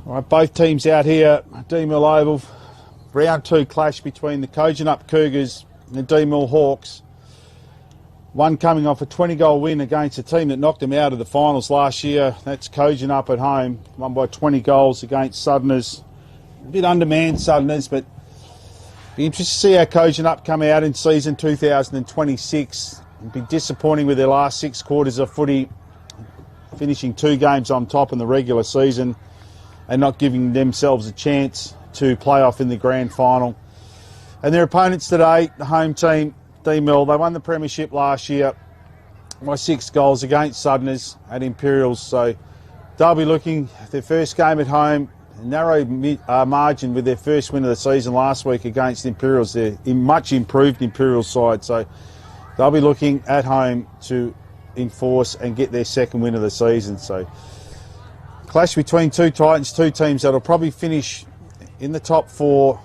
All right, both teams out here, Deanmill Oval. Round 2 clash between the Kojonup Cougars and the Deanmill Hawks. One coming off a 20-goal win against a team that knocked them out of the finals last year. That's Kojonup at home, won by 20 goals against Southerners. A bit undermanned Southerners, but be interested to see how Kojonup come out in season 2026. It'd be disappointing with their last 6 quarters of footy, finishing 2 games on top in the regular season and not giving themselves a chance to play off in the grand final. And their opponents today, the home team, Deanmill, they won the premiership last year by 6 goals against Southerners at Imperials. So they'll be looking at their first game at home, a narrow margin with their first win of the season last week against Imperials. They're a much improved Imperials side, so they'll be looking at home to enforce and get their second win of the season. So clash between 2 Titans, 2 teams that'll probably finish in the top 4,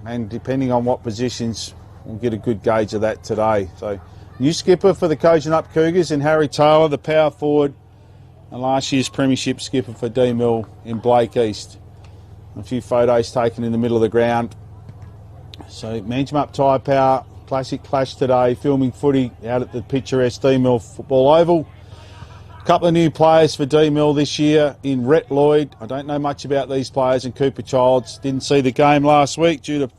and depending on what positions, we'll get a good gauge of that today. So new skipper for the Kojonup Cougars in Harry Taylor, the power forward, and last year's premiership skipper for Deanmill in Blake East. A few photos taken in the middle of the ground. So Manjimup Tyrepower, classic clash today, filming footy out at the picturesque Deanmill Football Oval. A couple of new players for Deanmill this year in Rhett Lloyd. I don't know much about these players, and Cooper Childs. Didn't see the game last week due to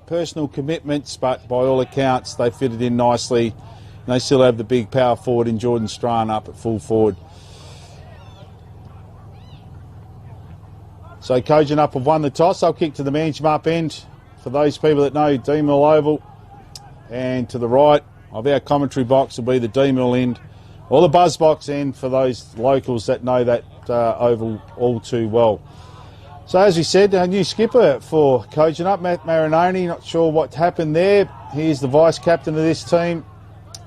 personal commitments, but by all accounts they fitted in nicely. And they still have the big power forward in Jordan Strahan up at full forward. So Kojonup have won the toss. They'll kick to the Manjimup end. For those people that know Deanmill Oval, and to the right of our commentary box will be the Deanmill end, or the Buzz Box end for those locals that know that oval all too well. So as we said, a new skipper for Kojonup, Matt Marinoni. Not sure what happened there. He's the vice captain of this team,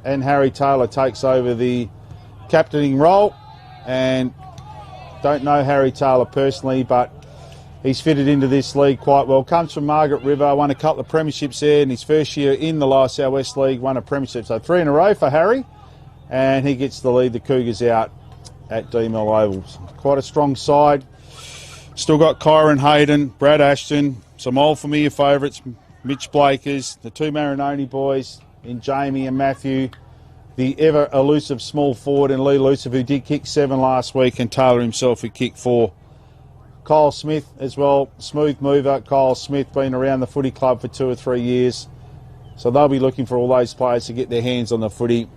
and Harry Taylor takes over the captaining role. And don't know Harry Taylor personally, but he's fitted into this league quite well. Comes from Margaret River, won a couple of premierships there in his first year in the Lower South West League, won a premiership. So 3 in a row for Harry, and he gets to lead the Cougars out at Deanmill Oval. Quite a strong side. Still got Kyron Hayden, Brad Ashton, some old familiar favourites, Mitch Blakers, the 2 Marinoni boys in Jamie and Matthew, the ever elusive small forward in Lee Lucifer, who did kick 7 last week, and Taylor himself who kicked 4. Kyle Smith as well, smooth mover. Kyle Smith been around the footy club for 2 or 3 years. So they'll be looking for all those players to get their hands on the footy.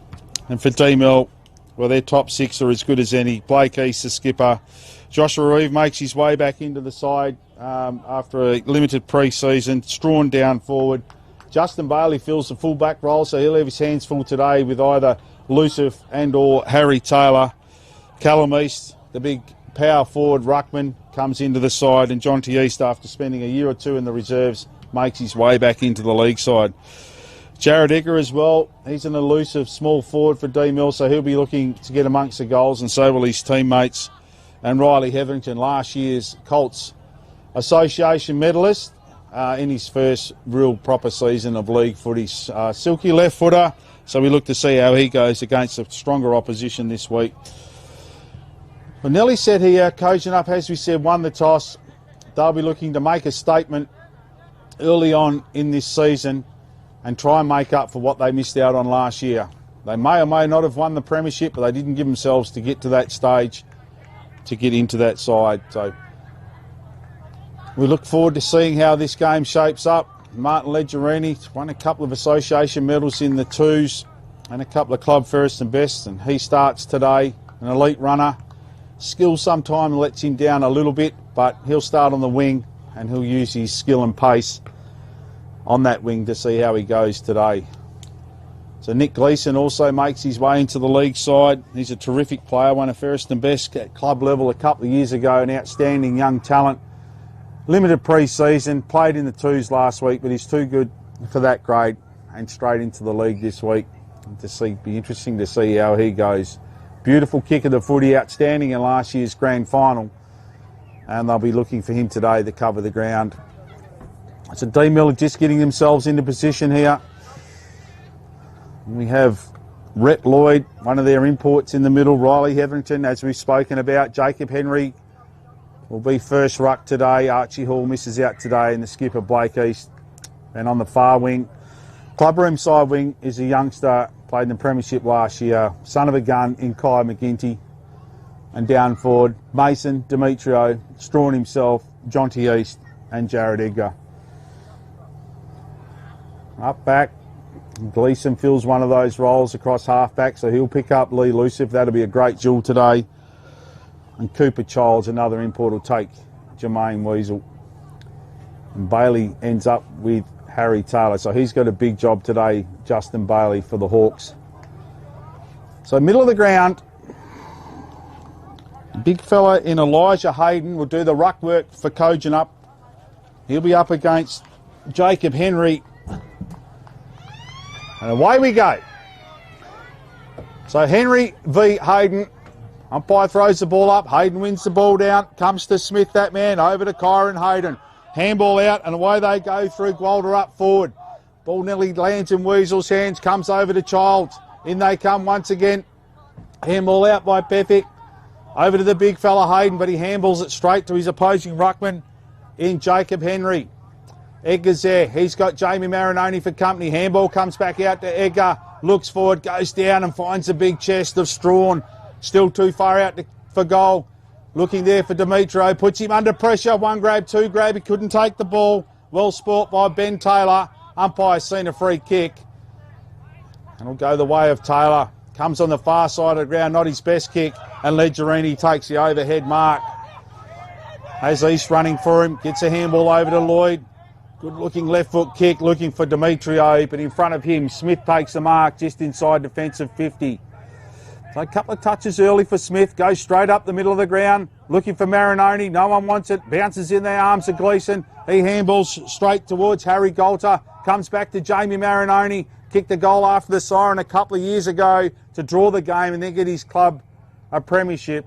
And for Deanmill, well, their top 6 are as good as any. Blake East, the skipper. Joshua Reeve makes his way back into the side after a limited pre-season. Strawn down forward. Justin Bailey fills the full-back role, so he'll have his hands full today with either Lucif and or Harry Taylor. Callum East, the big power forward ruckman, comes into the side, and John T. East, after spending a year or 2 in the reserves, makes his way back into the league side. Jared Egger as well, he's an elusive small forward for Deanmill, so he'll be looking to get amongst the goals, and so will his teammates. And Riley Hetherington, last year's Colts Association medalist in his first real proper season of league footy. Silky left footer, so we look to see how he goes against a stronger opposition this week. Well, Nelly said here, Kojonup, as we said, won the toss. They'll be looking to make a statement early on in this season and try and make up for what they missed out on last year. They may or may not have won the premiership, but they didn't give themselves to get to that stage, to get into that side. So we look forward to seeing how this game shapes up. Martin Leggerini won a couple of association medals in the 2s and a couple of club first and best, and he starts today, an elite runner. Skill sometimes lets him down a little bit, but he'll start on the wing and he'll use his skill and pace on that wing to see how he goes today. So Nick Gleeson also makes his way into the league side. He's a terrific player, won a first and best at club level a couple of years ago, an outstanding young talent. Limited pre-season, played in the 2s last week, but he's too good for that grade and straight into the league this week. Be interesting to see how he goes. Beautiful kick of the footy, outstanding in last year's grand final, and they'll be looking for him today to cover the ground. So Deanmill just getting themselves into position here. We have Rhett Lloyd, one of their imports in the middle, Riley Hetherington, as we've spoken about, Jacob Henry, will be first ruck today. Archie Hall misses out today, and the skipper Blake East. And on the far wing, clubroom side wing, is a youngster, played in the premiership last year, son of a gun in Kai McGinty. And down forward, Mason, Demetrio, Strawn himself, Jonty East and Jared Edgar. Up back, Gleeson fills one of those roles across half-back, so he'll pick up Lee Luciff. That'll be a great duel today. And Cooper Childs, another import, will take Jermaine Weasel. And Bailey ends up with Harry Taylor. So he's got a big job today, Justin Bailey, for the Hawks. So middle of the ground, big fella in Elijah Hayden will do the ruck work for Kojonup. He'll be up against Jacob Henry. And away we go. So Henry v Hayden. Umpire throws the ball up. Hayden wins the ball down. Comes to Smith, that man, over to Kyron Hayden. Handball out, and away they go through. Gwalder up forward. Ball nearly lands in Weasel's hands. Comes over to Childs. In they come once again. Handball out by Pethick. Over to the big fella Hayden, but he handballs it straight to his opposing ruckman in Jacob Henry. Edgar's there. He's got Jamie Marinoni for company. Handball comes back out to Edgar. Looks forward, goes down and finds the big chest of Strawn. Still too far out for goal. Looking there for Demetrio. Puts him under pressure. One grab, two grab. He couldn't take the ball. Well sport by Ben Taylor. Umpire's seen a free kick. And it'll go the way of Taylor. Comes on the far side of the ground. Not his best kick. And Legerini takes the overhead mark. Has East running for him. Gets a handball over to Lloyd. Good looking left foot kick. Looking for Demetrio. But in front of him, Smith takes the mark just inside defensive 50. So a couple of touches early for Smith. Goes straight up the middle of the ground. Looking for Marinoni. No one wants it. Bounces in the arms of Gleeson. He handballs straight towards Harry Golter. Comes back to Jamie Marinoni. Kicked a goal after the siren a couple of years ago to draw the game and then get his club a premiership.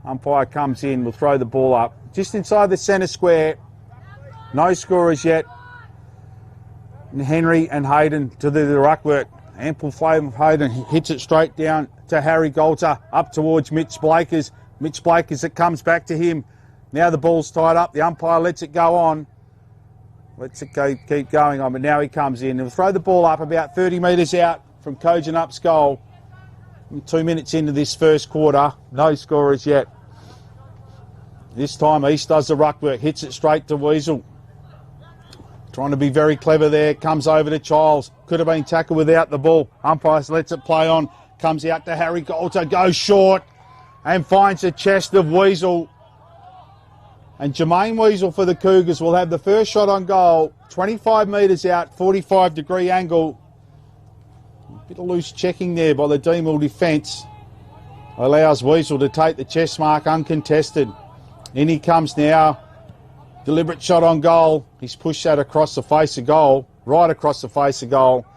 Umpire comes in. Will throw the ball up. Just inside the centre square. No scorers yet. And Henry and Hayden to do the ruck work. Ample flame of Hayden. Hits it straight down to Harry Golter, up towards Mitch Blakers. Mitch Blakers, it comes back to him. Now the ball's tied up. The umpire lets it go on. Lets it go, keep going on, but now he comes in. He'll throw the ball up about 30 metres out from Kojonup's goal. 2 minutes into this first quarter. No scorers yet. This time East does the ruck work. Hits it straight to Weasel. Trying to be very clever there. Comes over to Childs. Could have been tackled without the ball. Umpire lets it play on. Comes out to Harry Golter. Goes short. And finds the chest of Weasel. And Jermaine Weasel for the Cougars will have the first shot on goal. 25 metres out. 45-degree angle. A bit of loose checking there by the Deanmill defence. Allows Weasel to take the chest mark uncontested. In he comes now. Deliberate shot on goal. He's pushed that across the face of goal. Right across the face of goal.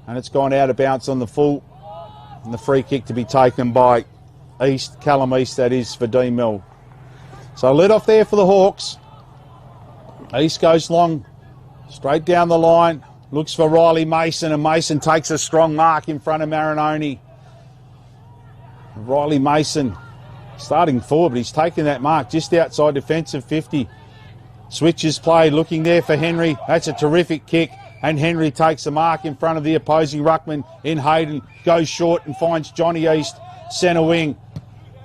And it's gone out of bounds on the full. And the free kick to be taken by East, Callum East, that is, for Deanmill. So let off there for the Hawks. East goes long. Straight down the line. Looks for Riley Mason. And Mason takes a strong mark in front of Marinoni. Riley Mason starting forward, but he's taken that mark just outside defensive 50. Switches play, looking there for Henry. That's a terrific kick, and Henry takes the mark in front of the opposing ruckman in Hayden. Goes short and finds Johnny East, centre wing.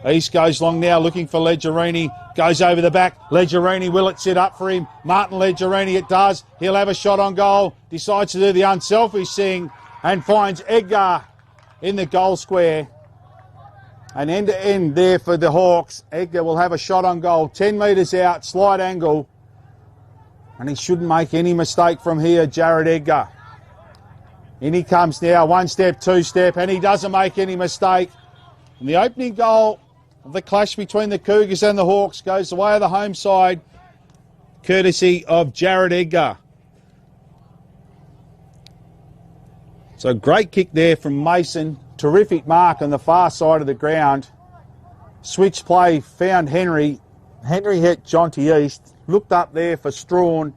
East goes long now, looking for Legerini. Goes over the back. Legerini, will it sit up for him? Martin Legerini, it does. He'll have a shot on goal. Decides to do the unselfish thing and finds Edgar in the goal square. And end-to-end there for the Hawks. Edgar will have a shot on goal. 10 metres out, slight angle. And he shouldn't make any mistake from here, Jared Edgar. In he comes now, one step, two step, and he doesn't make any mistake. And the opening goal of the clash between the Cougars and the Hawks goes the way of the home side, courtesy of Jared Edgar. So great kick there from Mason. Terrific mark on the far side of the ground. Switch play, found Henry. Henry hit Jonty East. Looked up there for Strawn.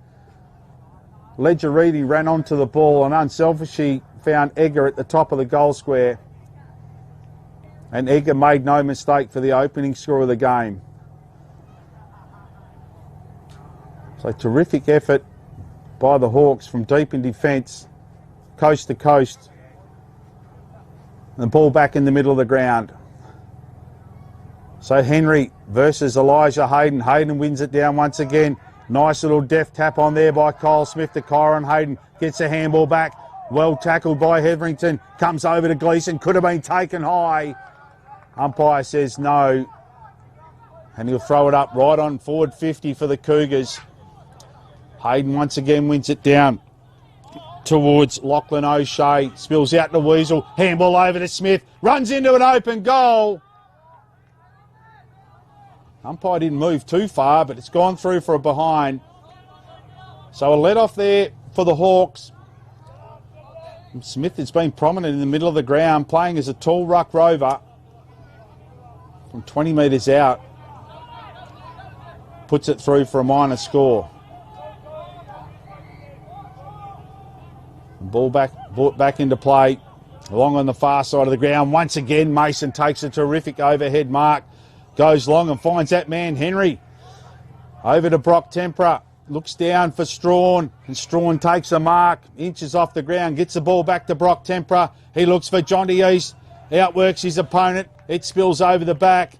Legerini ran onto the ball and unselfishly found Edgar at the top of the goal square. And Edgar made no mistake for the opening score of the game. So terrific effort by the Hawks from deep in defence, coast to coast. And the ball back in the middle of the ground. So Henry versus Elijah Hayden. Hayden wins it down once again. Nice little deft tap on there by Kyle Smith to Kyron Hayden. Gets a handball back. Well tackled by Hetherington. Comes over to Gleeson. Could have been taken high. Umpire says no. And he'll throw it up right on forward 50 for the Cougars. Hayden once again wins it down towards Lachlan O'Shea. Spills out to Weasel. Handball over to Smith. Runs into an open goal. Umpire didn't move too far, but it's gone through for a behind. So a let off there for the Hawks. Smith has been prominent in the middle of the ground, playing as a tall ruck rover from 20 metres out. Puts it through for a minor score. Ball brought back into play along on the far side of the ground. Once again, Mason takes a terrific overhead mark. Goes long and finds that man, Henry. Over to Brock Tempera. Looks down for Strawn. And Strawn takes a mark. Inches off the ground. Gets the ball back to Brock Tempera. He looks for Jonty East. Outworks his opponent. It spills over the back.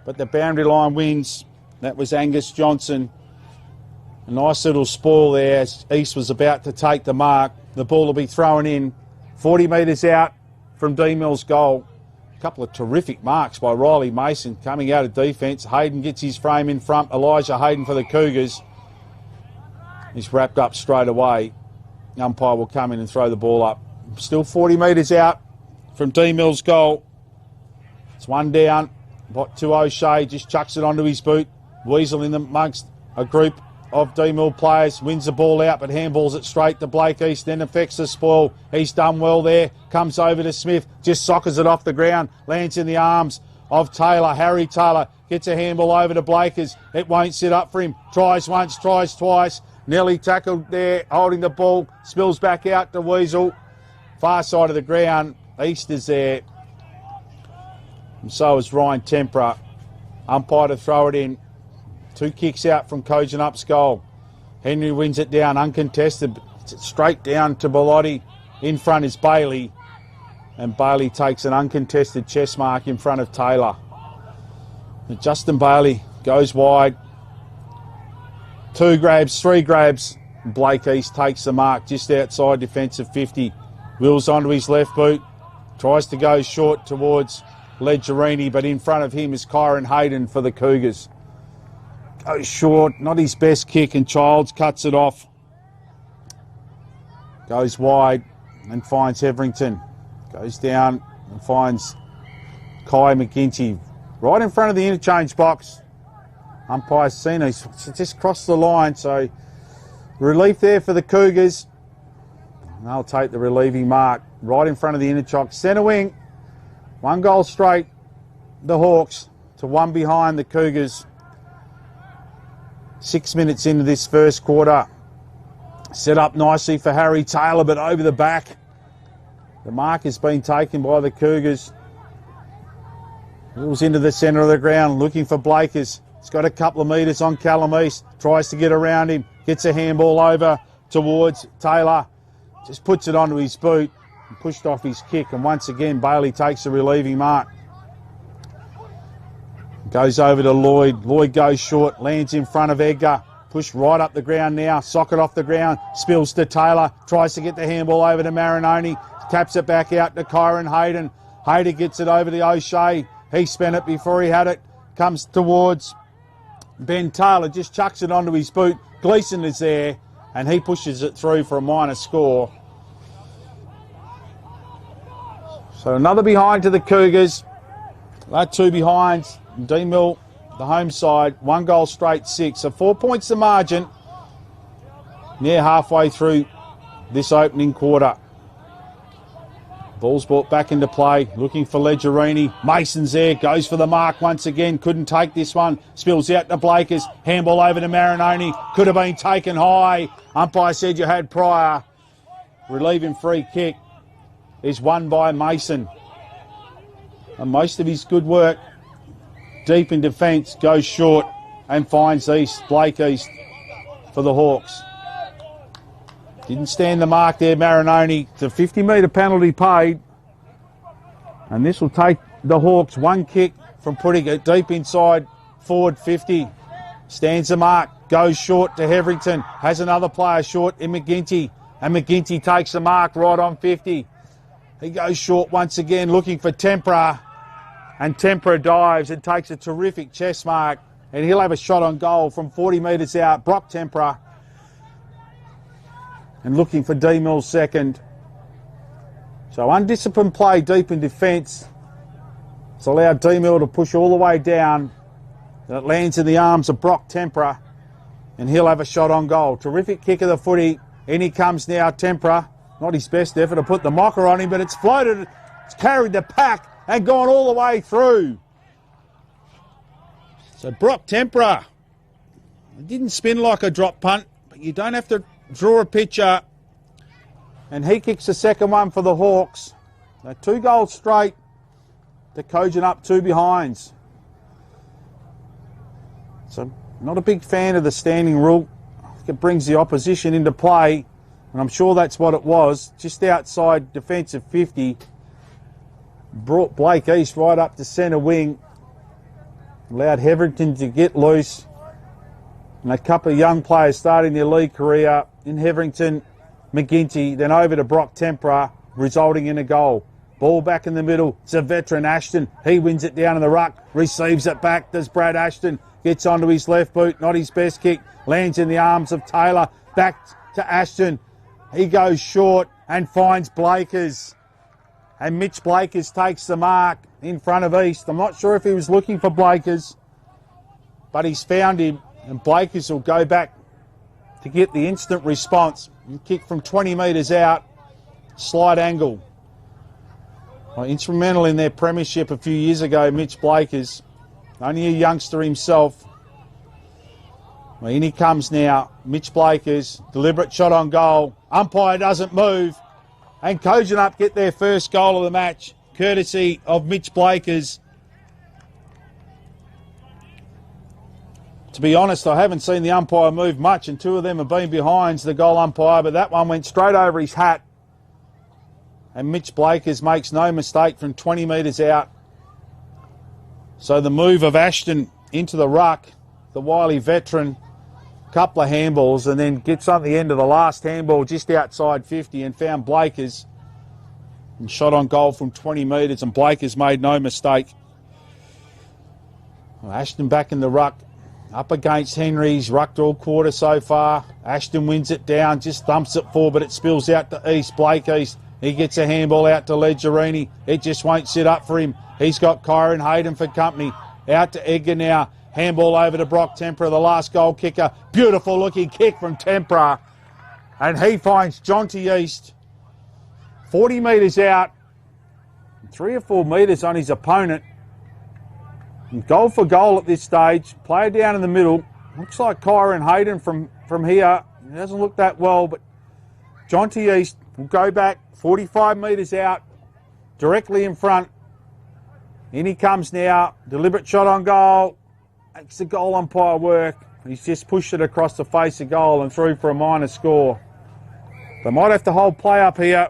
But the boundary line wins. That was Angus Johnson. A nice little spoil there as East was about to take the mark. The ball will be thrown in 40 metres out from Deanmill's goal. A couple of terrific marks by Riley Mason coming out of defence. Hayden gets his frame in front. Elijah Hayden for the Cougars. He's wrapped up straight away. The umpire will come in and throw the ball up. Still 40 metres out from Deanmill's goal. It's one down. To O'Shea, just chucks it onto his boot. Weasel in amongst a group of Deanmill players, wins the ball out but handballs it straight to Blake East, then affects the spoil. He's done well there, comes over to Smith, just sockers it off the ground, lands in the arms of Taylor. Harry Taylor gets a handball over to Blakers. It won't sit up for him. Tries once, tries twice. Nearly tackled there, holding the ball, spills back out to Weasel. Far side of the ground, East is there. And so is Ryan Tempera. Umpire to throw it in. 2 kicks out from Kojonup's goal. Henry wins it down, uncontested. It's straight down to Bellotti. In front is Bailey. And Bailey takes an uncontested chest mark in front of Taylor. And Justin Bailey goes wide. 2 grabs, 3 grabs. Blake East takes the mark just outside defensive 50. Wheels onto his left boot. Tries to go short towards Legerini, but in front of him is Kyron Hayden for the Cougars. Goes short, not his best kick, and Childs cuts it off. Goes wide and finds Hetherington. Goes down and finds Kai McGinty right in front of the interchange box. Umpire's seen he's just crossed the line, so relief there for the Cougars. And they'll take the relieving mark right in front of the interchange. Centre wing, 1 goal straight, the Hawks, to 1 behind the Cougars. 6 minutes into this first quarter. Set up nicely for Harry Taylor, but over the back. The mark has been taken by the Cougars. Wheels into the centre of the ground, looking for Blakers. He's got a couple of metres on Callum East. Tries to get around him. Gets a handball over towards Taylor. Just puts it onto his boot and pushed off his kick. And once again, Bailey takes the relieving mark. Goes over to Lloyd. Lloyd goes short, lands in front of Edgar. Push right up the ground now. Socket off the ground. Spills to Taylor. Tries to get the handball over to Marinoni. Taps it back out to Kyron Hayden. Hayden gets it over to O'Shea. He spent it before he had it. Comes towards Ben Taylor. Just chucks it onto his boot. Gleeson is there and he pushes it through for a minor score. So another behind to the Cougars. That 2 behinds. Deanmill, the home side, 1 goal straight, 6. So 4 points the margin. Near halfway through this opening quarter. Ball's brought back into play, looking for Legerini. Mason's there, goes for the mark once again. Couldn't take this one. Spills out to Blakers. Handball over to Marinoni. Could have been taken high. Umpire said you had prior. Relieving free kick is won by Mason. And most of his good work deep in defence goes short and finds East. Blake East for the Hawks. Didn't stand the mark there, Marinoni. It's a 50-metre penalty paid. And this will take the Hawks one kick from putting it deep inside forward 50. Stands the mark, goes short to Heverington. Has another player short in McGinty. And McGinty takes the mark right on 50. He goes short once again, looking for Tempera. And Tempera dives and takes a terrific chest mark. And he'll have a shot on goal from 40 metres out. Brock Tempera. And looking for Deanmill's second. So undisciplined play deep in defence. It's allowed Deanmill to push all the way down. And it lands in the arms of Brock Tempera. And he'll have a shot on goal. Terrific kick of the footy. In he comes now, Tempera. Not his best effort to put the mocker on him, but it's floated. It's carried the pack and gone all the way through. So Brock Tempera. It didn't spin like a drop punt, but you don't have to draw a picture. And he kicks the second one for the Hawks. Now 2 goals straight to Kojonup 2 behinds. So not a big fan of the standing rule. I think it brings the opposition into play. And I'm sure that's what it was. Just outside defensive 50. Brought Blake East right up to centre wing. Allowed Heverington to get loose. And a couple of young players starting their league career in Heverington. McGinty, then over to Brock Tempera, resulting in a goal. Ball back in the middle. It's a veteran, Ashton. He wins it down in the ruck. Receives it back. Does Brad Ashton. Gets onto his left boot. Not his best kick. Lands in the arms of Taylor. Back to Ashton. He goes short and finds Blakers. And Mitch Blakers takes the mark in front of East. I'm not sure if he was looking for Blakers, but he's found him. And Blakers will go back to get the instant response. And kick from 20 metres out. Slight angle. Well, instrumental in their premiership a few years ago, Mitch Blakers. Only a youngster himself. Well, in he comes now. Mitch Blakers. Deliberate shot on goal. Umpire doesn't move. And Kojonup get their first goal of the match, courtesy of Mitch Blakers. To be honest, I haven't seen the umpire move much, and 2 of them have been behinds the goal umpire, but that one went straight over his hat. And Mitch Blakers makes no mistake from 20 metres out. So the move of Ashton into the ruck, the wily veteran, couple of handballs, and then gets on the end of the last handball just outside 50 and found Blakers. And shot on goal from 20 metres, and Blakers made no mistake. Well, Ashton back in the ruck. Up against Henry's, rucked all quarter so far. Ashton wins it down, just thumps it forward, but it spills out to East. Blake East, he gets a handball out to Legerini. It just won't sit up for him. He's got Kyron Hayden for company. Out to Edgar now. Handball over to Brock Tempera, the last goal kicker. Beautiful looking kick from Tempera. And he finds Jonty East 40 metres out. 3 or 4 metres on his opponent. And goal for goal at this stage. Player down in the middle. Looks like Kyron Hayden from here. It doesn't look that well, but Jonty East will go back 45 metres out, directly in front. In he comes now. Deliberate shot on goal. Makes the goal umpire work. He's just pushed it across the face of goal and through for a minor score. They might have to hold play up here.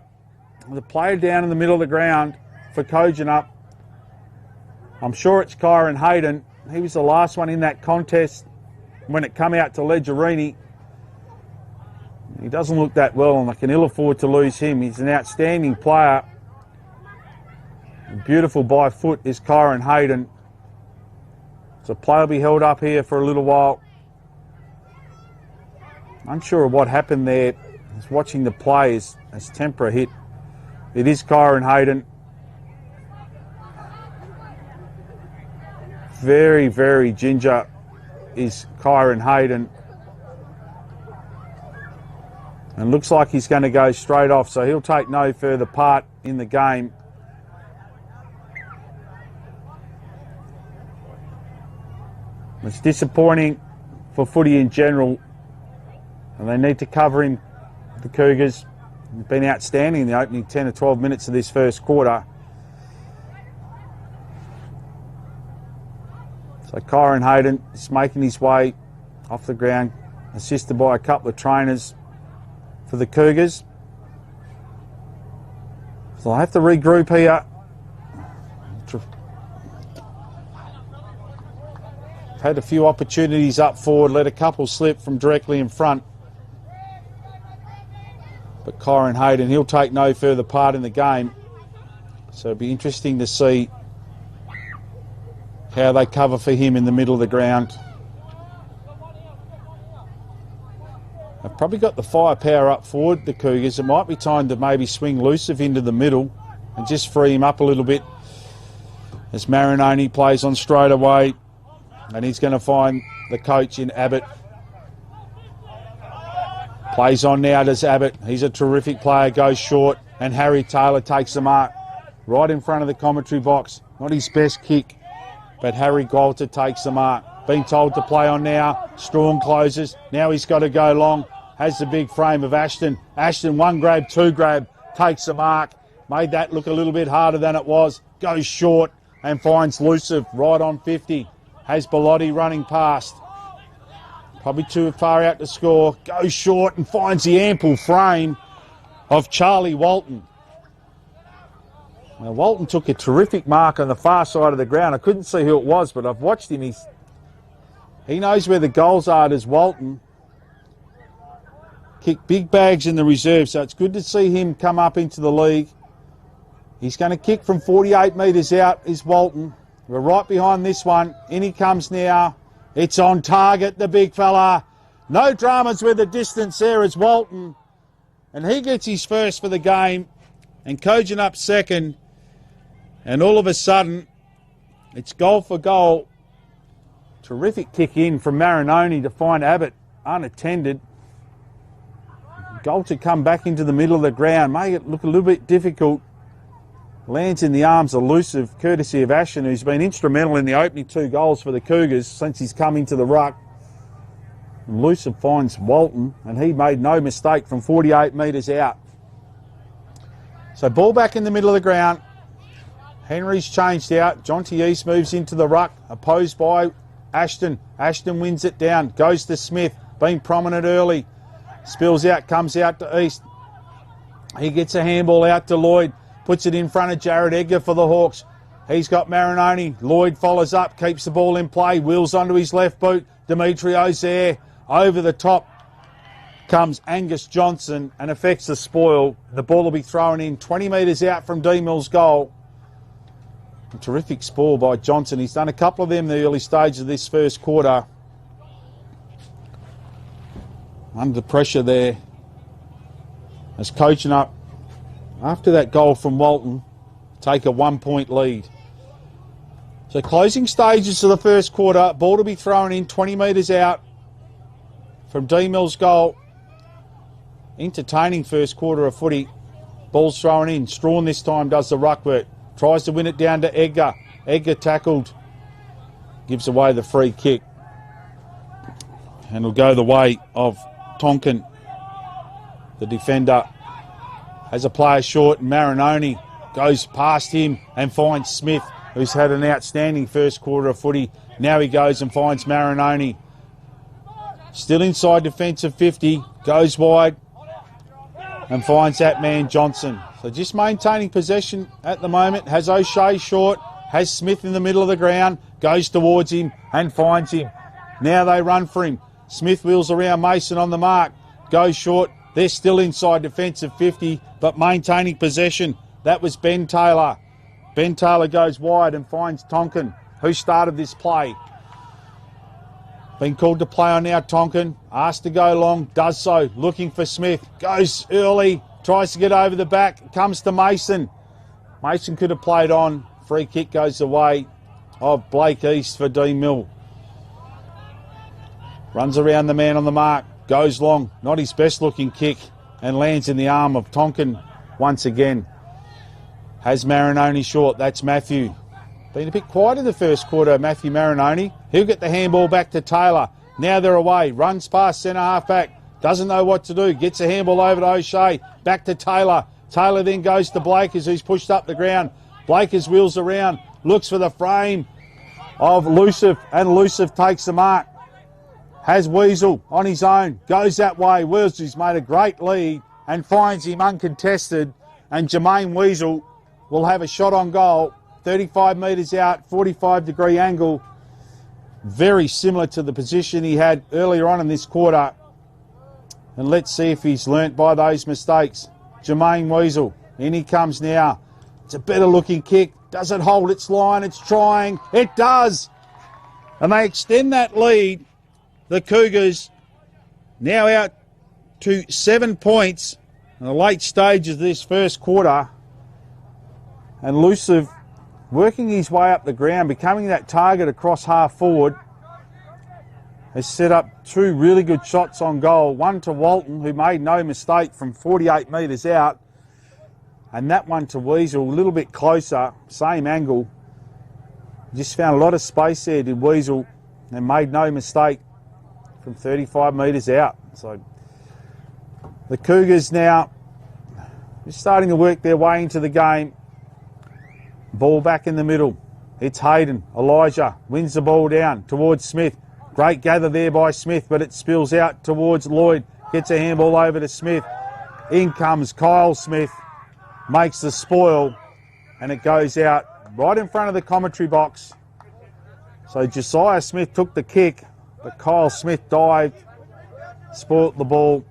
The player down in the middle of the ground for Kojonup. I'm sure it's Kyron Hayden. He was the last one in that contest when it come out to Legerini. He doesn't look that well, and I can ill afford to lose him. He's an outstanding player. Beautiful by foot is Kyron Hayden. So play will be held up here for a little while. Unsure of what happened there. I was watching the play as Tempera hit. It is Kyron Hayden. Very, very ginger is Kyron Hayden. And looks like he's going to go straight off, so he'll take no further part in the game. It's disappointing for footy in general, and they need to cover him, the Cougars. They've been outstanding in the opening 10 or 12 minutes of this first quarter. So Kyron Hayden is making his way off the ground, assisted by a couple of trainers for the Cougars. So I'll have to regroup here. Had a few opportunities up forward, let a couple slip from directly in front. But Kyron Hayden, he'll take no further part in the game. So it'll be interesting to see how they cover for him in the middle of the ground. They've probably got the firepower up forward, the Cougars. It might be time to maybe swing Luciv into the middle and just free him up a little bit as Marinoni plays on straight away. And he's going to find the coach in Abbott. Plays on now, does Abbott. He's a terrific player, goes short. And Harry Taylor takes the mark right in front of the commentary box. Not his best kick, but Harry Golter takes the mark. Being told to play on now. Strong closes. Now he's got to go long. Has the big frame of Ashton. Ashton, one grab, two grab. Takes the mark. Made that look a little bit harder than it was. Goes short and finds Luciv right on 50. Has Bellotti running past. Probably too far out to score. Goes short and finds the ample frame of Charlie Walton. Now, Walton took a mark on the far side of the ground. I couldn't see who it was, but I've watched him. He knows where the goals are, does Walton. Kicked big bags in the reserve, so it's good to see him come up into the league. He's going to kick from 48 metres out, is Walton. We're right behind this one. In he comes now. It's on target, the big fella. No dramas with the distance there is Walton. And he gets his first for the game. And Kojonup second. And all of a sudden, it's goal for goal. Terrific kick in from Marinoni to find Abbott unattended. Goal to come back into the middle of the ground. Make it look a little bit difficult. Lands in the arms elusive, courtesy of Ashton, who's been instrumental in the opening 2 goals for the Cougars since he's come into the ruck. Elusive finds Walton, and he made no mistake from 48 metres out. So ball back in the middle of the ground. Henry's changed out. Jonty East moves into the ruck, opposed by Ashton. Ashton wins it down, goes to Smith, been prominent early. Spills out, comes out to East. He gets a handball out to Lloyd. Puts it in front of Jared Edgar for the Hawks. He's got Marinoni. Lloyd follows up, keeps the ball in play, wheels onto his left boot. Demetrio's there. Over the top comes Angus Johnson and affects the spoil. The ball will be thrown in 20 metres out from Deanmill's goal. A terrific spoil by Johnson. He's done a couple of them in the early stages of this first quarter. Under pressure there as Kojonup, after that goal from Walton, take a 1-point lead. So closing stages of the first quarter, ball to be thrown in 20 metres out from Deanmill's goal. Entertaining first quarter of footy. Ball's thrown in. Strawn this time does the ruck work. Tries to win it down to Edgar. Edgar tackled. Gives away the free kick. And will go the way of Tonkin, the defender. Has a player short, and Marinoni goes past him and finds Smith, who's had an outstanding first quarter of footy. Now he goes and finds Marinoni. Still inside defensive 50, goes wide and finds that man Johnson. So just maintaining possession at the moment. Has O'Shea short, has Smith in the middle of the ground, goes towards him and finds him. Now they run for him. Smith wheels around Mason on the mark, goes short. They're still inside defensive 50, but maintaining possession. That was Ben Taylor. Ben Taylor goes wide and finds Tonkin, who started this play. Been called to play on now, Tonkin. Asked to go long, does so. Looking for Smith. Goes early, tries to get over the back. Comes to Mason. Mason could have played on. Free kick goes the way of Blake East for Deanmill. Runs around the man on the mark. Goes long, not his best looking kick, and lands in the arm of Tonkin once again. Has Marinoni short, that's Matthew. Been a bit quiet in the first quarter, Matthew Marinoni. He'll get the handball back to Taylor. Now they're away, runs past centre half back, doesn't know what to do, gets a handball over to O'Shea, back to Taylor. Taylor then goes to Blakers, who's pushed up the ground. Blakers wheels around, looks for the frame of Luciv, and Luciv takes the mark. has Weasel on his own, goes that way. Weasel's made a great lead and finds him uncontested, and Jermaine Weasel will have a shot on goal, 35 metres out, 45-degree angle, very similar to the position he had earlier on in this quarter. And let's see if he's learnt by those mistakes. Jermaine Weasel, in he comes now. It's a better looking kick. Does it hold its line? It's trying. It does. And they extend that lead. The Cougars now out to 7 points in the late stages of this first quarter. And Luciv working his way up the ground, becoming that target across half forward, has set up two really good shots on goal. One to Walton, who made no mistake from 48 metres out. And that one to Weasel, a little bit closer, same angle. Just found a lot of space there, did Weasel, and made no mistake from 35 metres out. So the Cougars now just starting to work their way into the game. Ball back in the middle. It's Hayden. Elijah wins the ball down towards Smith. Great gather there by Smith, but it spills out towards Lloyd. Gets a handball over to Smith. In comes Kyle Smith. Makes the spoil, and it goes out right in front of the commentary box. So Josiah Smith took the kick, but Kyle Smith dived, spoilt the ball.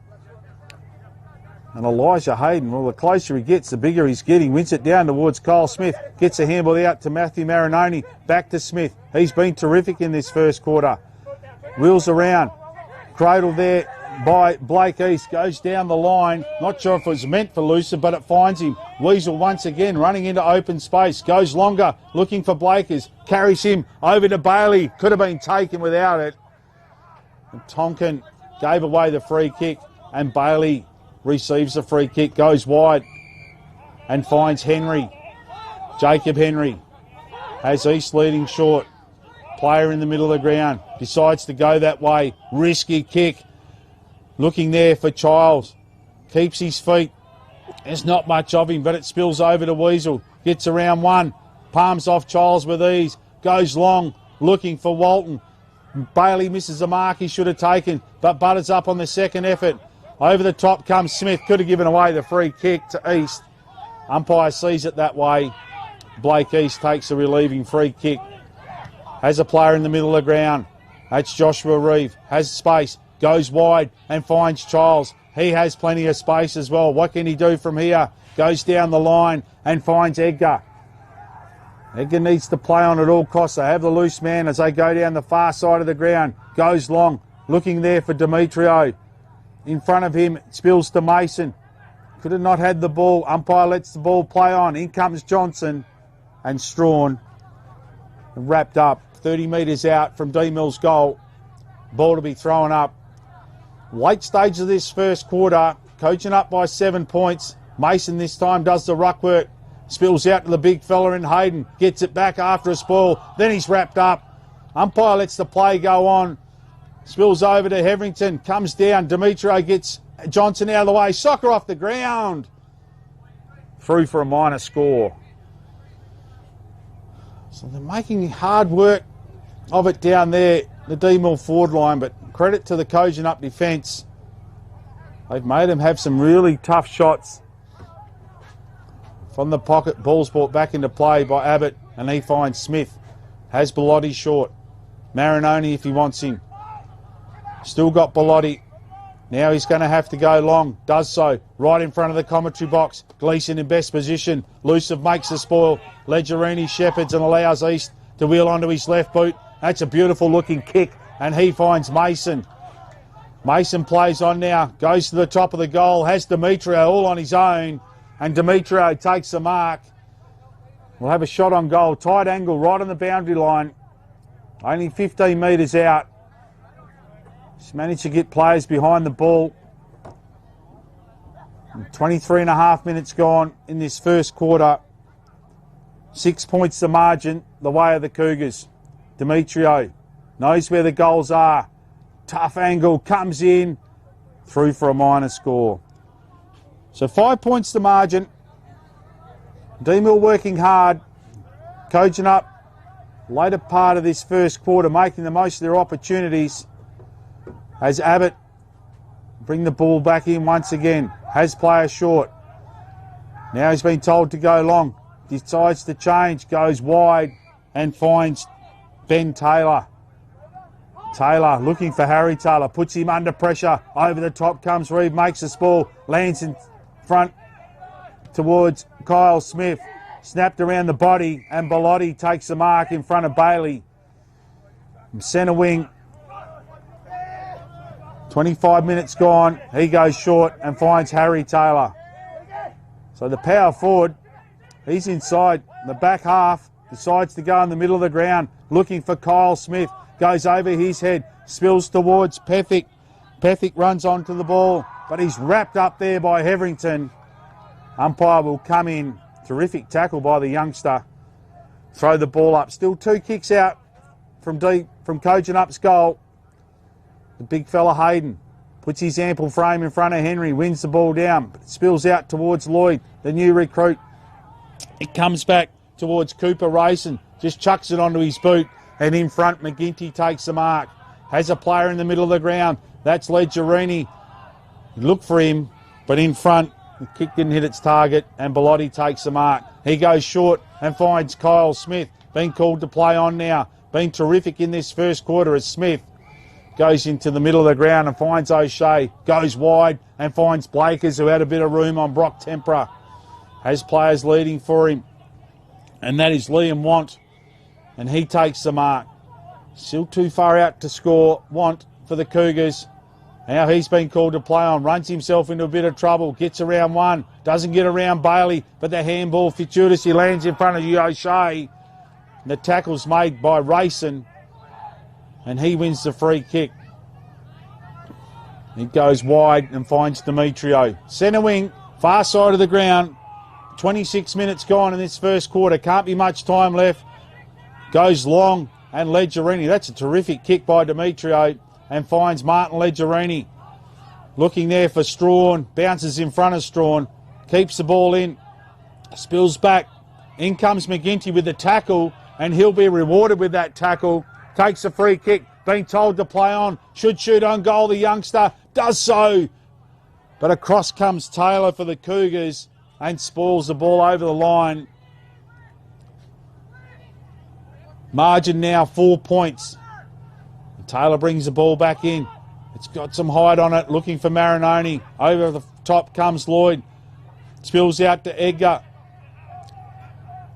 And Elijah Hayden, well, the closer he gets, the bigger he's getting. Wins it down towards Kyle Smith. Gets a handball out to Matthew Marinoni. Back to Smith. He's been terrific in this first quarter. Wheels around. Cradle there by Blake East. Goes down the line. Not sure if it was meant for Luciv, but it finds him. Weasel once again running into open space. Goes longer, looking for Blakers. Carries him over to Bailey. Could have been taken without it. And Tonkin gave away the free kick, and Bailey receives the free kick, goes wide and finds Henry. Jacob Henry has East leading short. Player in the middle of the ground. Decides to go that way. Risky kick. Looking there for Childs. Keeps his feet. There's not much of him, but it spills over to Weasel. Gets around one. Palms off Childs with ease. Goes long. Looking for Walton. Bailey misses the mark he should have taken, but butters up on the second effort. Over the top comes Smith. Could have given away the free kick to East. Umpire sees it that way. Blake East takes a relieving free kick. Has a player in the middle of the ground. That's Joshua Reeve. Has space. Goes wide and finds Childs. He has plenty of space as well. What can he do from here? Goes down the line and finds Edgar. Edgar needs to play on at all costs. They have the loose man as they go down the far side of the ground. Goes long. Looking there for Demetrio. In front of him, it spills to Mason. Could have not had the ball. Umpire lets the ball play on. In comes Johnson and Strawn. Wrapped up 30 metres out from Deanmill's goal. Ball to be thrown up. Late stage of this first quarter. Kojonup by 7 points. Mason this time does the ruck work. Spills out to the big fella in Hayden. Gets it back after a spoil. Then he's wrapped up. Umpire lets the play go on. Spills over to Heverington. Comes down. Demetrio gets Johnson out of the way. Soccer off the ground. Through for a minor score. So they're making hard work of it down there, the Deanmill forward line, but credit to the Kojonup defence. They've made them have some really tough shots. From the pocket, ball's brought back into play by Abbott, and he finds Smith. Has Bellotti short. Marinoni if he wants him. Still got Bellotti. Now he's going to have to go long. Does so. Right in front of the commentary box. Gleeson in best position. Luciv makes the spoil. Legerini shepherds and allows East to wheel onto his left boot. That's a beautiful looking kick. And he finds Mason. Mason plays on now. Goes to the top of the goal. Has Demetrio all on his own. And Demetrio takes the mark. We'll have a shot on goal. Tight angle right on the boundary line. Only 15 metres out. Just managed to get players behind the ball. 23 and a half minutes gone in this first quarter. 6 points the margin, the way of the Cougars. Demetrio knows where the goals are. Tough angle, comes in. Through for a minor score. So 5 points the margin. Deanmill working hard. Kojonup, later part of this first quarter, making the most of their opportunities. as Abbott bring the ball back in once again. Has player short. Now he's been told to go long. Decides to change, goes wide and finds Ben Taylor. Taylor looking for Harry Taylor, puts him under pressure. Over the top comes Reeve, makes the ball, lands in front towards Kyle Smith. Snapped around the body and Bellotti takes the mark in front of Bailey. From centre wing, 25 minutes gone. He goes short and finds Harry Taylor. So the power forward, he's inside the back half, decides to go in the middle of the ground, looking for Kyle Smith. Goes over his head, spills towards Pethick. Pethick runs onto the ball, but he's wrapped up there by Heverington. Umpire will come in. Terrific tackle by the youngster. Throw the ball up. Still 2 kicks out from Kojonup's goal. The big fella Hayden puts his ample frame in front of Henry, wins the ball down, but it spills out towards Lloyd, the new recruit. It comes back towards Cooper Racing, just chucks it onto his boot, and in front McGinty takes the mark. Has a player in the middle of the ground. That's Leggerini. Look for him, but in front, the kick didn't hit its target, and Bellotti takes the mark. He goes short and finds Kyle Smith, being called to play on now. Been terrific in this first quarter as Smith goes into the middle of the ground and finds O'Shea. Goes wide and finds Blakers, who had a bit of room on Brock Tempera. Has players leading for him, and that is Liam Want, and he takes the mark. Still too far out to score. Want for the Cougars. Now he's been called to play on. Runs himself into a bit of trouble. Gets around one. Doesn't get around Bailey, but the handball fortuitously lands in front of O'Shea. The tackle's made by Racing, and he wins the free kick. It goes wide and finds Demetrio. Centre wing, far side of the ground. 26 minutes gone in this first quarter. Can't be much time left. Goes long and Leggerini. That's a terrific kick by Demetrio and finds Martin Leggerini. Looking there for Strawn. Bounces in front of Strawn. Keeps the ball in. Spills back. In comes McGinty with the tackle, and he'll be rewarded with that tackle. Takes a free kick. Being told to play on. Should shoot on goal. The youngster does so. But across comes Taylor for the Cougars and spoils the ball over the line. Margin now 4 points. Taylor brings the ball back in. It's got some height on it. Looking for Marinoni. Over the top comes Lloyd. Spills out to Edgar.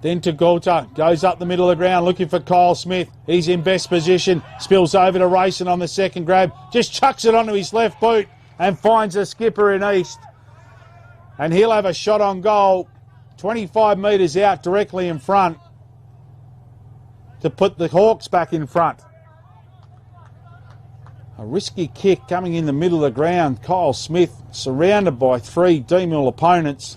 Then to Galter. Goes up the middle of the ground looking for Kyle Smith. He's in best position. Spills over to Racing on the second grab. Just chucks it onto his left boot and finds a skipper in East. And he'll have a shot on goal. 25 metres out directly in front to put the Hawks back in front. A risky kick coming in the middle of the ground. Kyle Smith surrounded by 3 Deanmill opponents.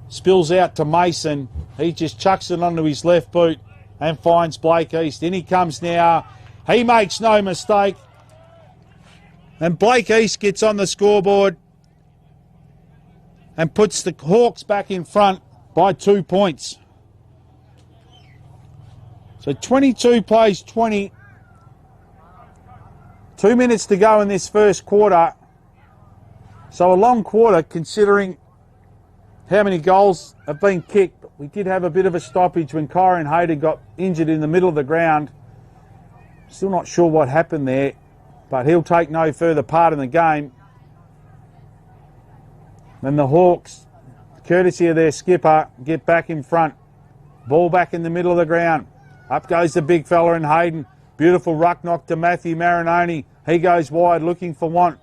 Spills out to Mason. He just chucks it onto his left boot and finds Blake East. In he comes now. He makes no mistake. And Blake East gets on the scoreboard and puts the Hawks back in front by 2 points. So 22 plays 20. 2 minutes to go in this first quarter. So a long quarter considering how many goals have been kicked. But we did have a bit of a stoppage when Kyron Hayden got injured in the middle of the ground. Still not sure what happened there, but he'll take no further part in the game. Then the Hawks, courtesy of their skipper, get back in front. Ball back in the middle of the ground. Up goes the big fella in Hayden. Beautiful ruck knock to Matthew Marinoni. He goes wide looking for Want.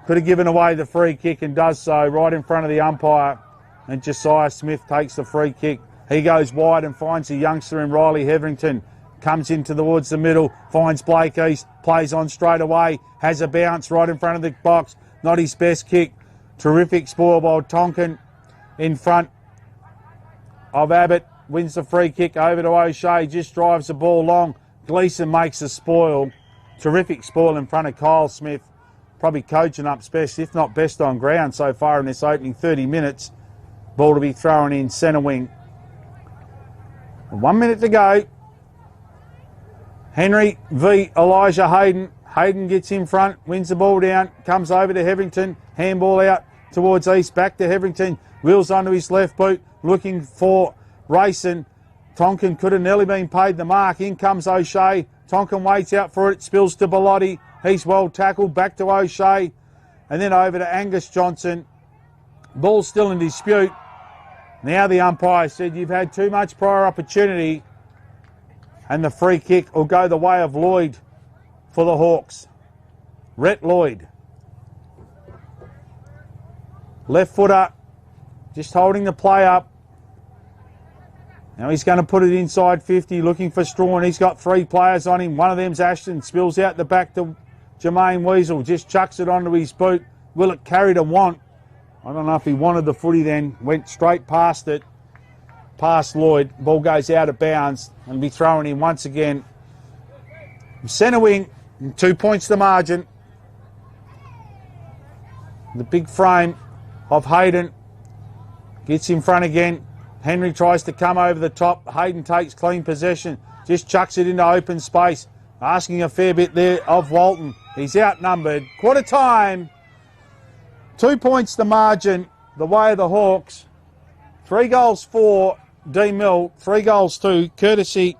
Could have given away the free kick and does so right in front of the umpire. And Josiah Smith takes the free kick. He goes wide and finds the youngster in Riley Heverington. Comes in towards the middle, finds Blake East, plays on straight away, has a bounce right in front of the box. Not his best kick. Terrific spoil by Tonkin in front of Abbott. Wins the free kick over to O'Shea, just drives the ball long. Gleeson makes the spoil. Terrific spoil in front of Kyle Smith. Probably Kojonup's best, if not best on ground so far in this opening 30 minutes. Ball to be thrown in centre wing. 1 minute to go. Henry v Elijah Hayden. Hayden gets in front, wins the ball down, comes over to Heverington, handball out towards East, back to Heverington, wheels onto his left boot, looking for Rayson. Tonkin could have nearly been paid the mark. In comes O'Shea. Tonkin waits out for it, spills to Bellotti. He's well tackled, back to O'Shea, and then over to Angus Johnson. Ball's still in dispute. Now the umpire said you've had too much prior opportunity, and the free kick will go the way of Lloyd for the Hawks. Rhett Lloyd. Left footer, just holding the play up. Now he's going to put it inside 50, looking for Strawn. He's got 3 players on him. One of them's Ashton. Spills out the back to Jermaine Weasel. Just chucks it onto his boot. Will it carry to Want? I don't know if he wanted the footy then. Went straight past it. Past Lloyd. Ball goes out of bounds and be thrown in once again. Centre wing. 2 points the margin. The big frame of Hayden gets in front again. Henry tries to come over the top. Hayden takes clean possession. Just chucks it into open space. Asking a fair bit there of Walton. He's outnumbered. Quarter time. 2 points the margin. The way of the Hawks. 3 goals for Deanmill. 3 goals to courtesy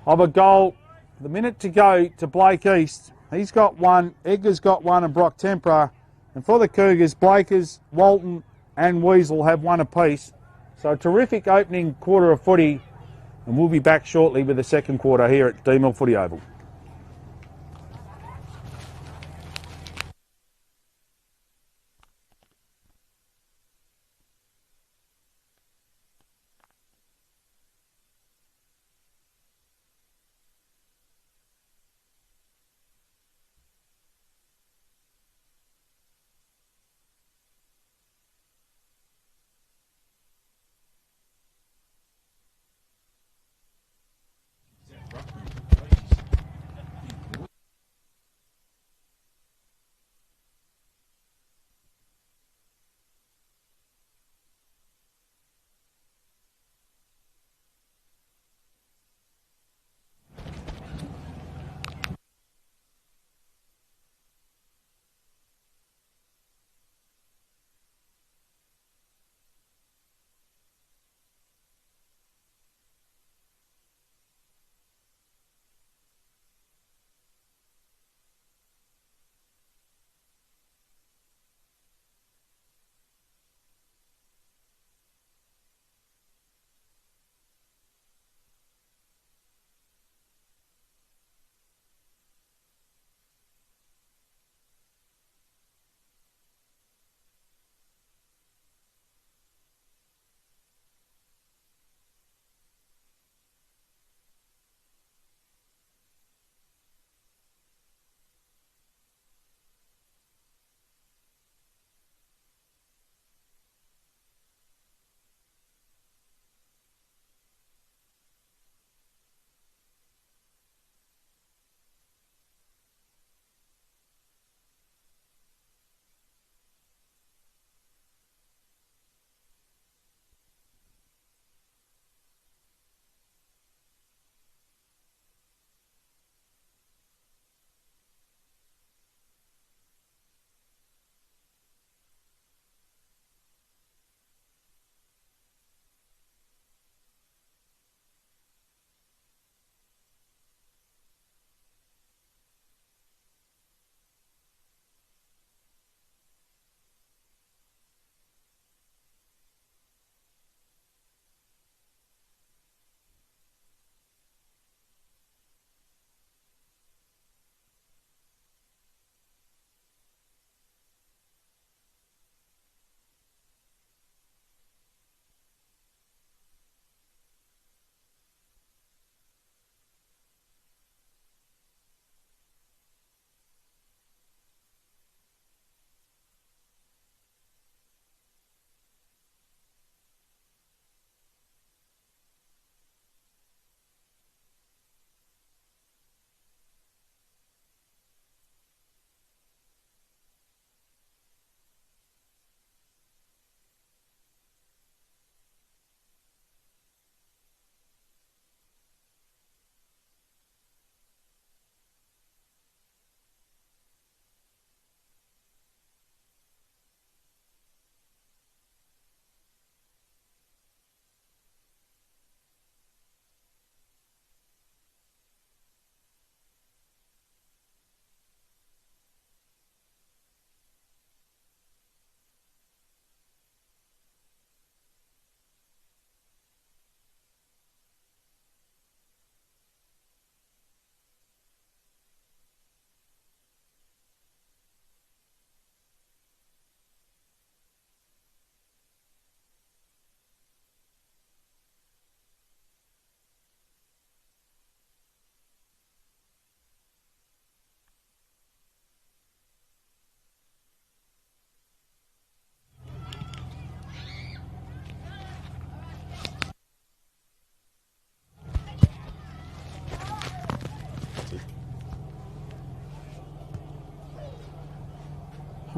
of a goal. The minute to go to Blake East. He's got 1. Edgar's got 1 and Brock Tempera. And for the Cougars, Blakers, Walton and Weasel have 1 apiece. So a terrific opening quarter of footy, and we'll be back shortly with the second quarter here at Deanmill Footy Oval.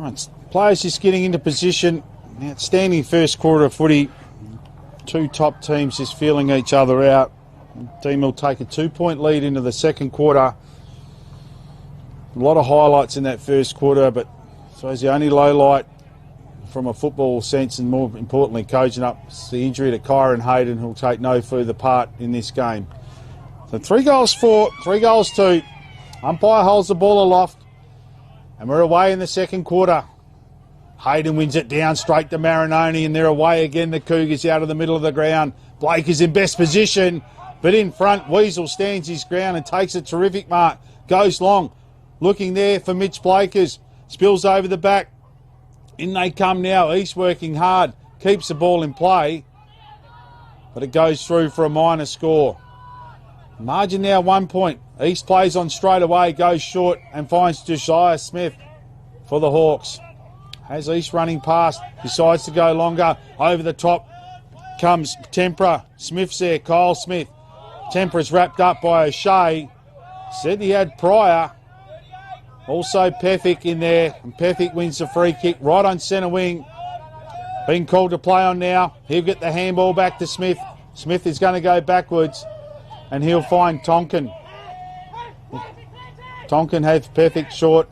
Right, players just getting into position. Outstanding first quarter of footy. Two top teams just feeling each other out. Deanmill take a 2-point lead into the second quarter. A lot of highlights in that first quarter, but I suppose the only low light from a football sense, and more importantly Kojonup, is the injury to Kyron Hayden, who'll take no further part in this game. So 3 goals for, 3 goals 2. Umpire holds the ball aloft, and we're away in the second quarter. Hayden wins it down straight to Marinoni, and they're away again. The Cougars out of the middle of the ground. Blake is in best position, but in front, Weasel stands his ground and takes a terrific mark. Goes long, looking there for Mitch Blakers. Spills over the back. In they come now. East working hard. Keeps the ball in play, but it goes through for a minor score. Margin now 1 point. East plays on straight away, goes short and finds Josiah Smith for the Hawks. Has East running past, decides to go longer. Over the top comes Tempera. Smith's there, Kyle Smith. Tempera's wrapped up by O'Shea. Said he had Pryor. Also Pethick in there, and Pethick wins the free kick right on centre wing. Being called to play on now. He'll get the handball back to Smith. Smith is going to go backwards, and he'll find Tonkin. Tonkin has Pethick short.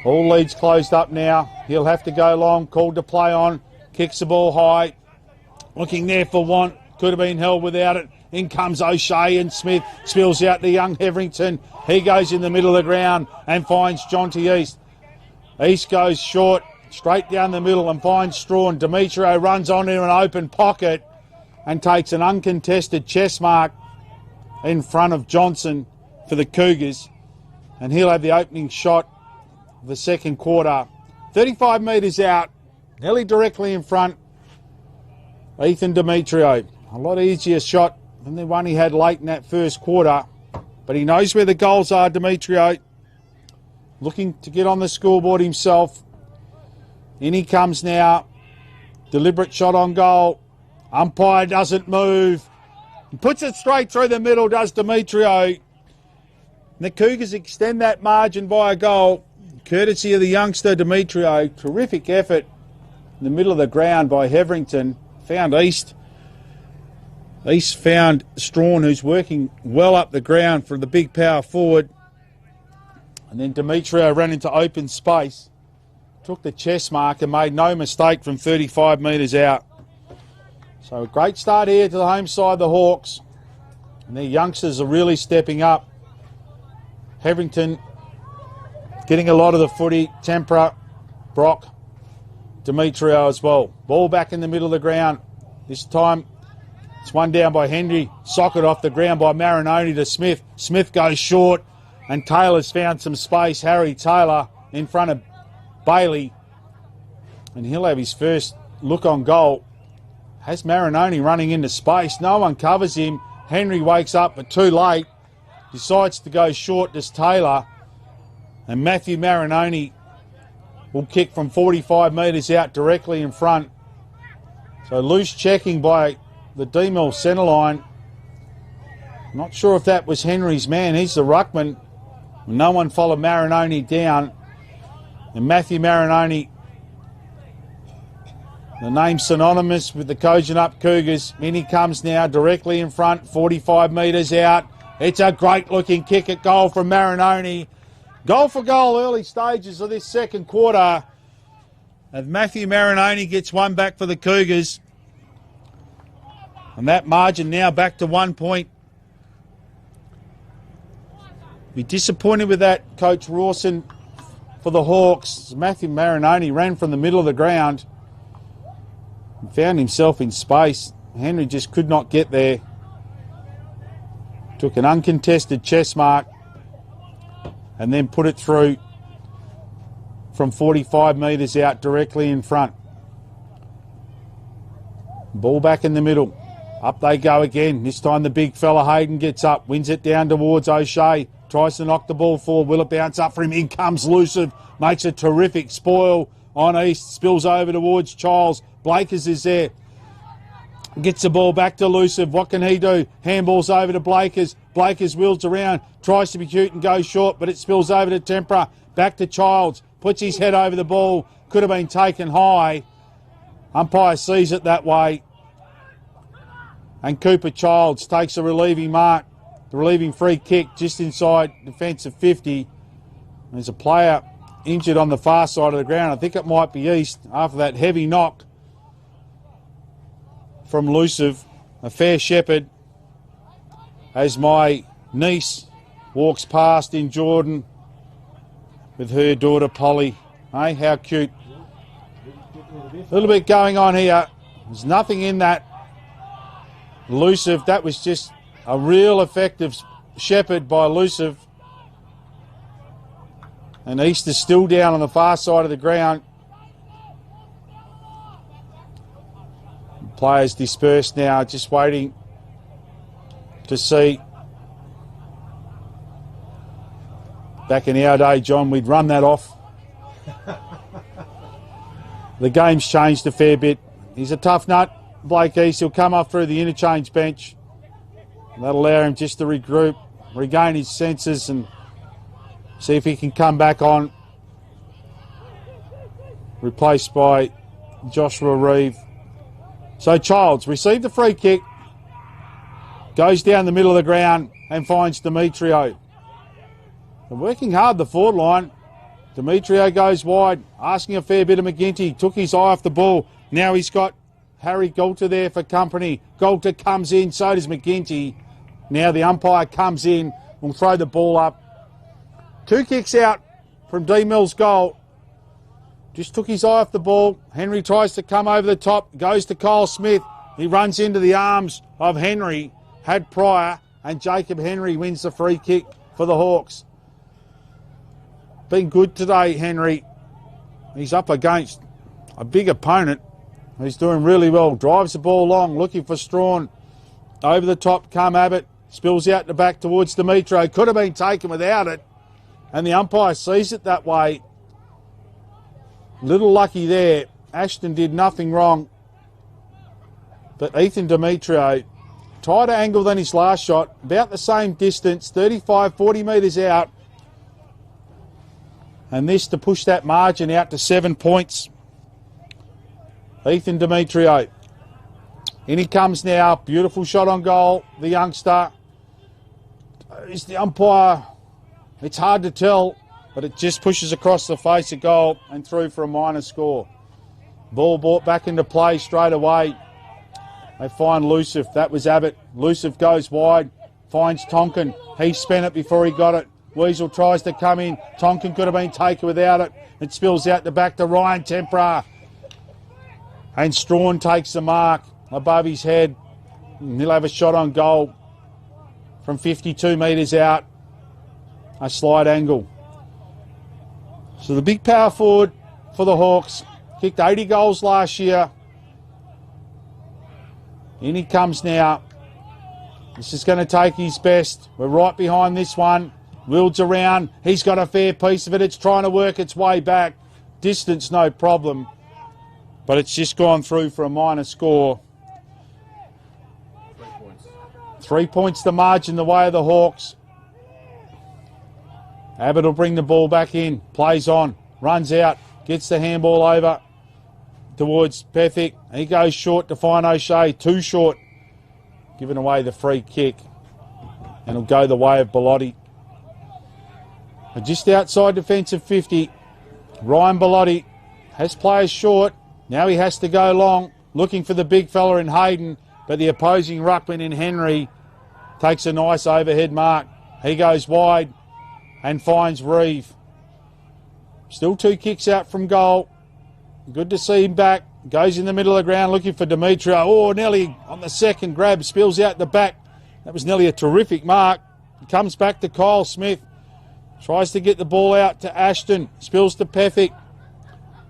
All leads closed up now. He'll have to go long, called to play on. Kicks the ball high. Looking there for Want. Could have been held without it. In comes O'Shea, and Smith spills out to young Heverington. He goes in the middle of the ground and finds Jonty East. East goes short, straight down the middle, and finds Strawn. Demetrio runs on in an open pocket and takes an uncontested chest mark in front of Johnson for the Cougars. And he'll have the opening shot of the second quarter. 35 metres out, nearly directly in front. Ethan Demetrio. A lot easier shot than the one he had late in that first quarter. But he knows where the goals are, Demetrio. Looking to get on the scoreboard himself. In he comes now. Deliberate shot on goal. Umpire doesn't move. He puts it straight through the middle, does Demetrio. And the Cougars extend that margin by a goal, courtesy of the youngster Demetrio. Terrific effort in the middle of the ground by Heverington. Found East. East found Strawn, who's working well up the ground for the big power forward. And then Demetrio ran into open space, took the chest mark and made no mistake from 35 metres out. So a great start here to the home side, the Hawks. And their youngsters are really stepping up. Heverington getting a lot of the footy. Tempera, Brock, Demetrio as well. Ball back in the middle of the ground. This time it's one down by Henry. Socket off the ground by Marinoni to Smith. Smith goes short and Taylor's found some space. Harry Taylor in front of Bailey. And he'll have his first look on goal. Has Marinoni running into space. No one covers him. Henry wakes up but too late. Decides to go short to Taylor. And Matthew Marinoni will kick from 45 metres out directly in front. So loose checking by the Deanmill centre line. Not sure if that was Henry's man. He's the ruckman. No one followed Marinoni down. And Matthew Marinoni, the name synonymous with the Kojonup Cougars. In he comes now directly in front, 45 metres out. It's a great looking kick at goal from Marinoni. Goal for goal early stages of this second quarter. And Matthew Marinoni gets one back for the Cougars. And that margin now back to 1 point. Be disappointed with that, Coach Rawson, for the Hawks. Matthew Marinoni ran from the middle of the ground and found himself in space. Henry just could not get there. Took an uncontested chest mark and then put it through from 45 metres out directly in front. Ball back in the middle. Up they go again. This time the big fella Hayden gets up, wins it down towards O'Shea. Tries to knock the ball forward. Will it bounce up for him? In comes Luciv. Makes a terrific spoil on East. Spills over towards Charles. Blakers is there. Gets the ball back to Luciv. What can he do? Handballs over to Blakers. Blakers wheels around. Tries to be cute and goes short, but it spills over to Tempera. Back to Childs. puts his head over the ball, could have been taken high. Umpire sees it that way. And Cooper Childs takes a relieving mark, the relieving free kick just inside defensive 50. There's a player injured on the far side of the ground. I think it might be East after that heavy knock from Luciv, a fair shepherd, as my niece walks past in Jordan with her daughter Polly. Hey, how cute. A little bit going on here. There's nothing in that. Luciv, that was just a real effective shepherd by Luciv. And East is still down on the far side of the ground. Players dispersed now, just waiting to see. Back in our day, John, we'd run that off. The game's changed a fair bit. He's a tough nut, Blake East. He'll come up through the interchange bench. That'll allow him just to regroup, regain his senses and see if he can come back on. Replaced by Joshua Reeve. So Childs received the free kick, goes down the middle of the ground and finds Demetrio. They're working hard the forward line. Demetrio goes wide, asking a fair bit of McGinty. Took his eye off the ball. Now he's got Harry Galter there for company. Galter comes in, so does McGinty. Now the umpire comes in, will throw the ball up. 2 kicks out from Deanmill's goal. Just took his eye off the ball. Henry tries to come over the top, goes to Kyle Smith. He runs into the arms of Henry, had Pryor, and Jacob Henry wins the free kick for the Hawks. Been good today, Henry. He's up against a big opponent. He's doing really well. Drives the ball long, looking for Strawn. Over the top, come Abbott. Spills out the back towards Demetrio. Could have been taken without it. And the umpire sees it that way. Little lucky there. Ashton did nothing wrong. But Ethan Demetrio, tighter angle than his last shot. About the same distance, 35, 40 metres out. And this to push that margin out to 7 points. Ethan Demetrio. In he comes now. Beautiful shot on goal. The youngster. Is the umpire. It's hard to tell, but it just pushes across the face of goal and through for a minor score. Ball brought back into play straight away. They find Luciv. That was Abbott. Luciv goes wide. Finds Tonkin. He spent it before he got it. Weasel tries to come in. Tonkin could have been taken without it. It spills out the back to Ryan Tempera. And Strawn takes the mark above his head. And he'll have a shot on goal from 52 metres out. A slight angle. So the big power forward for the Hawks. Kicked 80 goals last year. In he comes now. This is going to take his best. We're right behind this one. Wilds around. He's got a fair piece of it. It's trying to work its way back. Distance, no problem. But it's just gone through for a minor score. 3 points. 3 points the margin the way of the Hawks. Abbott will bring the ball back in. Plays on. Runs out. Gets the handball over towards Pethick. He goes short to find O'Shea. Too short. Giving away the free kick. And it'll go the way of Bellotti. Just outside defensive 50. Ryan Bellotti has players short. Now he has to go long. Looking for the big fella in Hayden. But the opposing ruckman in Henry takes a nice overhead mark. He goes wide and finds Reeve. Still 2 kicks out from goal. Good to see him back. Goes in the middle of the ground looking for Demetrio. Oh, nearly on the second grab. Spills out the back. That was nearly a terrific mark. He comes back to Kyle Smith. Tries to get the ball out to Ashton. Spills to Pethick.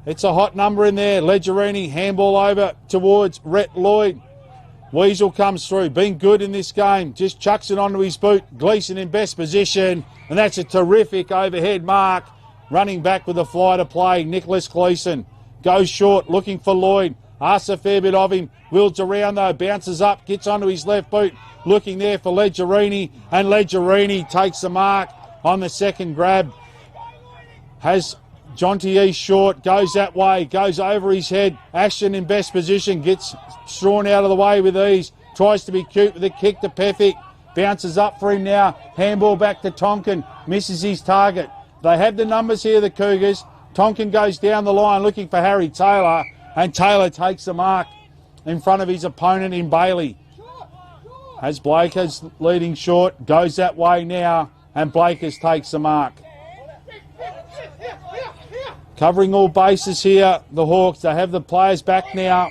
It's a hot number in there. Legerini, handball over towards Rhett Lloyd. Weasel comes through. Been good in this game. Just chucks it onto his boot. Gleeson in best position. And that's a terrific overhead mark. Running back with a fly to play. Nicholas Gleeson goes short, looking for Lloyd. Asks a fair bit of him. Wilds around though. Bounces up. Gets onto his left boot. Looking there for Legerini. And Legerini takes the mark on the second grab. Has Jonty East short, goes that way, goes over his head. Ashton in best position, gets strawn out of the way with ease. Tries to be cute with a kick to Pethick. Bounces up for him now. Handball back to Tonkin. Misses his target. They have the numbers here, the Cougars. Tonkin goes down the line looking for Harry Taylor. And Taylor takes the mark in front of his opponent in Bailey. As Blakers leading short, goes that way now. And Blakers takes the mark. Covering all bases here, the Hawks. They have the players back now.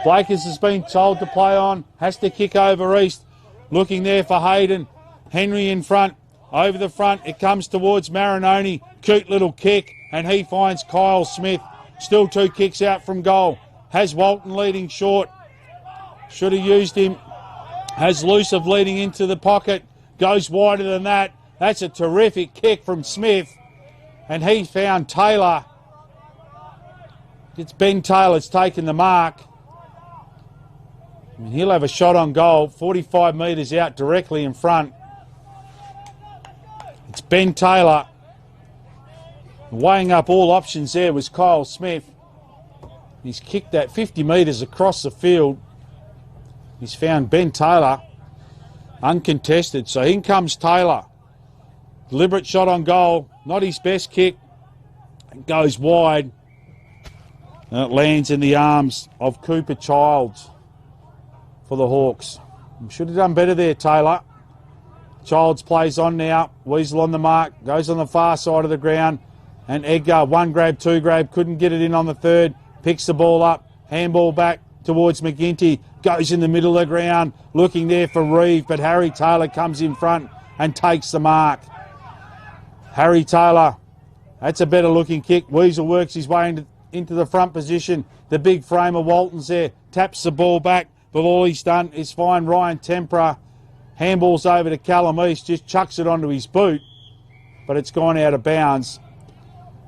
Blakers has been told to play on. Has to kick over East. Looking there for Hayden. Henry in front. Over the front, it comes towards Marinoni. Cute little kick, and he finds Kyle Smith. Still 2 kicks out from goal. Has Walton leading short. Should have used him. Has Luciv leading into the pocket. Goes wider than that. That's a terrific kick from Smith. And he found Taylor. It's Ben Taylor's taken the mark. And he'll have a shot on goal. 45 metres out directly in front. It's Ben Taylor. Weighing up all options there was Kyle Smith. He's kicked that 50 metres across the field. He's found Ben Taylor uncontested. So in comes Taylor. Deliberate shot on goal. Not his best kick. It goes wide. And it lands in the arms of Cooper Childs for the Hawks. Should have done better there, Taylor. Childs plays on now. Weasel on the mark. Goes on the far side of the ground. And Edgar, 1 grab, 2 grab. Couldn't get it in on the third. Picks the ball up. Handball back towards McGinty. Goes in the middle of the ground. Looking there for Reeve. But Harry Taylor comes in front and takes the mark. Harry Taylor. That's a better looking kick. Weasel works his way into the front position. The big frame of Walton's there. Taps the ball back. But all he's done is find Ryan Tempera. Handballs over to Callum East. Just chucks it onto his boot. But it's gone out of bounds.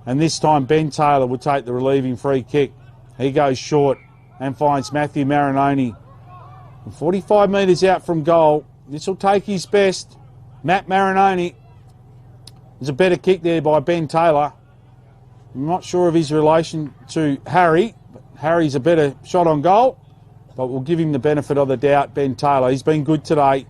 And this time Ben Taylor will take the relieving free kick. He goes short and finds Matthew Marinoni. 45 metres out from goal. This will take his best. Matt Marinoni. There's a better kick there by Ben Taylor. I'm not sure of his relation to Harry. But Harry's a better shot on goal. But we'll give him the benefit of the doubt, Ben Taylor. He's been good today.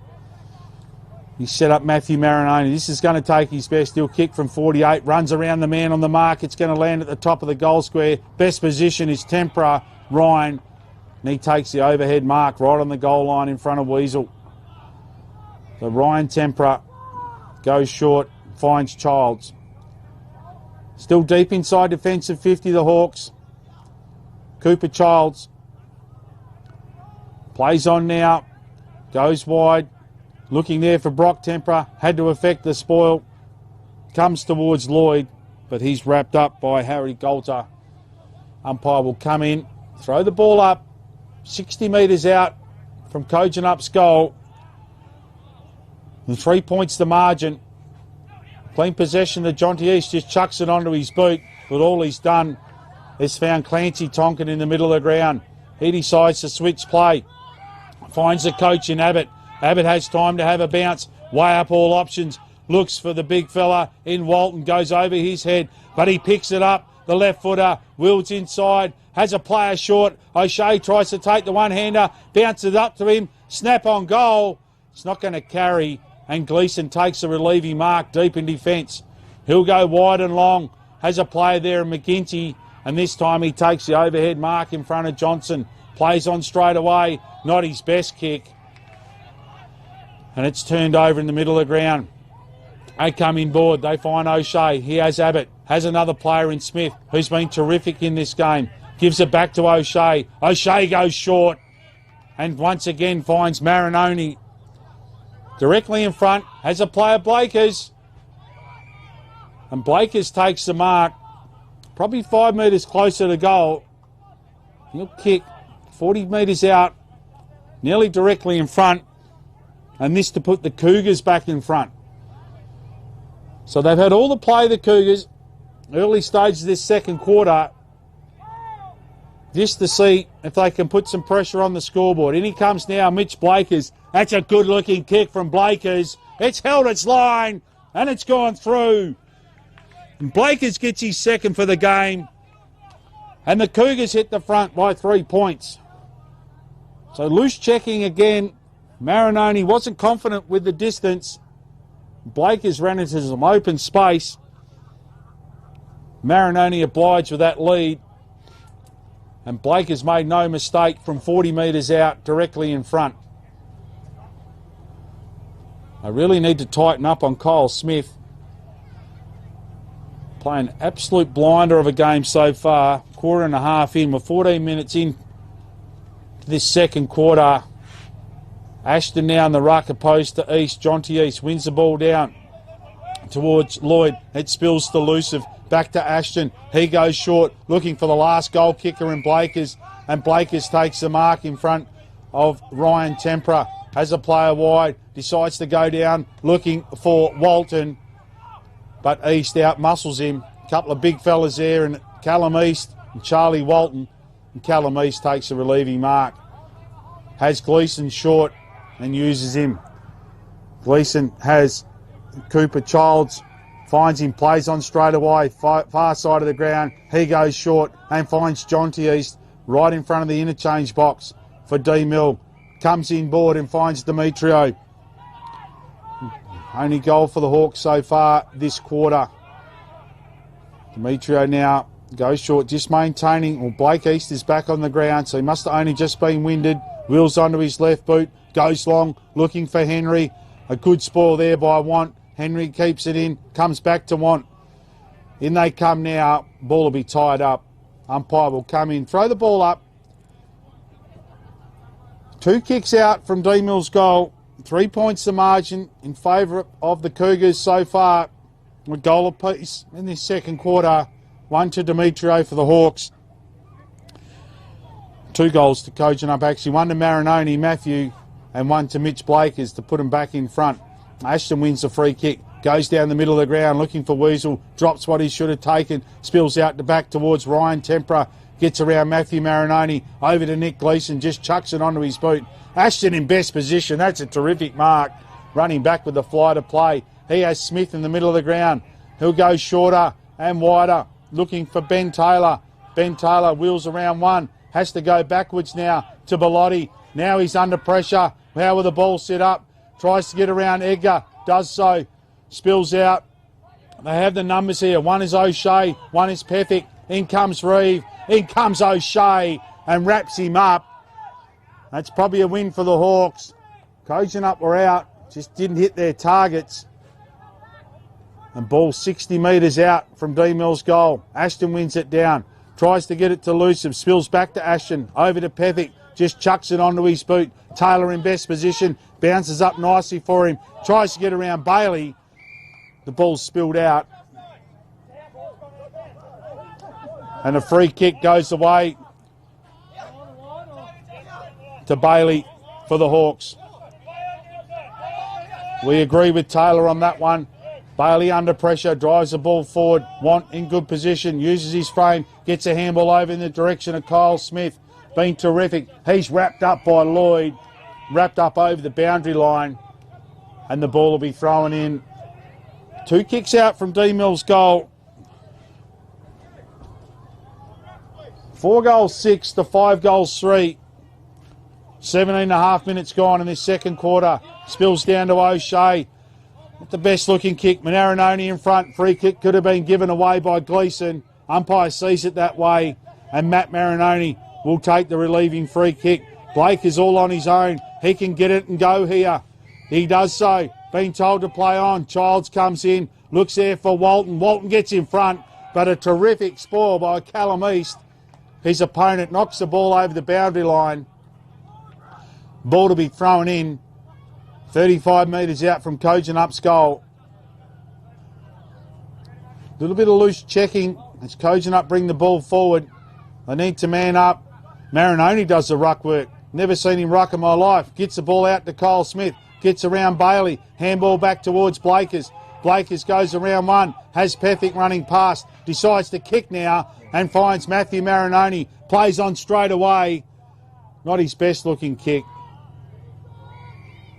He set up Matthew Marinoni. This is going to take his best. He'll kick from 48. Runs around the man on the mark. It's going to land at the top of the goal square. Best position is Tempera, Ryan. And he takes the overhead mark right on the goal line in front of Weasel. So Ryan Tempera goes short. Finds Childs. Still deep inside defensive 50, the Hawks. Cooper Childs. Plays on now. Goes wide. Looking there for Brock Tempera. Had to affect the spoil. Comes towards Lloyd, but he's wrapped up by Harry Golter. Umpire will come in. Throw the ball up. 60 metres out from Kojonup's goal. And 3 points the margin. Clean possession to Jonty East. Just chucks it onto his boot. But all he's done is found Clancy Tonkin in the middle of the ground. He decides to switch play. Finds the coach in Abbott. Abbott has time to have a bounce. Way up all options. Looks for the big fella in Walton. Goes over his head. But he picks it up. The left footer. Wills inside. Has a player short. O'Shea tries to take the one-hander. Bounces up to him. Snap on goal. It's not going to carry. And Gleeson takes the relieving mark deep in defence. He'll go wide and long. Has a player there in McGinty. And this time he takes the overhead mark in front of Johnson. Plays on straight away. Not his best kick. And it's turned over in the middle of the ground. They come inboard. They find O'Shea. He has Abbott. Has another player in Smith, who's been terrific in this game. Gives it back to O'Shea. O'Shea goes short. And once again finds Marinoni. Directly in front. Has a player, Blakers. And Blakers takes the mark. Probably 5 metres closer to goal. He'll kick 40 metres out. Nearly directly in front. And this to put the Cougars back in front. So they've had all the play, the Cougars, early stages of this second quarter, just to see if they can put some pressure on the scoreboard. In he comes now, Mitch Blakers. That's a good-looking kick from Blakers. It's held its line, and it's gone through. And Blakers gets his second for the game. And the Cougars hit the front by 3 points. So loose checking again. Marinoni wasn't confident with the distance. Blakers ran into some open space. Marinoni obliged with that lead. And Blakers made no mistake from 40 metres out, directly in front. I really need to tighten up on Kyle Smith. Playing absolute blinder of a game so far. Quarter and a half in. We're 14 minutes in to this second quarter. Ashton now in the ruck opposed to East. Jonty East wins the ball down towards Lloyd. It spills to Luciv. Back to Ashton. He goes short, looking for the last goal kicker in Blakers. And Blakers takes the mark in front of Ryan Tempera. Has a player wide. Decides to go down, looking for Walton. But East out-muscles him. A couple of big fellas there, and Callum East and Charlie Walton. And Callum East takes a relieving mark. Has Gleeson short and uses him. Gleeson has Cooper Childs. Finds him, plays on straight away, far side of the ground. He goes short and finds Jonty East right in front of the interchange box for Deanmill. Comes in board and finds Demetrio. Only goal for the Hawks so far this quarter. Demetrio now goes short, just maintaining. Well, Blake East is back on the ground, so he must have only just been winded. Wheels onto his left boot, goes long, looking for Henry. A good spoil there by Want. Henry keeps it in, comes back to Want. In they come now. Ball will be tied up. Umpire will come in, throw the ball up. 2 kicks out from Deanmill's goal. 3 points the margin in favour of the Cougars so far. A goal apiece in this second quarter. 1 to Demetrio for the Hawks. 2 goals to Kojonup actually. 1 to Marinoni, Matthew, and 1 to Mitch Blakers to put him back in front. Ashton wins the free kick. Goes down the middle of the ground looking for Weasel. Drops what he should have taken. Spills out the back towards Ryan Tempera. Gets around Matthew Marinoni. Over to Nick Gleeson. Just chucks it onto his boot. Ashton in best position. That's a terrific mark. Running back with the fly to play. He has Smith in the middle of the ground. He'll go shorter and wider. Looking for Ben Taylor. Ben Taylor wheels around one. Has to go backwards now to Bellotti. Now he's under pressure. How will the ball set up? Tries to get around Edgar. Does so. Spills out. They have the numbers here. 1 is O'Shea. 1 is Pethick. In comes Reeve. In comes O'Shea and wraps him up. That's probably a win for the Hawks. Kojonup were out. Just didn't hit their targets. And ball 60 metres out from Deanmill's goal. Ashton wins it down. Tries to get it to Luciv. Spills back to Ashton. Over to Pethick. Just chucks it onto his boot. Taylor in best position. Bounces up nicely for him. Tries to get around Bailey. The ball's spilled out. And a free kick goes away to Bailey for the Hawks. We agree with Taylor on that one. Bailey under pressure, drives the ball forward. Want in good position, uses his frame, gets a handball over in the direction of Kyle Smith. Been terrific. He's wrapped up by Lloyd, wrapped up over the boundary line, and the ball will be thrown in. 2 kicks out from Deanmill's goal. 4 goals 6 to 5 goals 3. 17.5 minutes gone in this second quarter. Spills down to O'Shea. Not the best looking kick. Marinoni in front. Free kick could have been given away by Gleeson. Umpire sees it that way. And Matt Marinoni will take the relieving free kick. Blake is all on his own. He can get it and go here. He does so. Being told to play on. Childs comes in. Looks there for Walton. Walton gets in front. But a terrific spoil by Callum East. His opponent knocks the ball over the boundary line. Ball to be thrown in. 35 metres out from Kojonup's goal. A little bit of loose checking as Kojonup bring the ball forward. They need to man up. Marinoni does the ruck work. Never seen him ruck in my life. Gets the ball out to Kyle Smith. Gets around Bailey. Handball back towards Blakers. Blakers goes around one. Has Pethick running past. Decides to kick now and finds Matthew Marinoni. Plays on straight away. Not his best looking kick.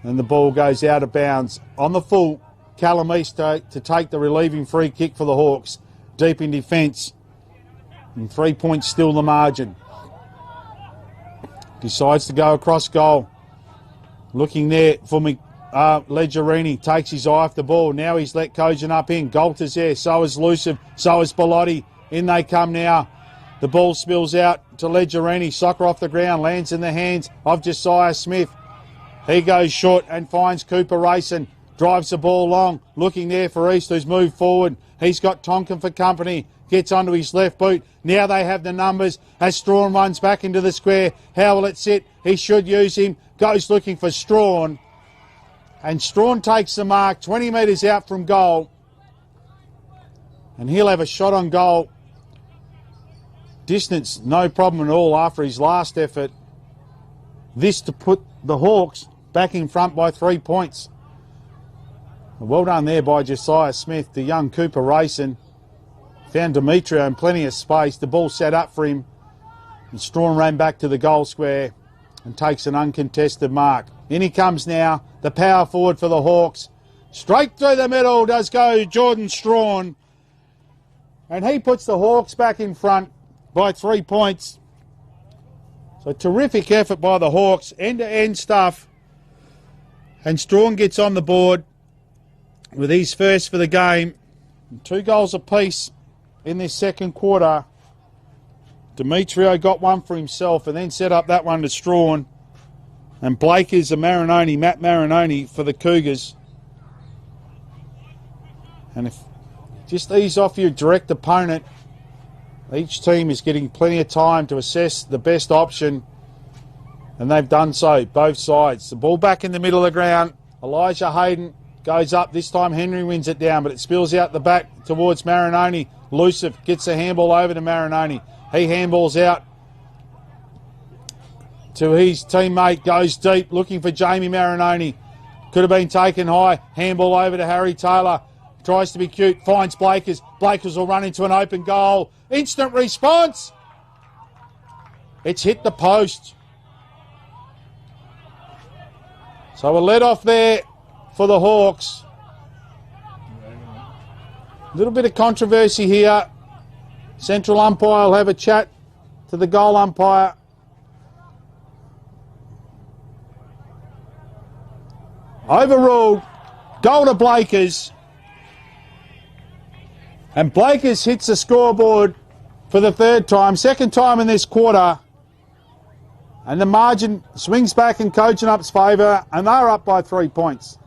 And the ball goes out of bounds. On the full, Callum East to take the relieving free kick for the Hawks. deep in defence. And 3 points still the margin. Decides to go across goal. Looking there for me. Legerini takes his eye off the ball. Now he's let Kojonup in. Galt is there. So is Luciv. So is Bellotti. In they come now. The ball spills out to Legerini. Soccer off the ground. Lands in the hands of Josiah Smith. He goes short and finds Cooper Racing. Drives the ball long. Looking there for East, who's moved forward. He's got Tonkin for company. Gets onto his left boot. Now they have the numbers as Strawn runs back into the square. How will it sit? He should use him. Goes looking for Strawn. And Strawn takes the mark 20 metres out from goal. And he'll have a shot on goal. Distance, no problem at all after his last effort. This to put the Hawks back in front by 3 points. Well done there by Josiah Smith, the young Cooper Racing. Found Demetrio in plenty of space. The ball set up for him. And Strawn ran back to the goal square and takes an uncontested mark. In he comes now, the power forward for the Hawks. Straight through the middle does go Jordan Strawn. And he puts the Hawks back in front by 3 points. So terrific effort by the Hawks, end-to-end stuff. And Strawn gets on the board with his first for the game. 2 goals apiece in this second quarter. Demetrio got one for himself and then set up that one to Strawn. And Blake is a Marinoni, Matt Marinoni for the Cougars. And if just ease off your direct opponent, each team is getting plenty of time to assess the best option. And they've done so, both sides. The ball back in the middle of the ground. Elijah Hayden goes up. This time Henry wins it down, but it spills out the back towards Marinoni. Luciv gets the handball over to Marinoni. He handballs out to his teammate, goes deep, looking for Jamie Marinoni. Could have been taken high. Handball over to Harry Taylor. Tries to be cute, finds Blakers. Blakers will run into an open goal. Instant response. It's hit the post. So a let off there for the Hawks. A little bit of controversy here. Central umpire will have a chat to the goal umpire. Overruled. Goal to Blakers. And Blakers hits the scoreboard for the third time, second time in this quarter. And the margin swings back in Kojonup's favour, and they're up by 3 points.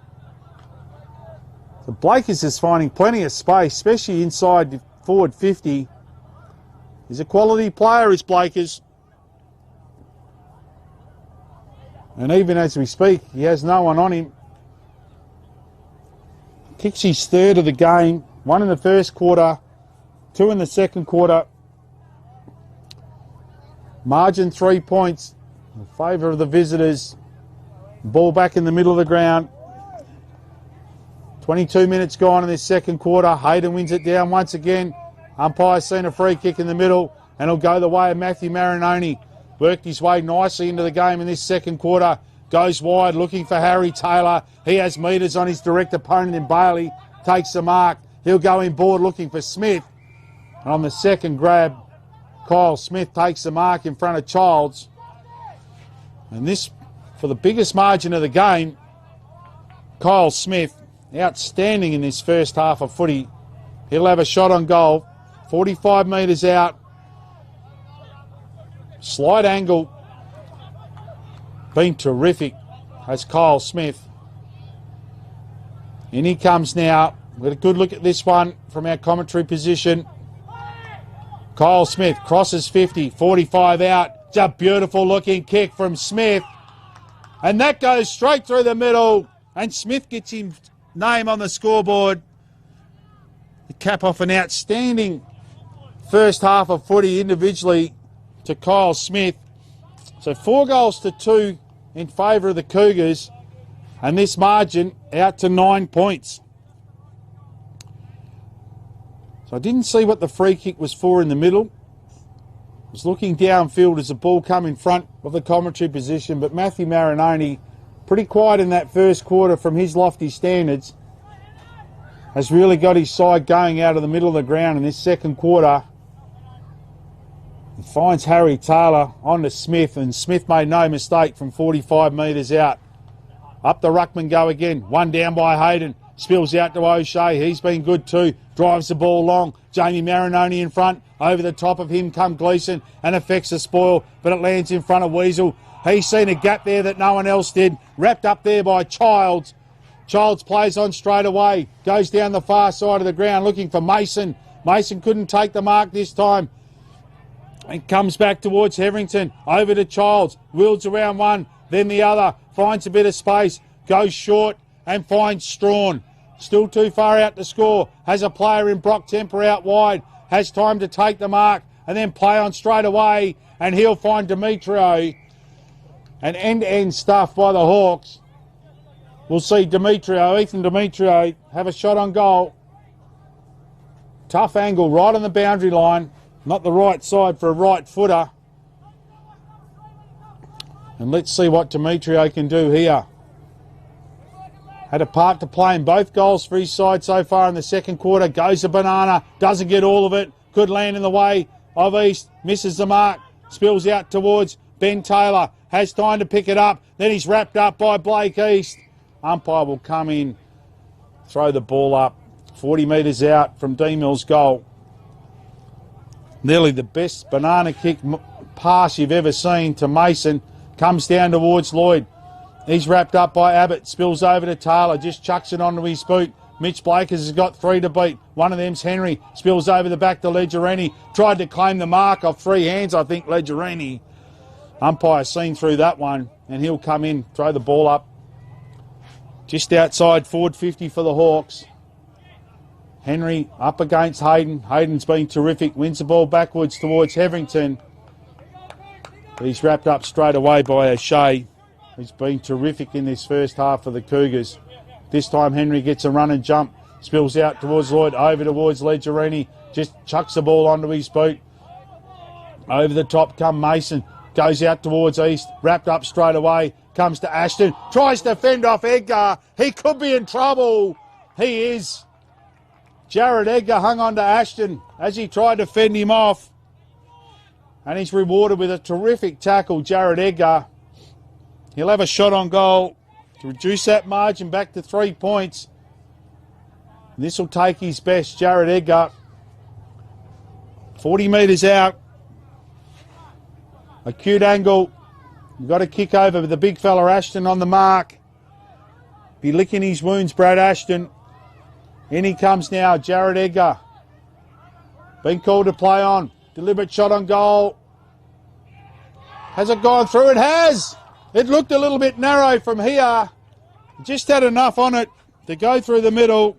So Blakers is finding plenty of space, especially inside the forward 50. He's a quality player, is Blakers. And even as we speak, he has no one on him. Kicks his third of the game. 1 in the first quarter, 2 in the second quarter. Margin 3 points in favour of the visitors. Ball back in the middle of the ground. 22 minutes gone in this second quarter. Hayden wins it down once again. Umpire's seen a free kick in the middle, and it'll go the way of Matthew Marinoni. Worked his way nicely into the game in this second quarter. Goes wide, looking for Harry Taylor. He has metres on his direct opponent in Bailey. Takes the mark. He'll go in board looking for Smith. And on the second grab, Kyle Smith takes the mark in front of Childs. And this, for the biggest margin of the game, Kyle Smith, outstanding in this first half of footy. He'll have a shot on goal. 45 metres out. Slight angle. Been terrific as Kyle Smith. In he comes now. We've got a good look at this one from our commentary position. Kyle Smith crosses 50, 45 out. It's a beautiful looking kick from Smith. And that goes straight through the middle. And Smith gets his name on the scoreboard. The cap off an outstanding first half of footy individually to Kyle Smith. So 4 goals to 2 in favour of the Cougars. And this margin out to 9 points. So I didn't see what the free kick was for in the middle. I was looking downfield as the ball come in front of the commentary position, but Matthew Marinoni, pretty quiet in that first quarter from his lofty standards. has really got his side going out of the middle of the ground in this second quarter. He finds Harry Taylor on to Smith, and Smith made no mistake from 45 metres out. Up the ruckman go again. One down by Hayden. Spills out to O'Shea. He's been good too. Drives the ball long. Jamie Marinoni in front. Over the top of him come Gleeson and affects the spoil, but it lands in front of Weasel. He's seen a gap there that no one else did. Wrapped up there by Childs. Childs plays on straight away. Goes down the far side of the ground looking for Mason. Mason couldn't take the mark this time. And comes back towards Hetherington. Over to Childs. Wields around one, then the other. Finds a bit of space. Goes short and finds Strawn. Still too far out to score. Has a player in Brock Temper out wide. Has time to take the mark and then play on straight away. And he'll find Demetrio. And end-to-end stuff by the Hawks. We'll see Ethan Demetrio, have a shot on goal. Tough angle right on the boundary line. Not the right side for a right footer. And let's see what Demetrio can do here. Had a part to play in both goals for his side so far in the second quarter. Goes a banana, doesn't get all of it. Could land in the way of East. Misses the mark. Spills out towards Ben Taylor. Has time to pick it up. Then he's wrapped up by Blake East. Umpire will come in, throw the ball up. 40 metres out from Deanmill's goal. Nearly the best banana kick pass you've ever seen to Mason. Comes down towards Lloyd. He's wrapped up by Abbott. Spills over to Taylor. Just chucks it onto his boot. Mitch Blakers has got 3 to beat. One of them's Henry. Spills over the back to Legerini. Tried to claim the mark off 3 hands, I think, Legerini. Umpire seen through that one, and he'll come in, throw the ball up. Just outside forward 50 for the Hawks. Henry up against Hayden. Hayden's been terrific. Wins the ball backwards towards Hetherington. But he's wrapped up straight away by O'Shea. He's been terrific in this first half for the Cougars. This time Henry gets a run and jump. Spills out towards Lloyd. Over towards Legerini. Just chucks the ball onto his boot. Over the top come Mason. Goes out towards East. Wrapped up straight away. Comes to Ashton. Tries to fend off Edgar. He could be in trouble. He is. Jared Edgar hung on to Ashton as he tried to fend him off. And he's rewarded with a terrific tackle, Jared Edgar. He'll have a shot on goal to reduce that margin back to 3 points. And this will take his best, Jared Edgar. 40 metres out. Acute angle. You've got to kick over with the big fella Ashton on the mark. Be licking his wounds, Brad Ashton. In he comes now, Jared Edgar. Been called to play on. Deliberate shot on goal. Has it gone through? It has. It looked a little bit narrow from here. Just had enough on it to go through the middle.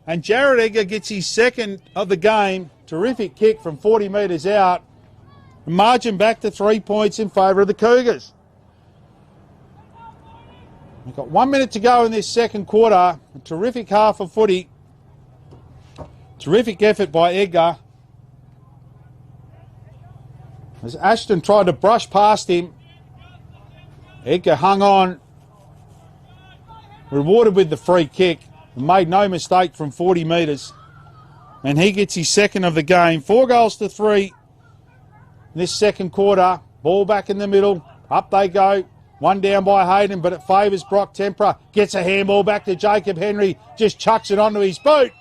And Jared Edgar gets his second of the game. Terrific kick from 40 metres out. Margin back to 3 points in favour of the Cougars. We've got 1 minute to go in this second quarter. A terrific half of footy. Terrific effort by Edgar. As Ashton tried to brush past him, Edgar hung on. Rewarded with the free kick. Made no mistake from 40 metres. And he gets his second of the game. 4 goals to 3 in this second quarter. Ball back in the middle. Up they go. One down by Hayden, but it favours Brock Tempera. Gets a handball back to Jacob Henry. Just chucks it onto his boot.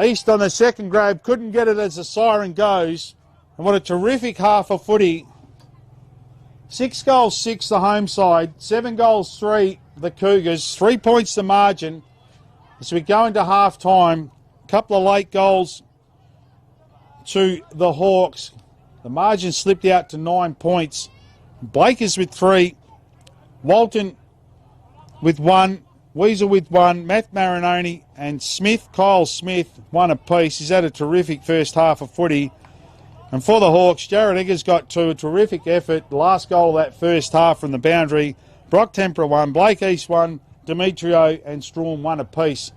East on the second grab. Couldn't get it as the siren goes. And what a terrific half of footy. 6 goals, 6 the home side. 7 goals, 3 the Cougars. 3 points the margin. As we go into half time, a couple of late goals to the Hawks. The margin slipped out to 9 points. Blake is with 3. Walton with 1. Weasel with 1. Matt Marinoni and Smith, Kyle Smith, 1 apiece. He's had a terrific first half of footy. And for the Hawks, Jared Eggers got 2. A terrific effort. The last goal of that first half from the boundary. Brock Tempera 1. Blake East 1. Demetrio and Strawn 1 apiece.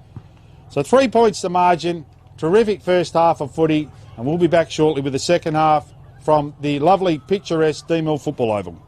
So 3 points the margin. Terrific first half of footy. And we'll be back shortly with the second half from the lovely, picturesque Deanmill Football Oval.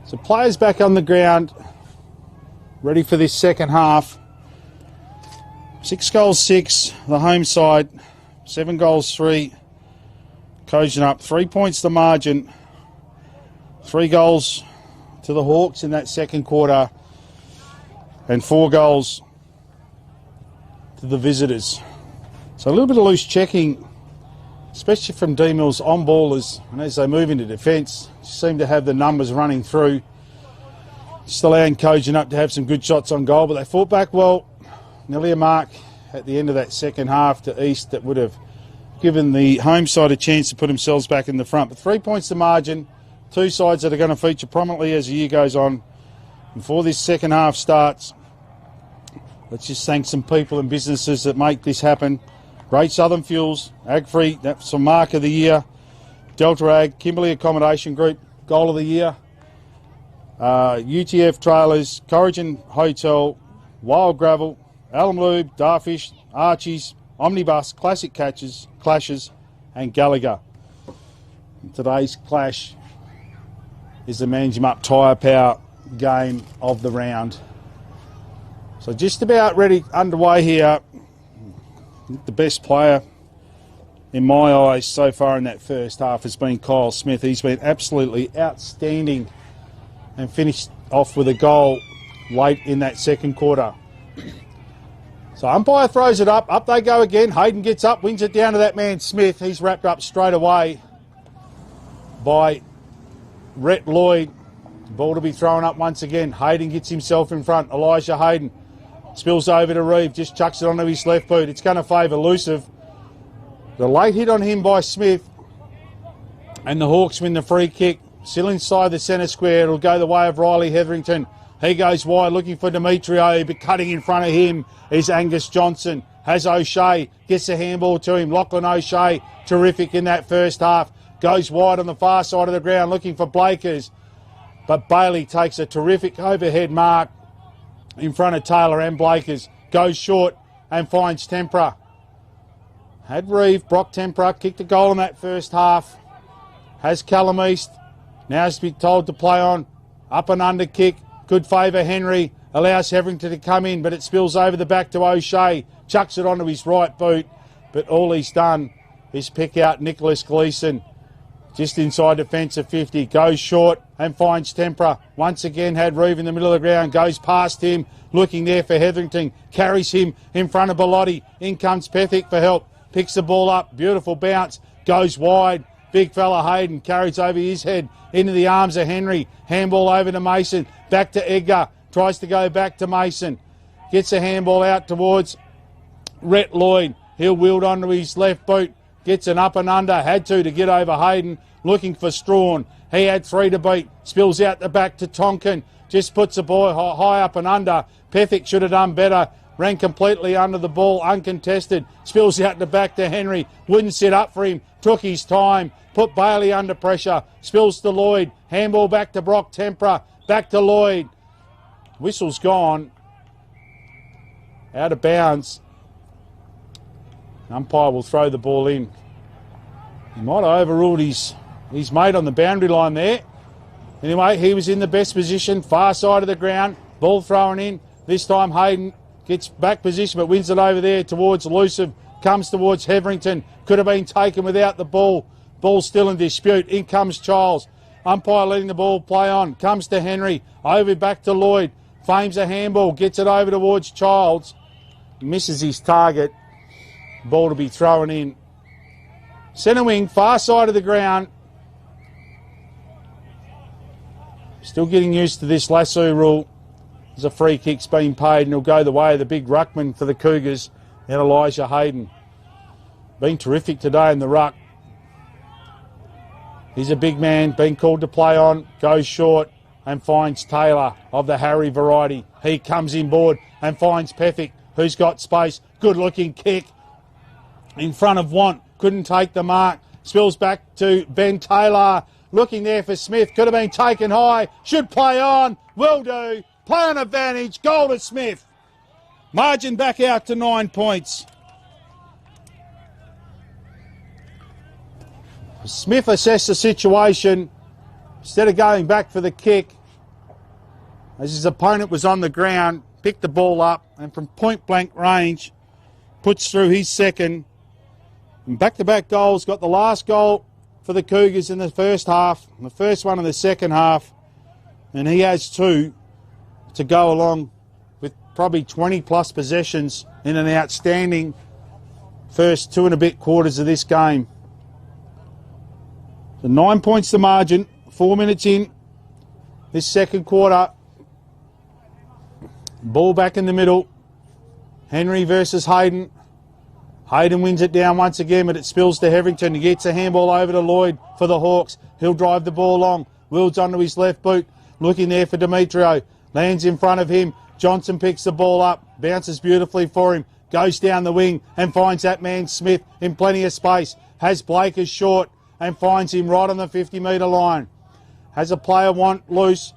So players back on the ground, ready for this second half. 6 goals 6, the home side. 7 goals 3, Kojonup. 3 points the margin. 3 goals to the Hawks in that second quarter. And 4 goals to the visitors. So a little bit of loose checking, especially from Deanmill's on-ballers. And as they move into defence, seem to have the numbers running through. Just allowing Kojonup to have some good shots on goal, but they fought back well. Nearly a mark at the end of that second half to East that would have given the home side a chance to put themselves back in the front. But 3 points to margin. 2 sides that are going to feature prominently as the year goes on. And before this second half starts, let's just thank some people and businesses that make this happen. Great Southern Fuels, Agfree, that's a mark of the year. Delta Ag, Kimberley Accommodation Group, goal of the year. UTF Trailers, Corrigan Hotel, Wild Gravel, Alum Lube, Darfish, Archie's, Omnibus, Classic Clashes, and Gallagher. And today's clash is the Manjimup Tyrepower game of the round. So just about ready, underway here. The best player in my eyes so far in that first half has been Kyle Smith. He's been absolutely outstanding and finished off with a goal late in that second quarter. So umpire throws it up they go again. Hayden gets up, wins it down to that man Smith. He's wrapped up straight away by Rhett Lloyd. Ball to be thrown up once again. Hayden gets himself in front. Elijah Hayden spills over to Reeve, just chucks it onto his left boot. It's going to favour Elusive. The late hit on him by Smith, and the Hawks win the free kick. Still inside the centre square. It'll go the way of Riley Hetherington. He goes wide looking for Demetrio, but cutting in front of him is Angus Johnson. Has O'Shea, gets a handball to him. Lachlan O'Shea, terrific in that first half. Goes wide on the far side of the ground looking for Blakers. But Bailey takes a terrific overhead mark in front of Taylor and Blakers. Goes short and finds Tempera. Had Reeve, Brock Tempera, kicked a goal in that first half. Has Callum East. Now has to be told to play on. Up and under kick. Could favour Henry. Allows Hetherington to come in, but it spills over the back to O'Shea. Chucks it onto his right boot. But all he's done is pick out Nicholas Gleeson. Just inside defensive 50. Goes short and finds Tempera. Once again had Reeve in the middle of the ground. Goes past him. Looking there for Hetherington. Carries him in front of Bellotti. In comes Pethick for help. Picks the ball up. Beautiful bounce. Goes wide. Big fella Hayden carries over his head into the arms of Henry. Handball over to Mason. Back to Edgar. Tries to go back to Mason. Gets a handball out towards Rhett Lloyd. He'll wield onto his left boot. Gets an up and under. Had to get over Hayden. Looking for Strawn. He had 3 to beat. Spills out the back to Tonkin. Just puts the ball high up and under. Pethick should have done better. Ran completely under the ball, uncontested. Spills out the back to Henry. Wouldn't sit up for him. Took his time. Put Bailey under pressure. Spills to Lloyd. Handball back to Brock Tempera. Back to Lloyd. Whistle's gone. Out of bounds. Umpire will throw the ball in. He might have overruled his mate on the boundary line there. Anyway, he was in the best position, far side of the ground. Ball thrown in. This time Hayden gets back position but wins it over there towards Elusive. Comes towards Hetherington. Could have been taken without the ball. Ball still in dispute. In comes Charles. Umpire letting the ball play on. Comes to Henry. Over back to Lloyd. Fames a handball. Gets it over towards Childs. Misses his target. Ball to be thrown in. Centre wing, far side of the ground. Still getting used to this lasso rule. There's a free kick's been paid and it'll go the way of the big ruckman for the Cougars and Elijah Hayden. Been terrific today in the ruck. He's a big man, been called to play on, goes short and finds Taylor of the Harry variety. He comes inboard and finds Pethick, who's got space. Good looking kick in front of Want. Couldn't take the mark. Spills back to Ben Taylor. Looking there for Smith. Could have been taken high. Should play on. Will do. Play on advantage. Goal to Smith. Margin back out to 9 points. Smith assessed the situation. Instead of going back for the kick, as his opponent was on the ground, picked the ball up and from point blank range puts through his second. And back-to-back goals, got the last goal for the Cougars in the first half, the first one in the second half, and he has two to go along with probably 20 plus possessions in an outstanding first 2 and a bit quarters of this game. So 9 points the margin, 4 minutes in this second quarter. Ball back in the middle. Henry versus Hayden. Hayden wins it down once again, but it spills to Hetherington. He gets a handball over to Lloyd for the Hawks. He'll drive the ball long. Wilds onto his left boot. Looking there for Demetrio. Lands in front of him. Johnson picks the ball up. Bounces beautifully for him. Goes down the wing and finds that man Smith in plenty of space. Has Blake as short and finds him right on the 50-metre line. Has a player want loose.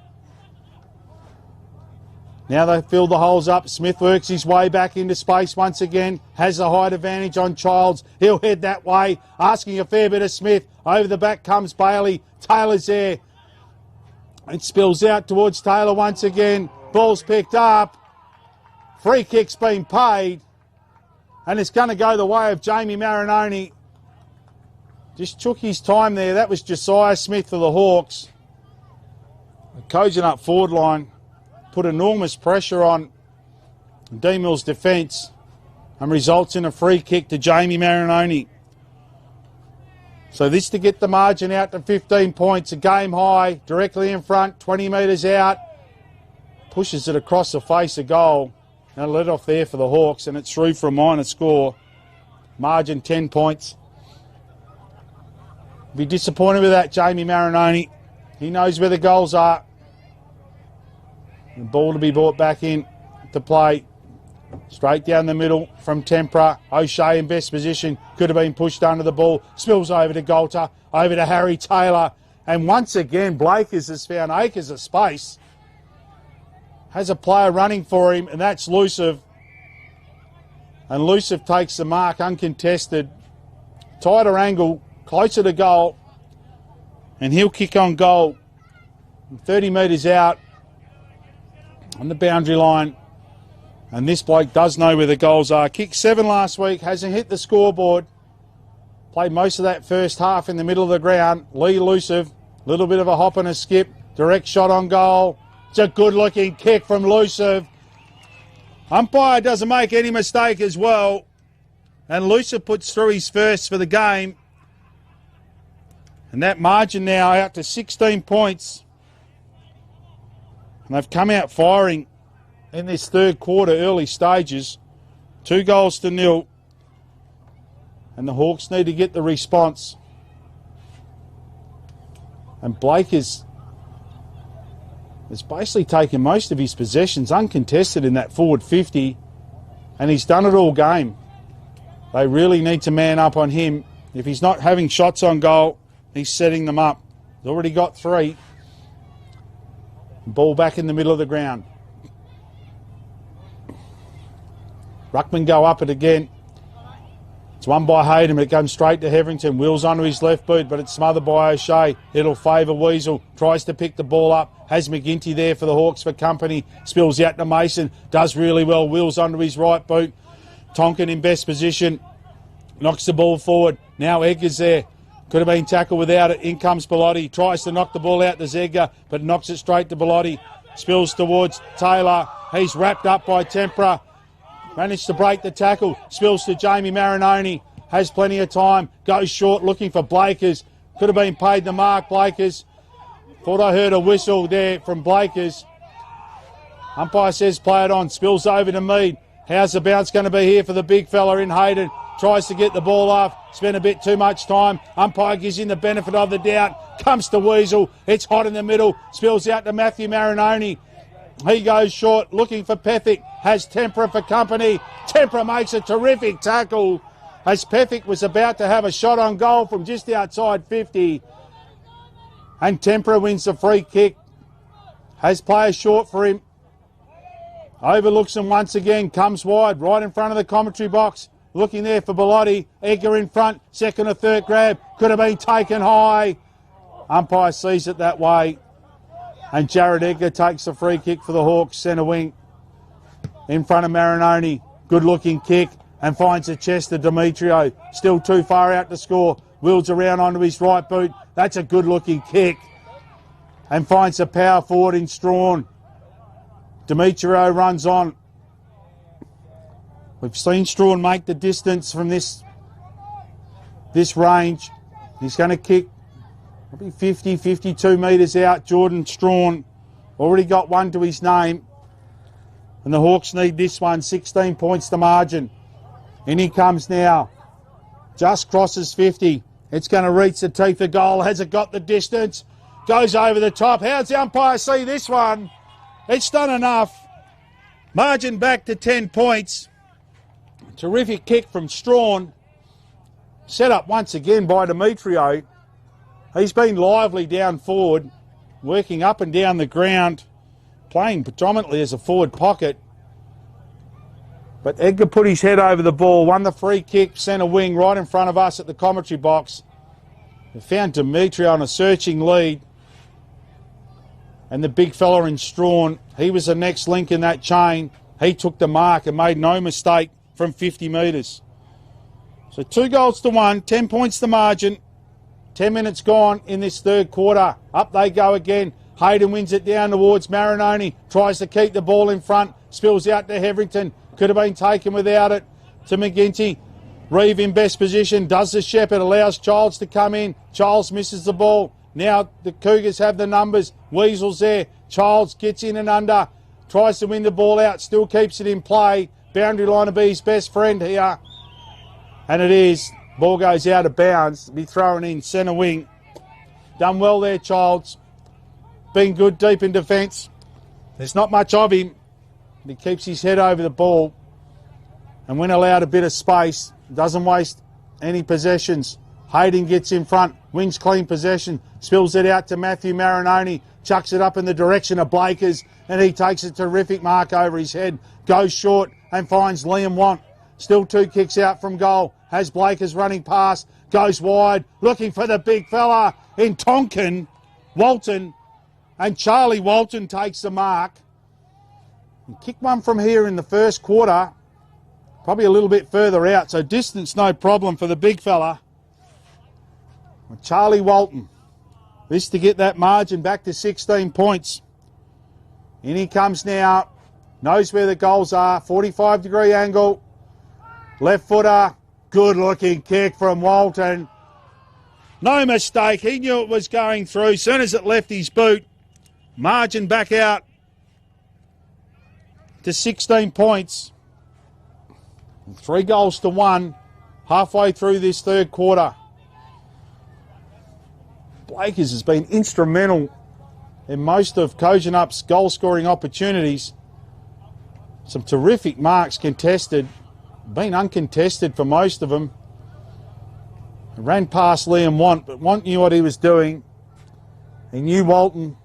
Now they fill the holes up. Smith works his way back into space once again. Has a height advantage on Childs. He'll head that way, asking a fair bit of Smith. Over the back comes Bailey. Taylor's there. It spills out towards Taylor once again. Ball's picked up. Free kick's been paid. And it's going to go the way of Jamie Marinoni. Just took his time there. That was Josiah Smith for the Hawks. The Kojonup forward line put enormous pressure on Deanmill's defence and results in a free kick to Jamie Marinoni. So this to get the margin out to 15 points, a game high, directly in front, 20 metres out. Pushes it across the face of goal. And a let off there for the Hawks, and it's through for a minor score. Margin 10 points. Be disappointed with that, Jamie Marinoni. He knows where the goals are. The ball to be brought back in to play. Straight down the middle from Tempera. O'Shea in best position. Could have been pushed under the ball. Spills over to Golter. Over to Harry Taylor. And once again, Blakers has found acres of space. Has a player running for him, and that's Lucev. And Lucev takes the mark uncontested. Tighter angle, closer to goal. And he'll kick on goal. 30 metres out on the boundary line. And this bloke does know where the goals are. Kicked 7 last week, hasn't hit the scoreboard. Played most of that first half in the middle of the ground. Lee Lucev, little bit of a hop and a skip. Direct shot on goal. It's a good-looking kick from Lucev. Umpire doesn't make any mistake as well. And Lucev puts through his first for the game. And that margin now out to 16 points. And they've come out firing in this third quarter, early stages. 2 goals to 0. And the Hawks need to get the response. And Blake has basically taken most of his possessions uncontested in that forward 50. And he's done it all game. They really need to man up on him. If he's not having shots on goal, he's setting them up. He's already got 3. Ball back in the middle of the ground. Ruckman go up it again. It's won by Hayden, but it comes straight to Hetherington. Wheels onto his left boot, but it's smothered by O'Shea. It'll favour Weasel. Tries to pick the ball up. Has McGinty there for the Hawks for company. Spills out to Mason. Does really well. Wheels onto his right boot. Tonkin in best position. Knocks the ball forward. Now Edgar's there. Could have been tackled without it. In comes Bellotti. Tries to knock the ball out to Zegger, but knocks it straight to Bellotti. Spills towards Taylor. He's wrapped up by Tempera. Managed to break the tackle. Spills to Jamie Marinoni. Has plenty of time. Goes short looking for Blakers. Could have been paid the mark, Blakers. Thought I heard a whistle there from Blakers. Umpire says play it on. Spills over to Mead. How's the bounce going to be here for the big fella in Hayden? Tries to get the ball off. Spent a bit too much time. Umpire gives him the benefit of the doubt. Comes to Weasel. It's hot in the middle. Spills out to Matthew Marinoni. He goes short, looking for Pethick. Has Tempera for company. Tempera makes a terrific tackle as Pethick was about to have a shot on goal from just outside 50. And Tempera wins the free kick. Has players short for him. Overlooks him once again. Comes wide, right in front of the commentary box. Looking there for Bellotti. Edgar in front. Second or third grab. Could have been taken high. Umpire sees it that way. And Jared Edgar takes the free kick for the Hawks, centre wing. In front of Marinoni. Good looking kick and finds the chest of Demetrio. Still too far out to score. Wheels around onto his right boot. That's a good looking kick. And finds the power forward in Strawn. Demetrio runs on. We've seen Strawn make the distance from this range. He's going to kick probably 50, 52 metres out. Jordan Strawn already got one to his name. And the Hawks need this one, 16 points to margin. In he comes now. Just crosses 50. It's going to reach the teeth of goal. Has it got the distance? Goes over the top. How's the umpire see this one? It's done enough. Margin back to 10 points. Terrific kick from Strawn. Set up once again by Demetrio. He's been lively down forward, working up and down the ground, playing predominantly as a forward pocket. But Edgar put his head over the ball, won the free kick, centre wing, right in front of us at the commentary box. We found Demetrio on a searching lead. And the big fella in Strawn, he was the next link in that chain. He took the mark and made no mistake from 50 metres. So 2 goals to 1, 10 points to margin. 10 minutes gone in this third quarter. Up they go again. Hayden wins it down towards Marinoni. Tries to keep the ball in front. Spills out to Heverington. Could have been taken without it. To McGinty. Reeve in best position. Does the Shepherd. Allows Childs to come in. Childs misses the ball. Now the Cougars have the numbers. Weasel's there. Childs gets in and under. Tries to win the ball out. Still keeps it in play. Boundary line to be his best friend here. And it is. Ball goes out of bounds. Be thrown in centre wing. Done well there, Childs. Been good deep in defence. There's not much of him. He keeps his head over the ball. And when allowed a bit of space, doesn't waste any possessions. Hayden gets in front. Wins clean possession. Spills it out to Matthew Marinoni. Chucks it up in the direction of Blakers. And he takes a terrific mark over his head. Goes short and finds Liam Want. Still 2 kicks out from goal. Has Blakers running past. Goes wide. Looking for the big fella in Tonkin. Walton. And Charlie Walton takes the mark. And kick one from here in the first quarter. Probably a little bit further out. So distance no problem for the big fella. And Charlie Walton. This to get that margin back to 16 points. In he comes now. Knows where the goals are. 45-degree angle. Left footer. Good looking kick from Walton. No mistake. He knew it was going through. As soon as it left his boot. Margin back out to 16 points. 3 goals to 1. Halfway through this third quarter. Blakers has been instrumental in most of Kojonup's goal-scoring opportunities. Some terrific marks contested. Been uncontested for most of them. Ran past Liam Want, but Want knew what he was doing. He knew Walton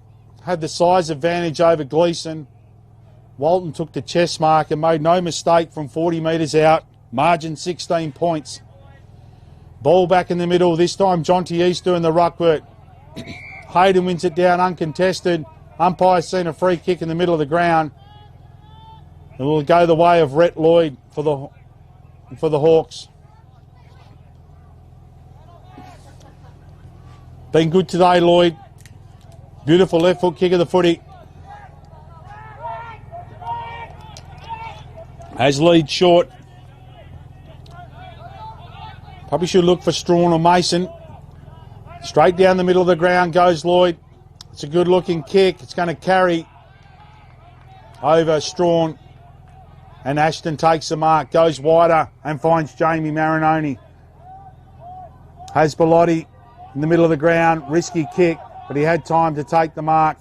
had the size advantage over Gleeson. Walton took the chest mark and made no mistake from 40 metres out. Margin 16 points. Ball back in the middle. This time Jonty East doing the ruck work. Hayden wins it down uncontested. Umpire's seen a free kick in the middle of the ground. It will go the way of Rhett Lloyd for the Hawks. Been good today, Lloyd. Beautiful left foot kick of the footy. Has lead short. Probably should look for Strawn or Mason. Straight down the middle of the ground goes Lloyd. It's a good looking kick. It's going to carry over Strawn. And Ashton takes the mark. Goes wider and finds Jamie Marinoni. Has Bellotti in the middle of the ground. Risky kick, but he had time to take the mark.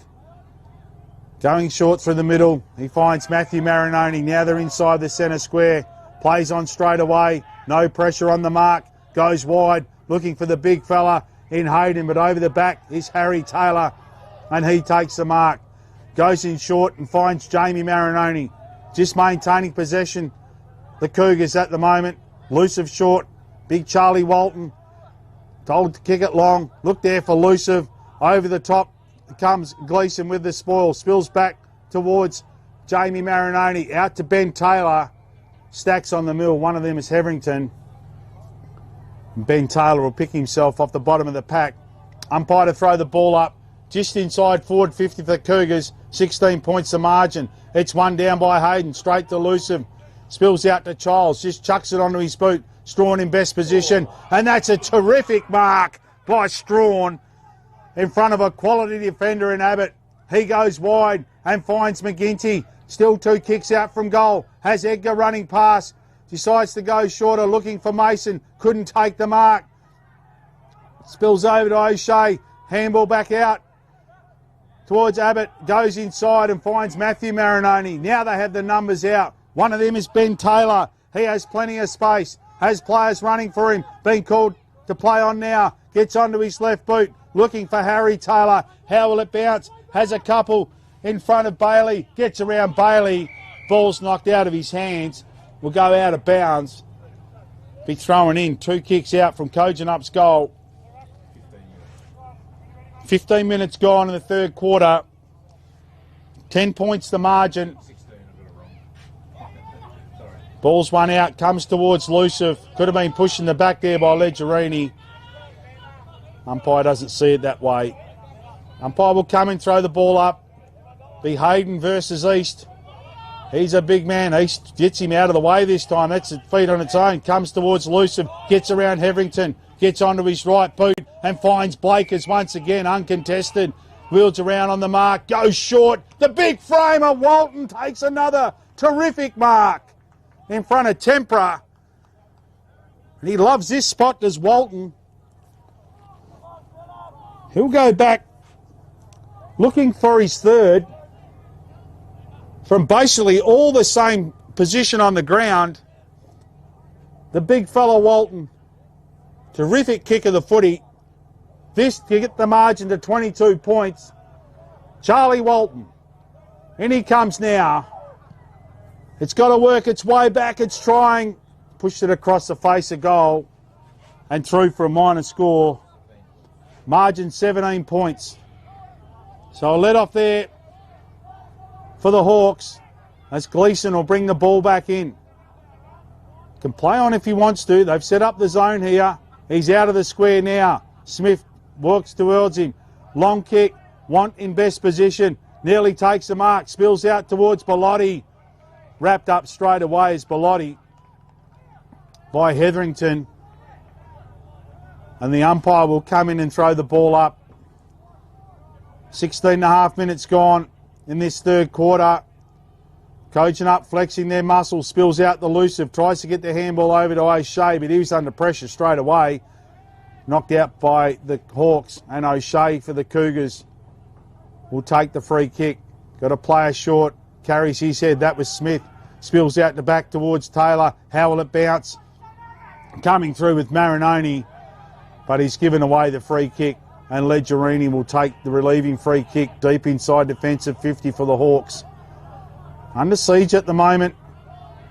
Going short through the middle. He finds Matthew Marinoni. Now they're inside the centre square. Plays on straight away. No pressure on the mark. Goes wide. Looking for the big fella in Hayden, but over the back is Harry Taylor. And he takes the mark. Goes in short and finds Jamie Marinoni. Just maintaining possession. The Cougars at the moment. Lucive short. Big Charlie Walton. Told to kick it long. Look there for Lucive. Over the top. comes Gleeson with the spoil. Spills back towards Jamie Marinoni. Out to Ben Taylor. Stacks on the mill. One of them is Heverington. Ben Taylor will pick himself off the bottom of the pack. Umpire to throw the ball up. Just inside forward 50 for the Cougars. 16 points the margin. It's one down by Hayden. Straight to Elusive. Spills out to Charles. Just chucks it onto his boot. Strawn in best position. And that's a terrific mark by Strawn in front of a quality defender in Abbott. He goes wide and finds McGinty. Still 2 kicks out from goal. Has Edgar running past. Decides to go shorter, looking for Mason. Couldn't take the mark. Spills over to O'Shea. Handball back out towards Abbott. Goes inside and finds Matthew Marinoni. Now they have the numbers out. One of them is Ben Taylor. He has plenty of space. Has players running for him. Being called to play on now. Gets onto his left boot. Looking for Harry Taylor. How will it bounce? Has a couple in front of Bailey. Gets around Bailey. Ball's knocked out of his hands. Will go out of bounds. Be thrown in. 2 kicks out from Kojonup's goal. 15 minutes gone in the third quarter. 10 points the margin. Ball's one out. Comes towards Luciv. Could have been pushing the back there by Leggerini. Umpire doesn't see it that way. Umpire will come and throw the ball up. Be Hayden versus East. He's a big man. East gets him out of the way this time. That's a feet on its own. Comes towards Luciv. Gets around Heverington. Gets onto his right boot and finds Blakers once again uncontested. Wheels around on the mark. Goes short. The big framer Walton takes another terrific mark in front of Tempera. And he loves this spot, does Walton. He'll go back looking for his third from basically all the same position on the ground. The big fella Walton. Terrific kick of the footy. This to get the margin to 22 points. Charlie Walton. In he comes now. It's got to work its way back. It's trying. Pushed it across the face of goal and through for a minor score. Margin 17 points. So a let off there for the Hawks as Gleeson will bring the ball back in. Can play on if he wants to. They've set up the zone here. He's out of the square now. Smith works towards him. Long kick. Want in best position. Nearly takes the mark. Spills out towards Bellotti. Wrapped up straight away is Bellotti by Hetherington. And the umpire will come in and throw the ball up. 16 and a half minutes gone in this third quarter. Kojonup flexing their muscles. Spills out the Elusive. Tries to get the handball over to O'Shea, but he was under pressure straight away. Knocked out by the Hawks, and O'Shea for the Cougars will take the free kick. Got a player short. Carries his head. That was Smith. Spills out the back towards Taylor. How will it bounce? Coming through with Marinoni, but he's given away the free kick, and Leggerini will take the relieving free kick deep inside defensive 50 for the Hawks. Under siege at the moment.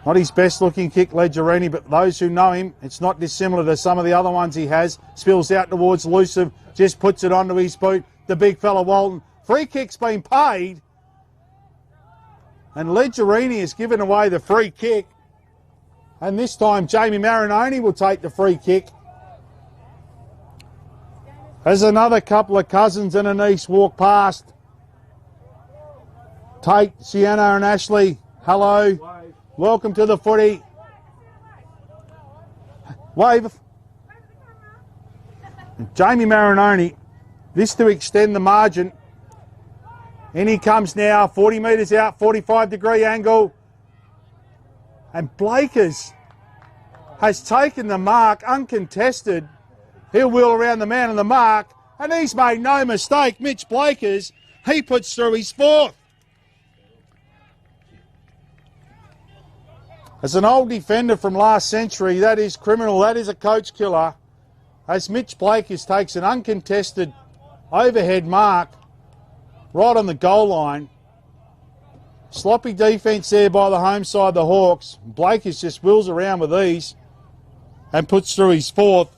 Not his best looking kick, Leggerini, but those who know him, it's not dissimilar to some of the other ones he has. Spills out towards Elusive, just puts it onto his boot. The big fella Walton. Free kick's been paid, and Leggerini has given away the free kick. And this time Jamie Marinoni will take the free kick. As another couple of cousins and a niece walk past. Tate, Sienna and Ashley, hello. Wave. Welcome to the footy. Wave. Jamie Marinoni, this to extend the margin. In he comes now, 40 metres out, 45-degree angle. And Blakers has taken the mark uncontested. He'll wheel around the man on the mark, and he's made no mistake. Mitch Blakers, he puts through his fourth. As an old defender from last century, that is criminal, that is a coach killer. As Mitch Blakers takes an uncontested overhead mark right on the goal line. Sloppy defence there by the home side, the Hawks. Blakers just wheels around with these and puts through his fourth.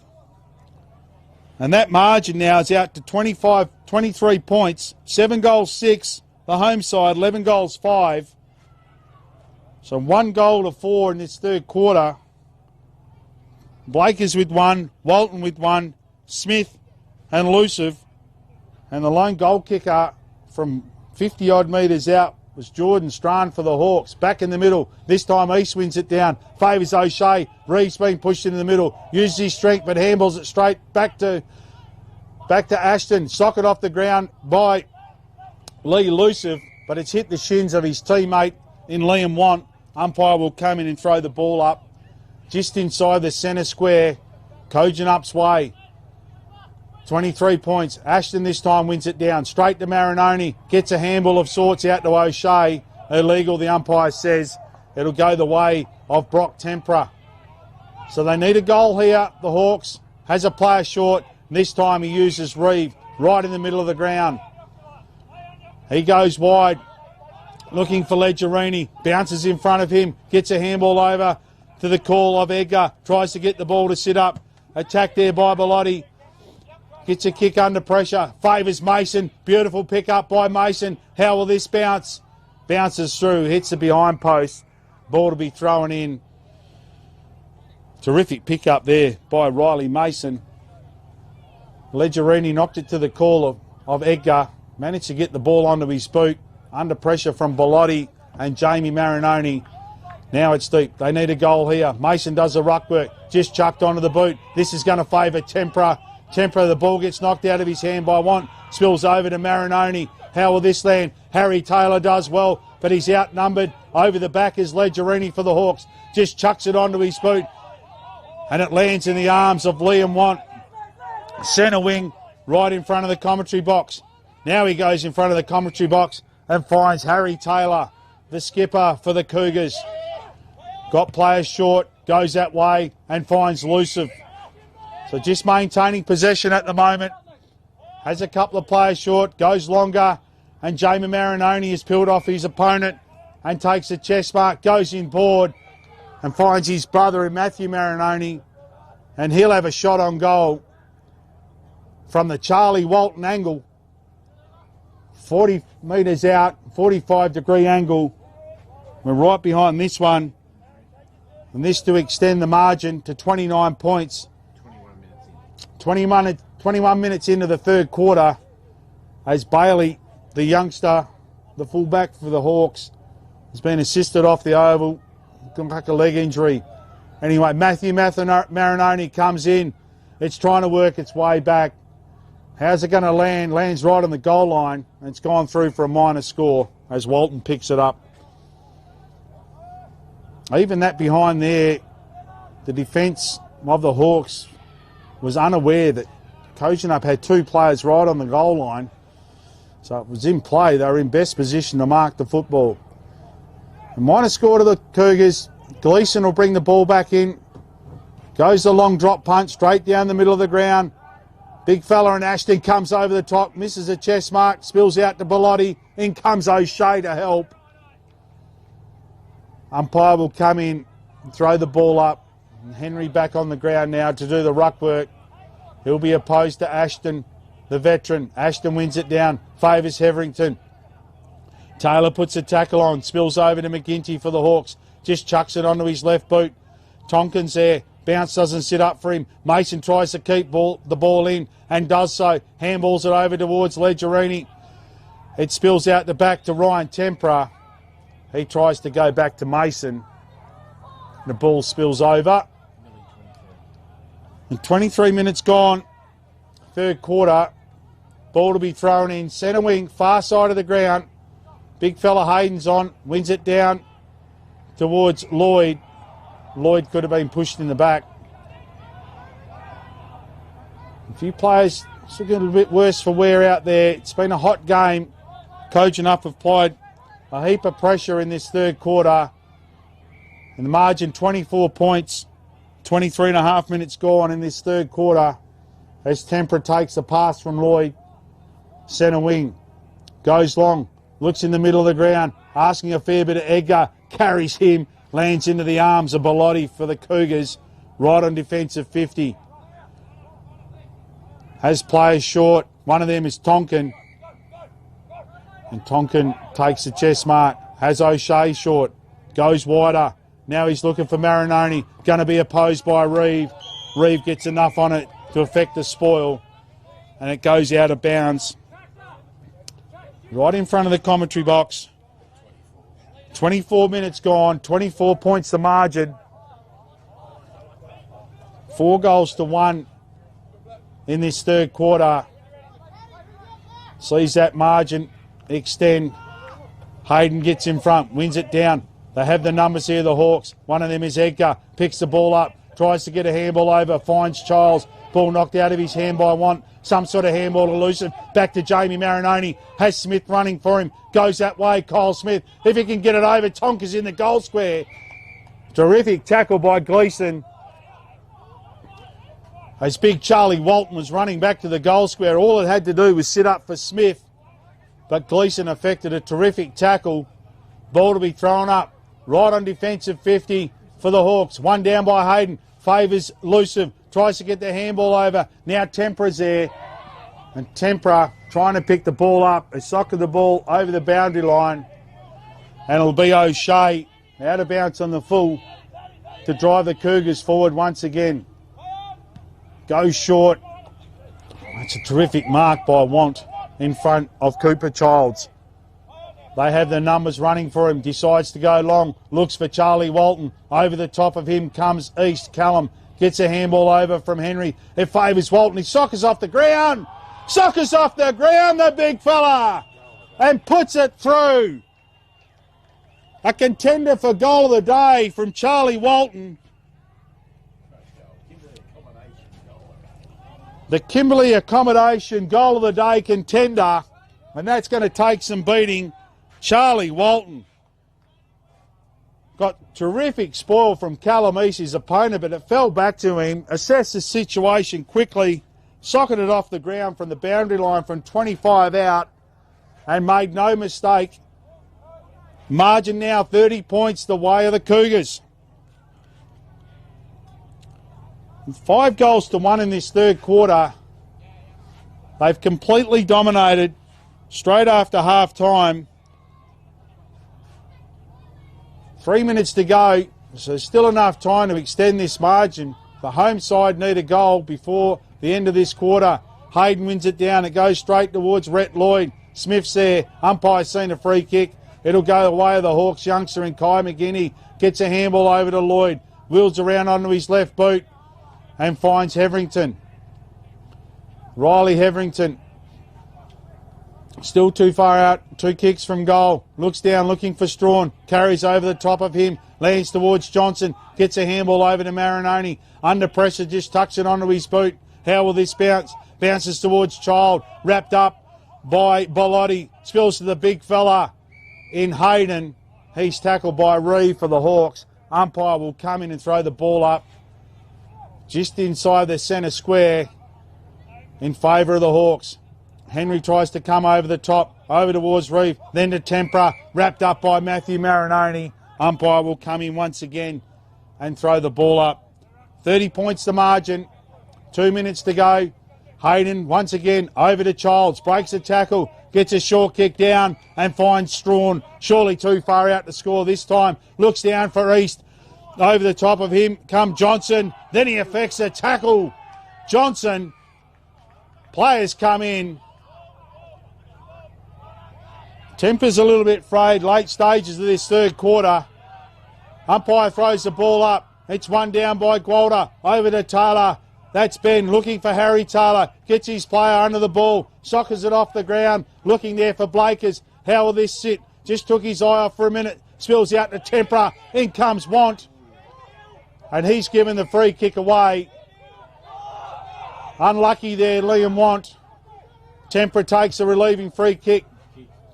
And that margin now is out to 23 points. 7 goals, 6. The home side, 11 goals, 5. So 1 goal to 4 in this third quarter. Blakers with 1, Walton with 1, Smith and Lucive. And the lone goal kicker from 50-odd metres out was Jordan Strachan for the Hawks. Back in the middle. This time East wins it down. Favours O'Shea. Reeves being pushed into the middle. Uses his strength but handballs it straight back to Ashton. Socket off the ground by Lee Lucive, but it's hit the shins of his teammate in Liam Want. Umpire will come in and throw the ball up just inside the centre square. Kojonup's way. 23 points. Ashton this time wins it down. Straight to Marinoni. Gets a handball of sorts out to O'Shea. Illegal, the umpire says. It'll go the way of Brock Tempera. So they need a goal here. The Hawks has a player short. This time he uses Reeve right in the middle of the ground. He goes wide. Looking for Leggerini. Bounces in front of him. Gets a handball over to the call of Edgar. Tries to get the ball to sit up. Attack there by Bellotti. Gets a kick under pressure. Favours Mason. Beautiful pick up by Mason. How will this bounce? Bounces through. Hits the behind post. Ball to be thrown in. Terrific pick up there by Riley Mason. Leggerini knocked it to the call of Edgar. Managed to get the ball onto his boot. Under pressure from Bellotti and Jamie Marinoni. Now it's deep. They need a goal here. Mason does the ruck work. Just chucked onto the boot. This is going to favour Tempera. Tempera, the ball gets knocked out of his hand by Want. Spills over to Marinoni. How will this land? Harry Taylor does well, but he's outnumbered. Over the back is Leggerini for the Hawks. Just chucks it onto his boot. And it lands in the arms of Liam Want. Centre wing, right in front of the commentary box. Now he goes in front of the commentary box and finds Harry Taylor, the skipper for the Cougars. Got players short, goes that way and finds Lucive. So just maintaining possession at the moment. Has a couple of players short, goes longer, and Jamie Marinoni is peeled off his opponent and takes a chest mark, goes in board and finds his brother in Matthew Marinoni, and he'll have a shot on goal from the Charlie Walton angle. 40 metres out, 45-degree angle. We're right behind this one. And this to extend the margin to 29 points. 21 minutes into the third quarter as Bailey, the youngster, the fullback for the Hawks, has been assisted off the oval. Come back a leg injury. Anyway, Matthew Marinoni comes in. It's trying to work its way back. How's it going to land? Lands right on the goal line. And it's gone through for a minor score as Walton picks it up. Even that behind there, the defence of the Hawks was unaware that Kojonup had 2 players right on the goal line. So it was in play. They were in best position to mark the football. A minor score to the Cougars. Gleeson will bring the ball back in. Goes the long drop punt straight down the middle of the ground. Big fella and Ashton comes over the top, misses a chest mark, spills out to Bellotti. In comes O'Shea to help. Umpire will come in and throw the ball up. And Henry back on the ground now to do the ruck work. He'll be opposed to Ashton, the veteran. Ashton wins it down, favours Heverington. Taylor puts a tackle on, spills over to McGinty for the Hawks. Just chucks it onto his left boot. Tonkins there. Bounce doesn't sit up for him. Mason tries to keep the ball in and does so. Handballs it over towards Leggerini. It spills out the back to Ryan Tempera. He tries to go back to Mason. The ball spills over. And 23 minutes gone. Third quarter. Ball to be thrown in. Centre wing, far side of the ground. Big fella Hayden's on. Wins it down towards Lloyd. Lloyd could have been pushed in the back. A few players looking a little bit worse for wear out there. It's been a hot game. Kojonup have applied a heap of pressure in this third quarter. And the margin 24 points. 23 and a half minutes gone in this third quarter. As Tempera takes the pass from Lloyd. Centre wing. Goes long. Looks in the middle of the ground. Asking a fair bit of Edgar. Carries him. Lands into the arms of Bellotti for the Cougars. Right on defensive 50. has players short. One of them is Tonkin. And Tonkin takes the chest mark. Has O'Shea short. Goes wider. Now he's looking for Marinoni. Going to be opposed by Reeve. Reeve gets enough on it to affect the spoil. And it goes out of bounds. Right in front of the commentary box. 24 minutes gone. 24 points the margin. 4 goals to 1 in this third quarter. Sees that margin extend. Hayden gets in front, wins it down. They have the numbers here, the Hawks. One of them is Edgar. Picks the ball up, tries to get a handball over, finds Charles. Ball knocked out of his hand by Want. Some sort of handball elusive. Back to Jamie Marinoni. Has Smith running for him. Goes that way, Kyle Smith. If he can get it over, Tonka's in the goal square. Terrific tackle by Gleeson. As big Charlie Walton was running back to the goal square, all it had to do was sit up for Smith. But Gleeson effected a terrific tackle. Ball to be thrown up. Right on defensive 50 for the Hawks. One down by Hayden. Favours Luciv. Tries to get the handball over. Now Tempera's there. And Tempera trying to pick the ball up. They soccer the ball over the boundary line. And it'll be O'Shea out of bounds on the full to drive the Cougars forward once again. Goes short. That's a terrific mark by Want in front of Cooper Childs. They have the numbers running for him. Decides to go long. Looks for Charlie Walton. Over the top of him comes East. Callum gets a handball over from Henry. It favours Walton. He soccers off the ground. Soccers off the ground, the big fella. And puts it through. A contender for goal of the day from Charlie Walton. The Kimberley Accommodation goal of the day contender. And that's going to take some beating. Charlie Walton got terrific spoil from Callum, his opponent, but it fell back to him. Assessed the situation quickly, socketed it off the ground from the boundary line from 25 out, and made no mistake. Margin now 30 points the way of the Cougars. 5 goals to 1 in this third quarter. They've completely dominated straight after half time. 3 minutes to go, so still enough time to extend this margin. The home side need a goal before the end of this quarter. Hayden wins it down. It goes straight towards Rhett Lloyd. Smith's there. Umpire's seen a free kick. It'll go the way of the Hawks youngster, and Kai McGinney gets a handball over to Lloyd. Wheels around onto his left boot and finds Heverington. Riley Heverington. Still too far out. 2 kicks from goal. Looks down looking for Strawn. Carries over the top of him. Lands towards Johnson. Gets a handball over to Marinoni. Under pressure, just tucks it onto his boot. How will this bounce? Bounces towards Child. Wrapped up by Bellotti. Spills to the big fella in Hayden. He's tackled by Reeve for the Hawks. Umpire will come in and throw the ball up just inside the centre square in favour of the Hawks. Henry tries to come over the top, over towards Reeve, then to Tempera, wrapped up by Matthew Marinoni. Umpire will come in once again and throw the ball up. 30 points the margin, 2 minutes to go. Hayden once again over to Childs, breaks a tackle, gets a short kick down and finds Strawn. Surely too far out to score this time. Looks down for East. Over the top of him come Johnson. Then he effects a tackle. Johnson. Players come in. Temper's a little bit frayed. Late stages of this third quarter. Umpire throws the ball up. It's one down by Gwalder. Over to Taylor. That's Ben looking for Harry Taylor. Gets his player under the ball. Soccers it off the ground. Looking there for Blakers. How will this sit? Just took his eye off for a minute. Spills out to Tempera. In comes Want. And he's given the free kick away. Unlucky there, Liam Want. Tempera takes a relieving free kick.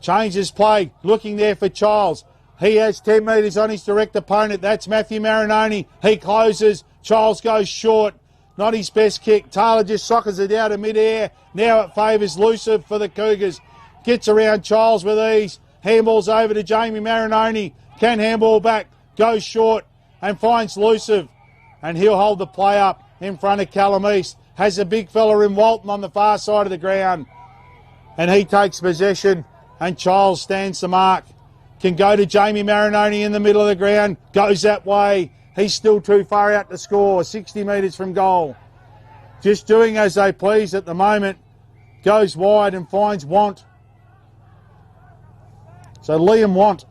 Changes play. Looking there for Childs. He has 10 metres on his direct opponent. That's Matthew Marinoni. He closes. Childs goes short. Not his best kick. Taylor just soccers it out of mid-air. Now it favours Luciv for the Cougars. Gets around Childs with ease. Handballs over to Jamie Marinoni. Can handball back. Goes short and finds Luciv. And he'll hold the play up in front of Callum East. has a big fella in Walton on the far side of the ground. And he takes possession, and Childs stands the mark. Can go to Jamie Marinoni in the middle of the ground. Goes that way. He's still too far out to score. 60 metres from goal. Just doing as they please at the moment. Goes wide and finds Want. So Liam Want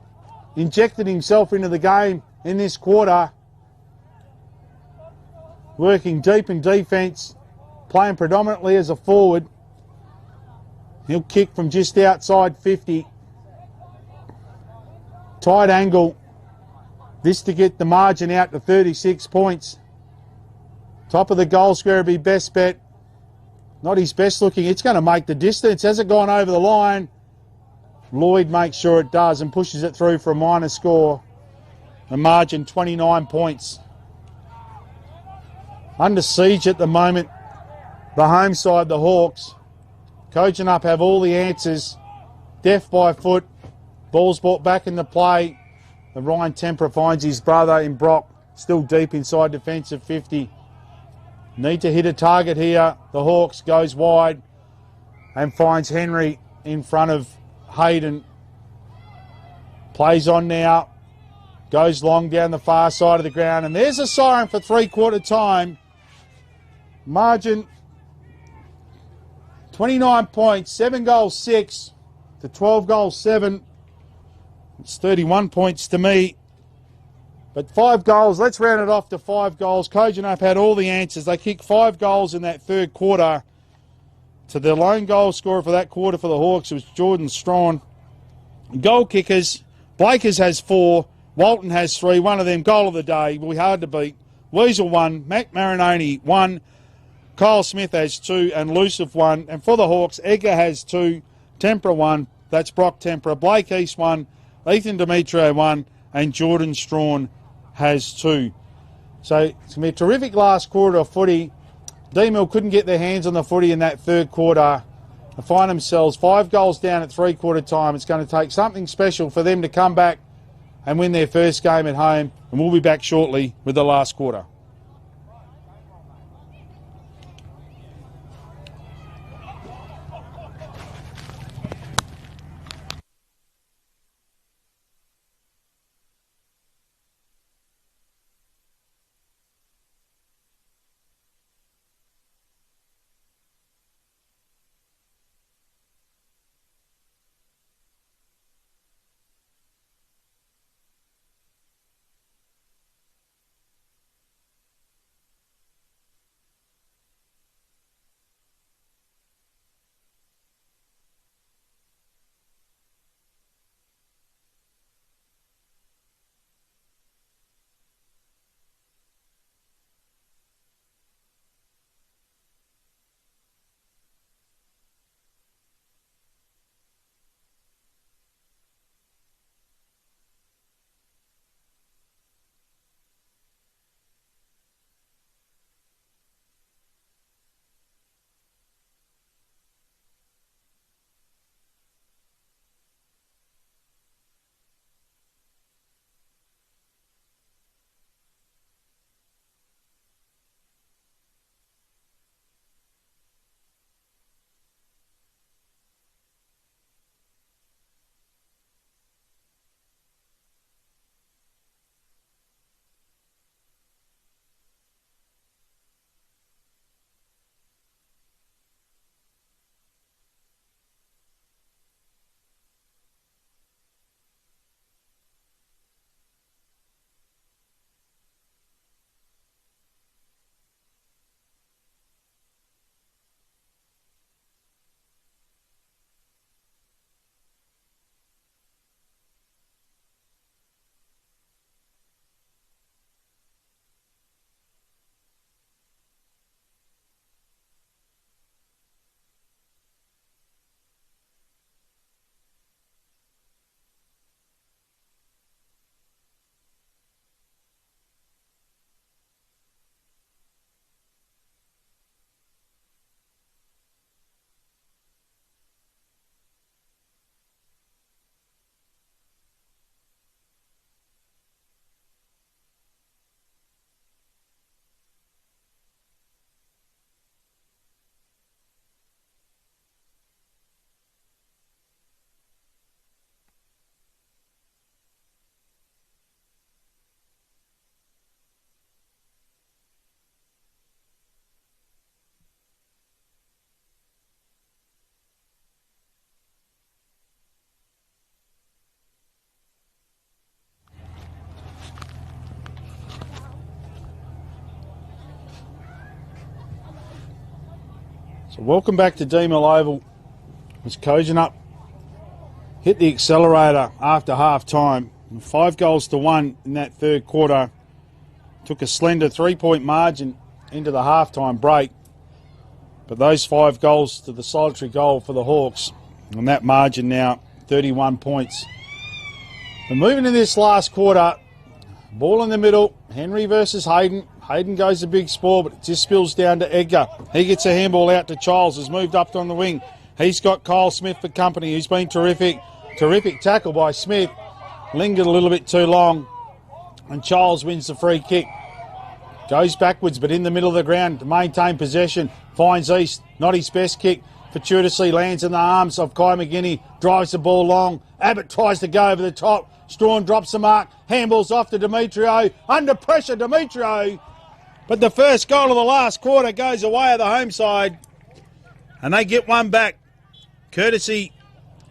injected himself into the game in this quarter. Working deep in defence. Playing predominantly as a forward. He'll kick from just outside 50. Tight angle. This to get the margin out to 36 points. Top of the goal square will be best bet. Not his best looking. It's going to make the distance. Has it gone over the line? Lloyd makes sure it does and pushes it through for a minor score. The margin 29 points. Under siege at the moment. The home side, the Hawks. Kojonup have all the answers. Deaf by foot. Ball's brought back into play. The Ryan Tempera finds his brother in Brock. Still deep inside defensive 50. Need to hit a target here. The Hawks goes wide and finds Henry in front of Hayden. Plays on now. Goes long down the far side of the ground. And there's a siren for three-quarter time. Margin 29 points. 7 goals 6 to 12 goals 7. It's 31 points to me. But 5 goals, let's round it off to 5 goals. Kojonup had all the answers. They kicked 5 goals in that third quarter. To the lone goal scorer for that quarter for the Hawks was Jordan Strawn. Goal kickers, Blakers has 4, Walton has 3, one of them goal of the day, will be hard to beat. Weasel 1, Mac Marinoni 1, Kyle Smith has 2, and Luciff 1. And for the Hawks, Edgar has 2, Tempera 1, that's Brock Tempera, Blake East 1, Ethan Demetrio 1, and Jordan Strawn has 2. So it's going to be a terrific last quarter of footy. Deanmill couldn't get their hands on the footy in that third quarter. They find themselves 5 goals down at three-quarter time. It's going to take something special for them to come back and win their first game at home. And we'll be back shortly with the last quarter. So welcome back to Deanmill Oval. As Kojonup hit the accelerator after half time. 5 goals to 1 in that third quarter. Took a slender 3-point margin into the halftime break. But those 5 goals to the solitary goal for the Hawks. And that margin now 31 points. We're moving to this last quarter. Ball in the middle. Henry versus Hayden. Hayden goes a big spoil, but it just spills down to Edgar. He gets a handball out to Charles, who's moved up on the wing. He's got Kyle Smith for company, who's been terrific. Terrific tackle by Smith. Lingered a little bit too long. And Charles wins the free kick. Goes backwards, but in the middle of the ground to maintain possession. Finds East. Not his best kick. Fortuitously lands in the arms of Kai McGinney. Drives the ball long. Abbott tries to go over the top. Strawn drops the mark. Handballs off to Demetrio. Under pressure, Demetrio. But the first goal of the last quarter goes away of the home side. And they get one back. Courtesy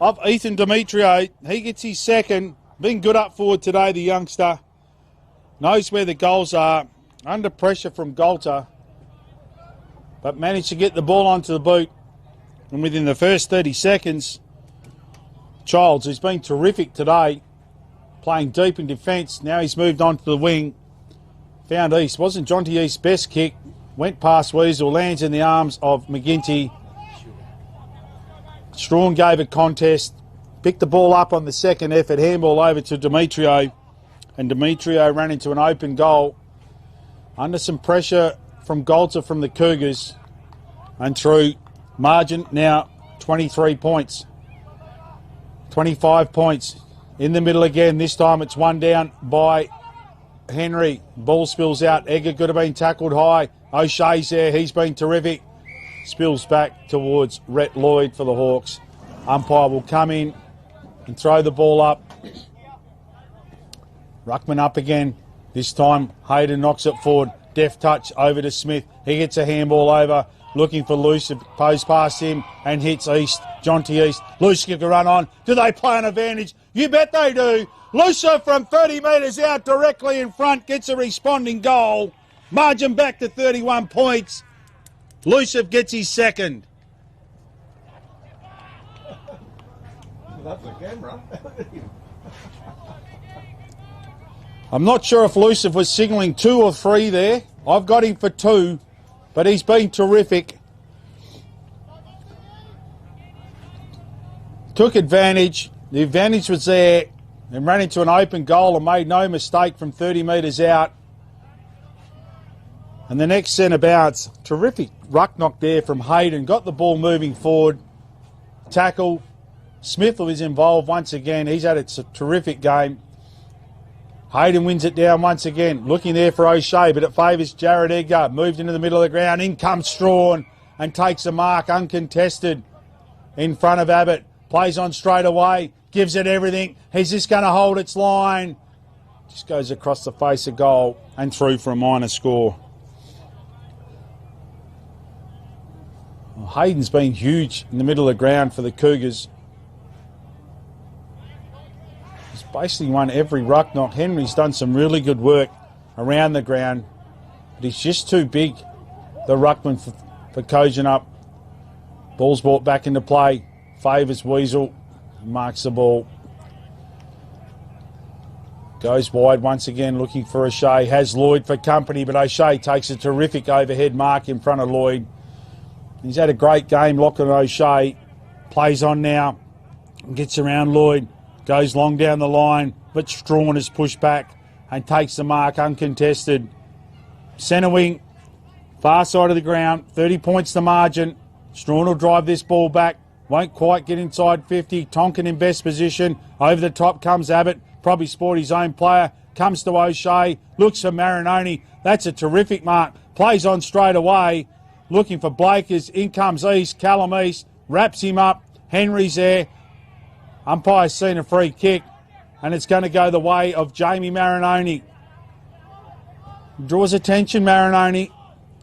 of Ethan Demetrio. He gets his second. Been good up forward today, the youngster. Knows where the goals are. Under pressure from Golter. But managed to get the ball onto the boot. And within the first 30 seconds, Childs, who's been terrific today, playing deep in defence. Now he's moved on to the wing. Found East. Wasn't Jonty East's best kick. Went past Weasel. Lands in the arms of McGinty. Strawn gave a contest. Picked the ball up on the second effort. Handball over to Demetrio. And Demetrio ran into an open goal. Under some pressure from Golter from the Cougars. And through. Margin now 23 points. 25 points. In the middle again. This time it's one down by Henry. Ball spills out. Egger could have been tackled high. O'Shea's there. He's been terrific. Spills back towards Rhett Lloyd for the Hawks. Umpire will come in and throw the ball up. Ruckman up again. This time Hayden knocks it forward. Deft touch over to Smith. He gets a handball over. Looking for Lucic, goes past him and hits East. Jonty East. Lucic can run on. Do they play an advantage? You bet they do. Lucic from 30 metres out directly in front gets a responding goal. Margin back to 31 points. Lucic gets his second. That's the camera. I'm not sure if Lucic was signalling 2 or 3 there. I've got him for 2. But he's been terrific. Took advantage. The advantage was there. And ran into an open goal and made no mistake from 30 metres out. And the next centre bounce. Terrific ruck knock there from Hayden. Got the ball moving forward. Tackle. Smith was involved once again. He's had a terrific game. Hayden wins it down once again. Looking there for O'Shea, but it favours Jared Edgar. Moved into the middle of the ground. In comes Strawn and takes a mark uncontested in front of Abbott. Plays on straight away. Gives it everything. He's just going to hold its line. Just goes across the face of goal and through for a minor score. Well, Hayden's been huge in the middle of the ground for the Cougars. Basically won every ruck knock. Henry's done some really good work around the ground, but he's just too big, the ruckman for Kojonup. Ball's brought back into play. Favours Weasel. Marks the ball. Goes wide once again looking for O'Shea. Has Lloyd for company, but O'Shea takes a terrific overhead mark in front of Lloyd. He's had a great game, Lachlan O'Shea. Plays on now. Gets around Lloyd. Goes long down the line, but Strawn is pushed back and takes the mark uncontested. Centre wing, far side of the ground, 30 points the margin. Strawn will drive this ball back, won't quite get inside 50. Tonkin in best position. Over the top comes Abbott, probably sport his own player. Comes to O'Shea, looks for Marinoni. That's a terrific mark. Plays on straight away, looking for Blakers. In comes East, Callum East, wraps him up. Henry's there. Umpire's seen a free kick, and it's going to go the way of Jamie Marinoni. Draws attention, Marinoni.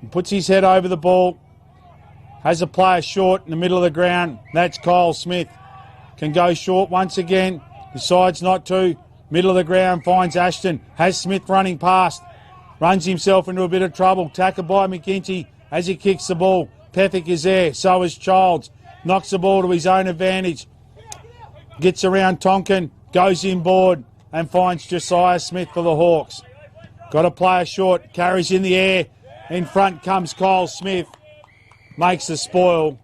Puts his head over the ball. Has a player short in the middle of the ground. That's Kyle Smith. Can go short once again. Decides not to. Middle of the ground, finds Ashton. Has Smith running past. Runs himself into a bit of trouble. Tackled by McGinty as he kicks the ball. Pethick is there. So is Childs. Knocks the ball to his own advantage. Gets around Tonkin. Goes inboard and finds Josiah Smith for the Hawks. Got a player short. Carries in the air. In front comes Kyle Smith. Makes the spoil.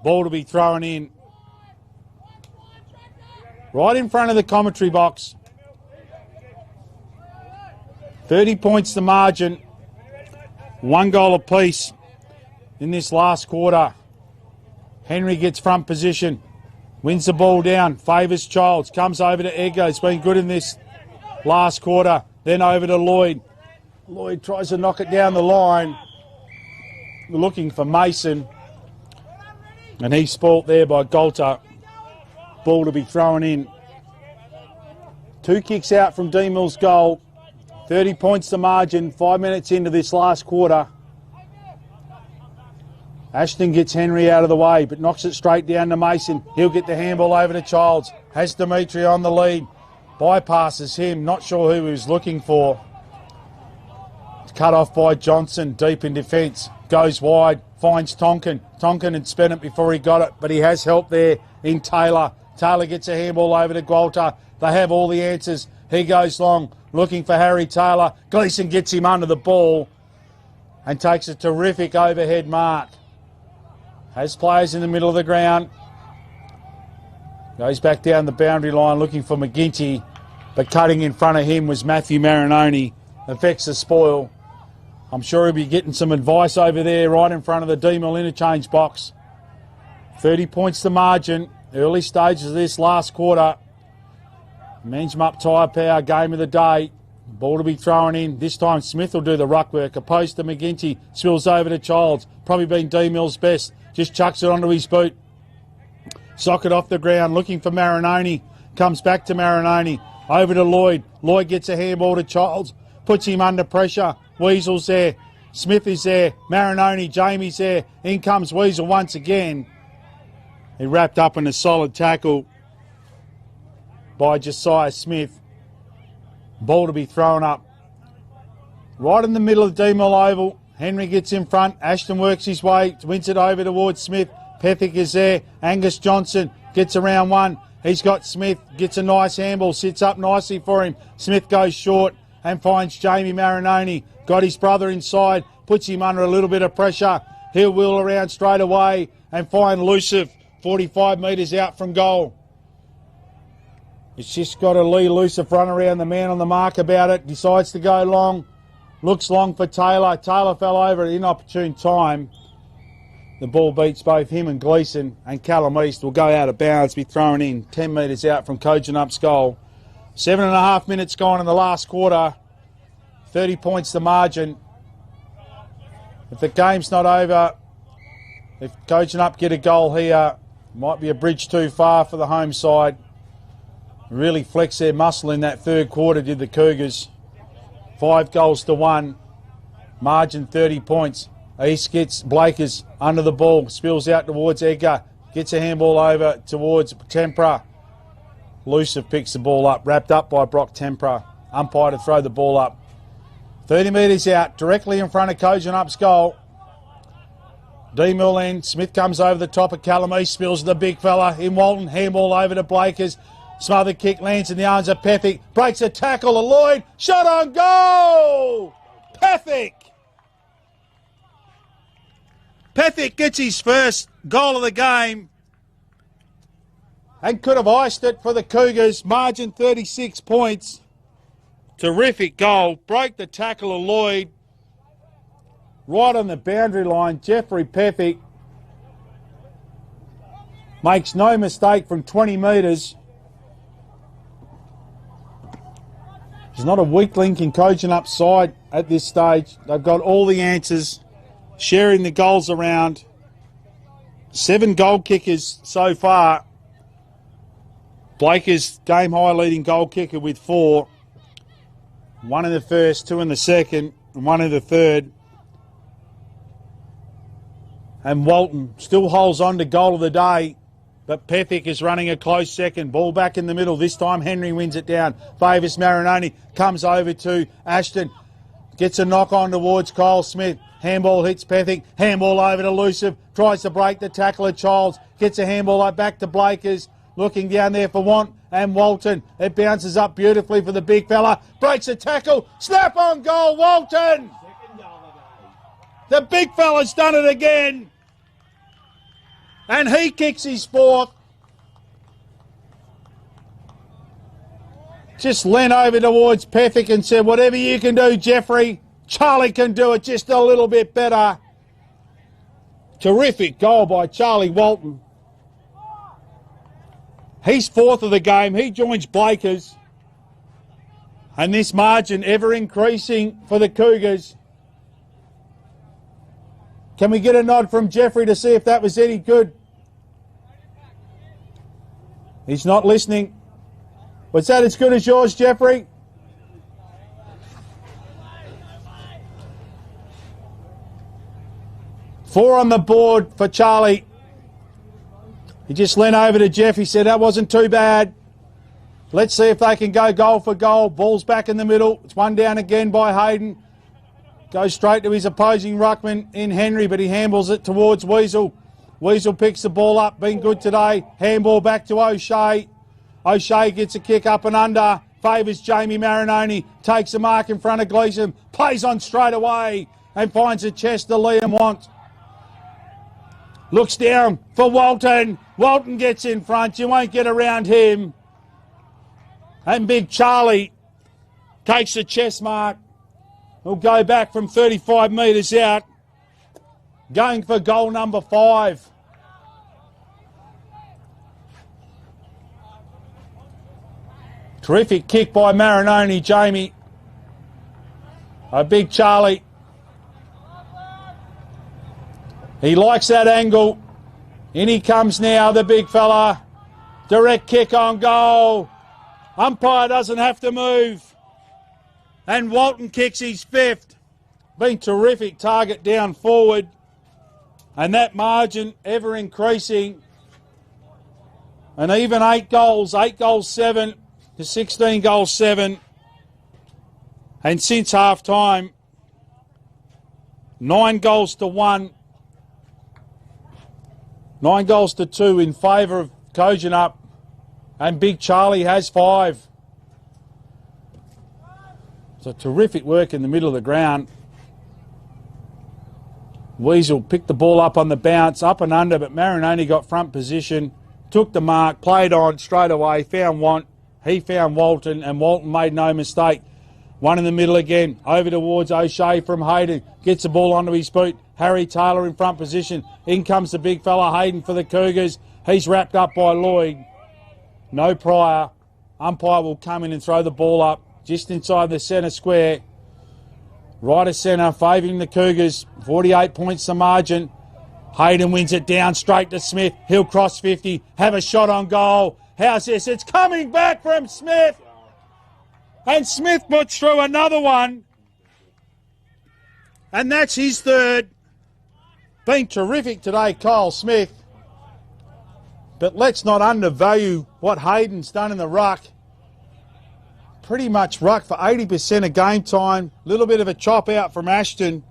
Ball to be thrown in. Right in front of the commentary box. 30 points the margin. 1 goal apiece in this last quarter. Henry gets front position. Wins the ball down. Favours Childs. Comes over to Edgar. He's been good in this last quarter. Then over to Lloyd. Lloyd tries to knock it down the line. Looking for Mason. And he's spoilt there by Golter. Ball to be thrown in. 2 kicks out from Deanmill's goal. 30 points to margin. 5 minutes into this last quarter. Ashton gets Henry out of the way, but knocks it straight down to Mason. He'll get the handball over to Childs. Has Dimitri on the lead. Bypasses him. Not sure who he was looking for. It's cut off by Johnson. Deep in defence. Goes wide. Finds Tonkin. Tonkin had spent it before he got it, but he has help there in Taylor. Taylor gets a handball over to Gwalter. They have all the answers. He goes long, looking for Harry Taylor. Gleeson gets him under the ball and takes a terrific overhead mark. Has players in the middle of the ground. Goes back down the boundary line looking for McGinty, but cutting in front of him was Matthew Marinoni. Affects the spoil. I'm sure he'll be getting some advice over there right in front of the Deanmill interchange box. 30 points to margin. Early stages of this last quarter. Manjimup Tyrepower game of the day. Ball to be thrown in. This time Smith will do the ruck work. Opposed to McGinty. Spills over to Childs. Probably been Deanmill's best. Just chucks it onto his boot. Socket off the ground. Looking for Marinoni. Comes back to Marinoni. Over to Lloyd. Lloyd gets a handball to Childs. Puts him under pressure. Weasel's there. Smith is there. Marinoni. Jamie's there. In comes Weasel once again. He wrapped up in a solid tackle by Josiah Smith. Ball to be thrown up. Right in the middle of the Deanmill Oval. Henry gets in front. Ashton works his way. Wins it over towards Smith. Pethick is there. Angus Johnson gets around one. He's got Smith. Gets a nice handball. Sits up nicely for him. Smith goes short and finds Jamie Marinoni. Got his brother inside. Puts him under a little bit of pressure. He'll wheel around straight away and find Luciff 45 metres out from goal. It's just got a Lee Luciff run around the man on the mark about it. Decides to go long. Looks long for Taylor. Taylor fell over at an inopportune time. The ball beats both him and Gleeson, and Callum East will go out of bounds, be thrown in 10 metres out from Kojonup's goal. 7.5 minutes gone in the last quarter. 30 points the margin. If the game's not over, if Kojonup get a goal here, might be a bridge too far for the home side. Really flexed their muscle in that third quarter, did the Cougars. 5 goals to 1. Margin 30 points. East gets Blakers under the ball. Spills out towards Edgar. Gets a handball over towards Tempera. Luciff picks the ball up. Wrapped up by Brock Tempera. Umpire to throw the ball up. 30 metres out. Directly in front of Kojonup's goal. Deanmill end. Smith comes over the top of Callum East. Spills the big fella in Walton. Handball over to Blakers. Smothered kick lands in the arms of Pethick. Breaks a tackle to Lloyd. Shot on goal! Pethick! Pethick gets his first goal of the game and could have iced it for the Cougars. Margin 36 points. Terrific goal. Broke the tackle of Lloyd. Right on the boundary line, Jeffrey Pethick makes no mistake from 20 metres. There's not a weak link in Kojonup's side at this stage. They've got all the answers, sharing the goals around. 7 goal kickers so far. Blake is game high leading goal kicker with 4. 1 in the first, 2 in the second, and 1 in the third. And Walton still holds on to goal of the day, but Pethick is running a close second. Ball back in the middle. This time Henry wins it down. Favours Marinoni. Comes over to Ashton. Gets a knock on towards Kyle Smith. Handball hits Pethick. Handball over to Elusive. Tries to break the tackle of Childs. Gets a handball back to Blakers. Looking down there for Want and Walton. It bounces up beautifully for the big fella. Breaks a tackle. Snap on goal, Walton. The big fella's done it again. And he kicks his fourth. Just leant over towards Pethick and said, whatever you can do, Jeffrey, Charlie can do it just a little bit better. Terrific goal by Charlie Walton. He's fourth of the game. He joins Blakers. And this margin ever increasing for the Cougars. Can we get a nod from Jeffrey to see if that was any good? He's not listening. Was that as good as yours, Jeffrey? Four on the board for Charlie. He just leant over to Jeff. He said, that wasn't too bad. Let's see if they can go goal for goal. Ball's back in the middle. It's one down again by Hayden. Goes straight to his opposing ruckman in Henry, but he handballs it towards Weasel. Weasel picks the ball up. Been good today. Handball back to O'Shea. O'Shea gets a kick up and under. Favours Jamie Marinoni. Takes a mark in front of Gleeson. Plays on straight away and finds a chest to Liam Want. Looks down for Walton. Walton gets in front. You won't get around him. And big Charlie takes the chest mark. He'll go back from 35 metres out. Going for goal number 5. Terrific kick by Marinoni, Jamie. A big Charlie. He likes that angle. In he comes now, the big fella. Direct kick on goal. Umpire doesn't have to move. And Walton kicks his 5th. Been terrific target down forward. And that margin ever increasing. And even 8 goals 7 to 16 goals 7. And since half time, 9 goals to 1. 9 goals to 2 in favour of Kojonup. And Big Charlie has 5. So terrific work in the middle of the ground. Weasel picked the ball up on the bounce, up and under, but Marinoni got front position, took the mark, played on straight away, found Want. He found Walton, and Walton made no mistake. One in the middle again, over towards O'Shea from Hayden. Gets the ball onto his boot. Harry Taylor in front position. In comes the big fella, Hayden, for the Cougars. He's wrapped up by Lloyd. No prior. Umpire will come in and throw the ball up just inside the centre square. Right of centre, favouring the Cougars. 48 points the margin. Hayden wins it down straight to Smith. He'll cross 50, have a shot on goal. How's this? It's coming back from Smith. And Smith puts through another one. And that's his 3rd. Been terrific today, Kyle Smith. But let's not undervalue what Hayden's done in the ruck. Pretty much ruck for 80% of game time. A little bit of a chop out from Ashton.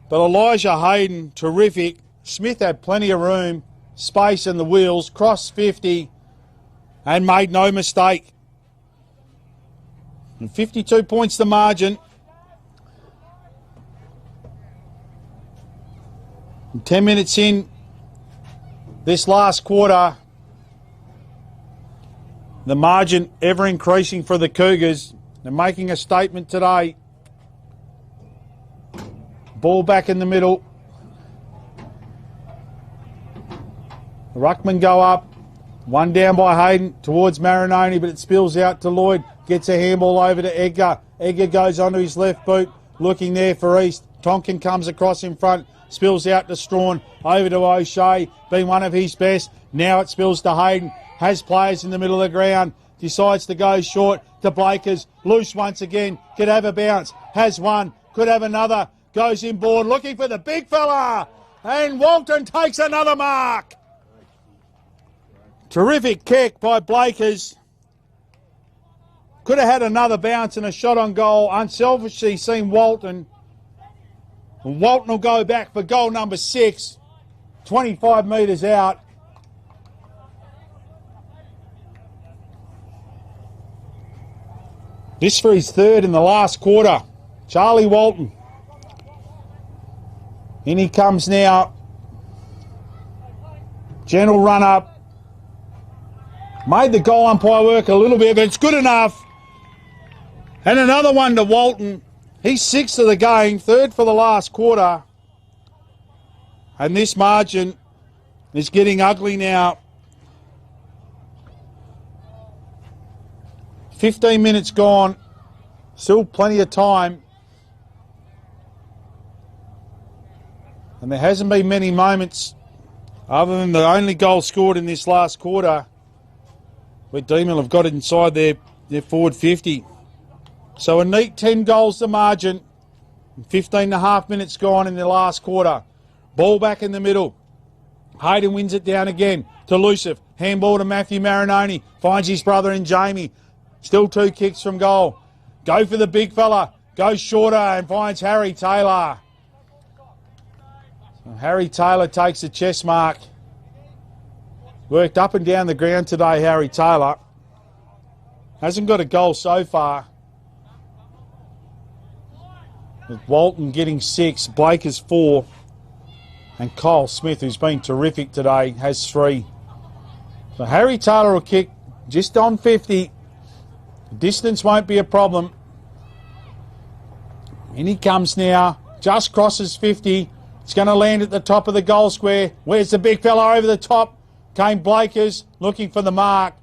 But Elijah Hayden, terrific. Smith had plenty of room, space in the wheels, crossed 50 and made no mistake. And 52 points the margin. And 10 minutes in this last quarter, the margin ever increasing for the Cougars. They're making a statement today. Ball back in the middle. The ruckman go up. One down by Hayden towards Marinoni, but it spills out to Lloyd. Gets a handball over to Edgar. Edgar goes onto his left boot, looking there for East. Tonkin comes across in front. Spills out to Strawn. Over to O'Shea. Been one of his best. Now it spills to Hayden. Has players in the middle of the ground. Decides to go short to Blakers. Loose once again. Could have a bounce. Has one. Could have another. Goes inboard looking for the big fella. And Walton takes another mark. Terrific kick by Blakers. Could have had another bounce and a shot on goal. Unselfishly seen Walton. And Walton will go back for goal number 6. 25 metres out. This for his third in the last quarter. Charlie Walton. In he comes now. Gentle run up. Made the goal umpire work a little bit, but it's good enough. And another one to Walton. He's 6th of the game, 3rd for the last quarter. And this margin is getting ugly now. 15 minutes gone. Still plenty of time. And there hasn't been many moments other than the only goal scored in this last quarter where Deanmill have got it inside their forward 50. So a neat 10 goals to margin. 15 and a half minutes gone in the last quarter. Ball back in the middle. Hayden wins it down again to Luciff. Handball to Matthew Marinoni. Finds his brother in Jamie. Still 2 kicks from goal. Go for the big fella. Goes shorter and finds Harry Taylor. So Harry Taylor takes a chest mark. Worked up and down the ground today, Harry Taylor. Hasn't got a goal so far. With Walton getting 6, Blake is 4. And Kyle Smith, who's been terrific today, has 3. So Harry Taylor will kick just on 50. Distance won't be a problem. In he comes now. Just crosses 50. It's going to land at the top of the goal square. Where's the big fella over the top? Came Blakers looking for the mark.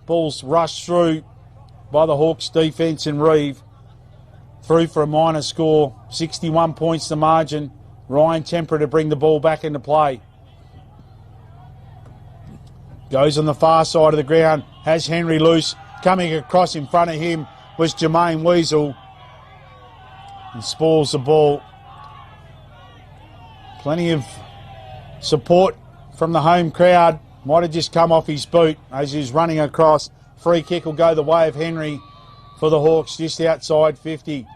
Ball's rushed through by the Hawks defence and Reeve. Through for a minor score. 61 points to margin. Ryan Tempera to bring the ball back into play. Goes on the far side of the ground. Has Henry loose. Coming across in front of him was Jermaine Weasel. And spoils the ball. Plenty of support from the home crowd. Might have just come off his boot as he's running across. Free kick will go the way of Henry for the Hawks, just outside 50.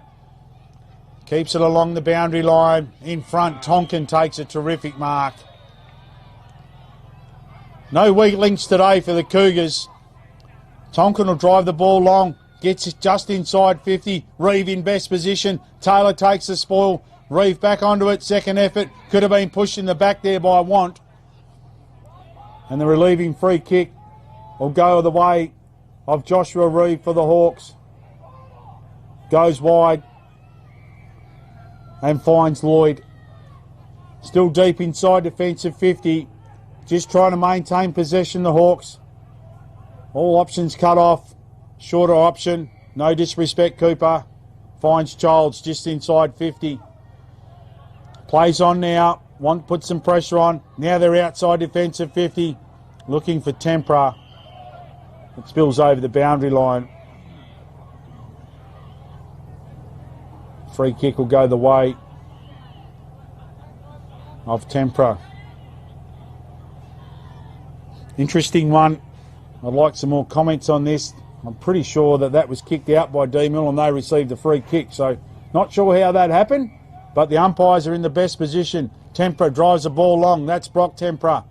Keeps it along the boundary line. In front, Tonkin takes a terrific mark. No weak links today for the Cougars. Tonkin will drive the ball long. Gets it just inside 50. Reeve in best position. Taylor takes the spoil. Reeve back onto it. Second effort. Could have been pushed in the back there by Want. And the relieving free kick will go the way of Joshua Reeve for the Hawks. Goes wide. And finds Lloyd. Still deep inside defensive 50. Just trying to maintain possession, the Hawks. All options cut off. Shorter option. No disrespect, Cooper. Finds Childs just inside 50. Plays on now. Want put some pressure on. Now they're outside defensive 50. Looking for Tempera. It spills over the boundary line. Free kick will go the way of Tempera. Interesting one. I'd like some more comments on this. I'm pretty sure that was kicked out by Deanmill and they received a free kick. So not sure how that happened, but the umpires are in the best position. Tempera drives the ball long. That's Brock Tempera.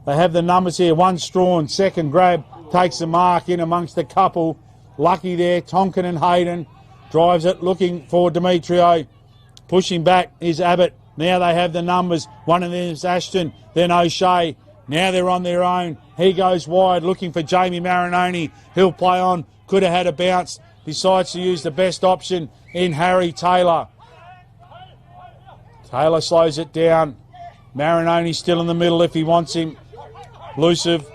They have the numbers here. One Strawn, second grab, takes the mark in amongst a couple. Lucky there, Tonkin and Hayden. Drives it, looking for Demetrio. Pushing back is Abbott. Now they have the numbers. One of them is Ashton, then O'Shea. Now they're on their own. He goes wide, looking for Jamie Marinoni. He'll play on. Could have had a bounce. Decides to use the best option in Harry Taylor. Taylor slows it down. Marinoni still in the middle if he wants him. Luciv.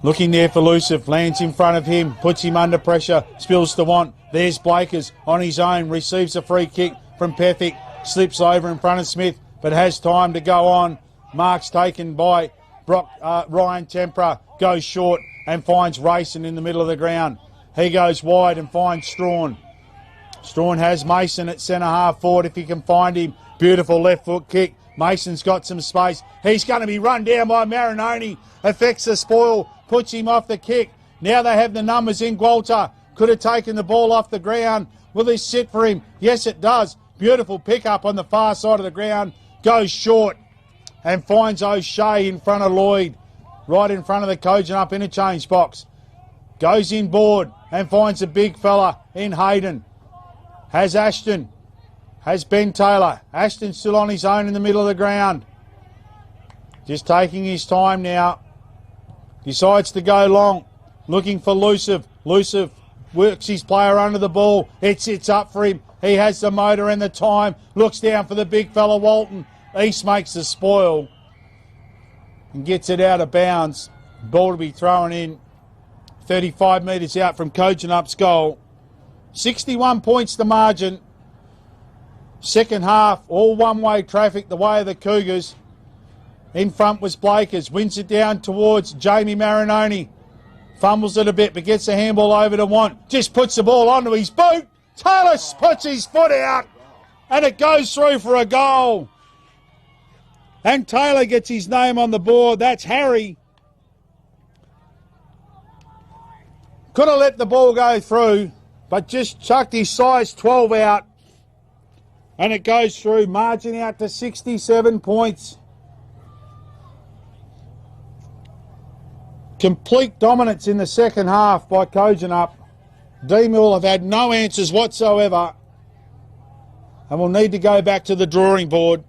Looking there for Luciv. Lands in front of him. Puts him under pressure. Spills to Want. There's Blakers on his own. Receives a free kick from Pethick. Slips over in front of Smith, but has time to go on. Mark's taken by Ryan Tempera. Goes short and finds Rayson in the middle of the ground. He goes wide and finds Strawn. Strawn has Mason at centre half forward if he can find him. Beautiful left foot kick. Mason's got some space. He's going to be run down by Marinoni. Affects the spoil. Puts him off the kick. Now they have the numbers in. Gwalter could have taken the ball off the ground. Will this sit for him? Yes, it does. Beautiful pickup on the far side of the ground. Goes short and finds O'Shea in front of Lloyd, right in front of the Kojonup interchange box. Goes inboard and finds a big fella in Hayden. Has Ashton. Has Ben Taylor. Ashton still on his own in the middle of the ground. Just taking his time now. Decides to go long. Looking for Luciv. Luciv works his player under the ball. It sits up for him. He has the motor and the time. Looks down for the big fella Walton. East makes the spoil and gets it out of bounds. Ball to be thrown in 35 metres out from Kojonup's goal. 61 points the margin. Second half, all one-way traffic the way of the Cougars. In front was Blakers. Wins it down towards Jamie Marinoni. Fumbles it a bit, but gets the handball over to Want. Just puts the ball onto his boot. Taylor puts his foot out, and it goes through for a goal. And Taylor gets his name on the board. That's Harry. Could have let the ball go through, but just chucked his size 12 out. And it goes through, margin out to 67 points. Complete dominance in the second half by Kojonup. Deanmill have had no answers whatsoever and will need to go back to the drawing board.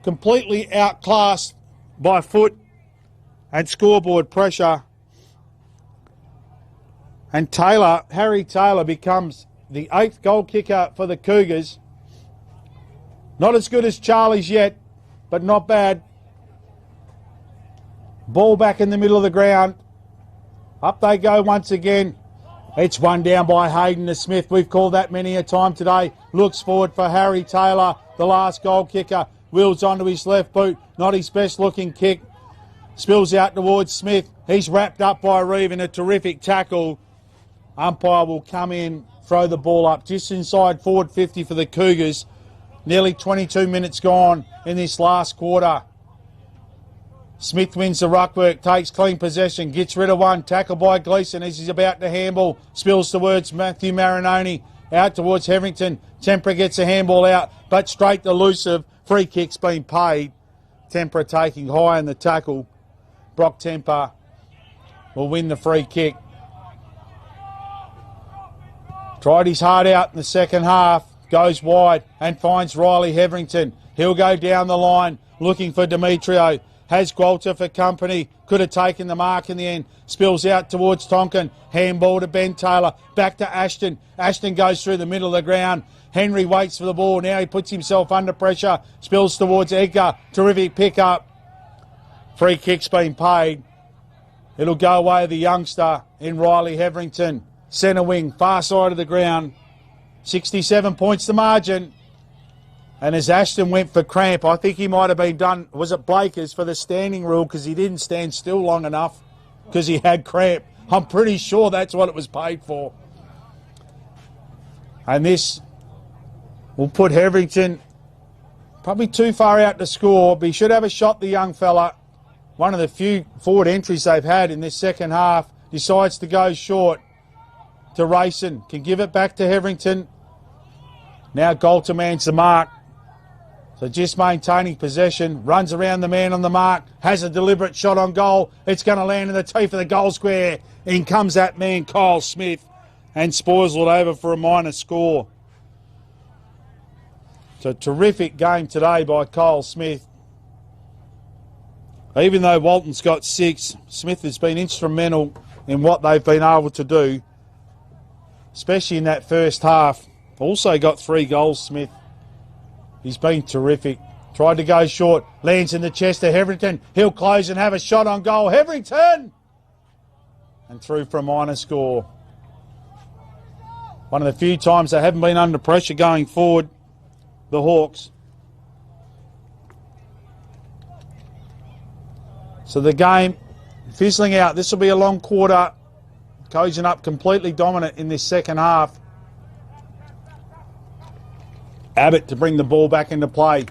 Completely outclassed by foot and scoreboard pressure. And Taylor, Harry Taylor, becomes the 8th goal kicker for the Cougars. Not as good as Charlie's yet, but not bad. Ball back in the middle of the ground. Up they go once again. It's one down by Hayden to Smith. We've called that many a time today. Looks forward for Harry Taylor, the last goal kicker. Wheels onto his left boot. Not his best looking kick. Spills out towards Smith. He's wrapped up by Reeve in a terrific tackle. Umpire will come in, throw the ball up just inside forward 50 for the Cougars. Nearly 22 minutes gone in this last quarter. Smith wins the ruckwork, takes clean possession, gets rid of one, tackled by Gleeson as he's about to handball, spills towards Matthew Marinoni, out towards Heverington. Tempera gets a handball out, but straight elusive. Free kick's been paid. Tempera taking high in the tackle. Brock Tempera will win the free kick. Tried his heart out in the second half. Goes wide and finds Riley Heverington. He'll go down the line looking for Demetrio. Has Gwalter for company. Could have taken the mark in the end. Spills out towards Tonkin. Handball to Ben Taylor. Back to Ashton. Ashton goes through the middle of the ground. Henry waits for the ball. Now he puts himself under pressure. Spills towards Edgar. Terrific pick-up. Free kick's been paid. It'll go away the youngster in Riley Heverington. Centre wing, far side of the ground. 67 points the margin. And as Ashton went for cramp, I think he might have been done, was it Blakers, for the standing rule because he didn't stand still long enough because he had cramp. I'm pretty sure that's what it was paid for. And this will put Heverington probably too far out to score, but he should have a shot, the young fella. One of the few forward entries they've had in this second half. Decides to go short to Rayson. Can give it back to Heverington. Now Golter mans the mark. So just maintaining possession. Runs around the man on the mark. Has a deliberate shot on goal. It's going to land in the teeth of the goal square. In comes that man, Kyle Smith, and spoils it over for a minor score. So terrific game today by Kyle Smith. Even though Walton's got 6, Smith has been instrumental in what they've been able to do, especially in that first half. Also got 3 goals, Smith. He's been terrific. Tried to go short. Lands in the chest of Heverington. He'll close and have a shot on goal. Heverington! And through for a minor score. One of the few times they haven't been under pressure going forward, the Hawks. So the game fizzling out. This will be a long quarter. Kojonup completely dominant in this second half. Abbott to bring the ball back into play.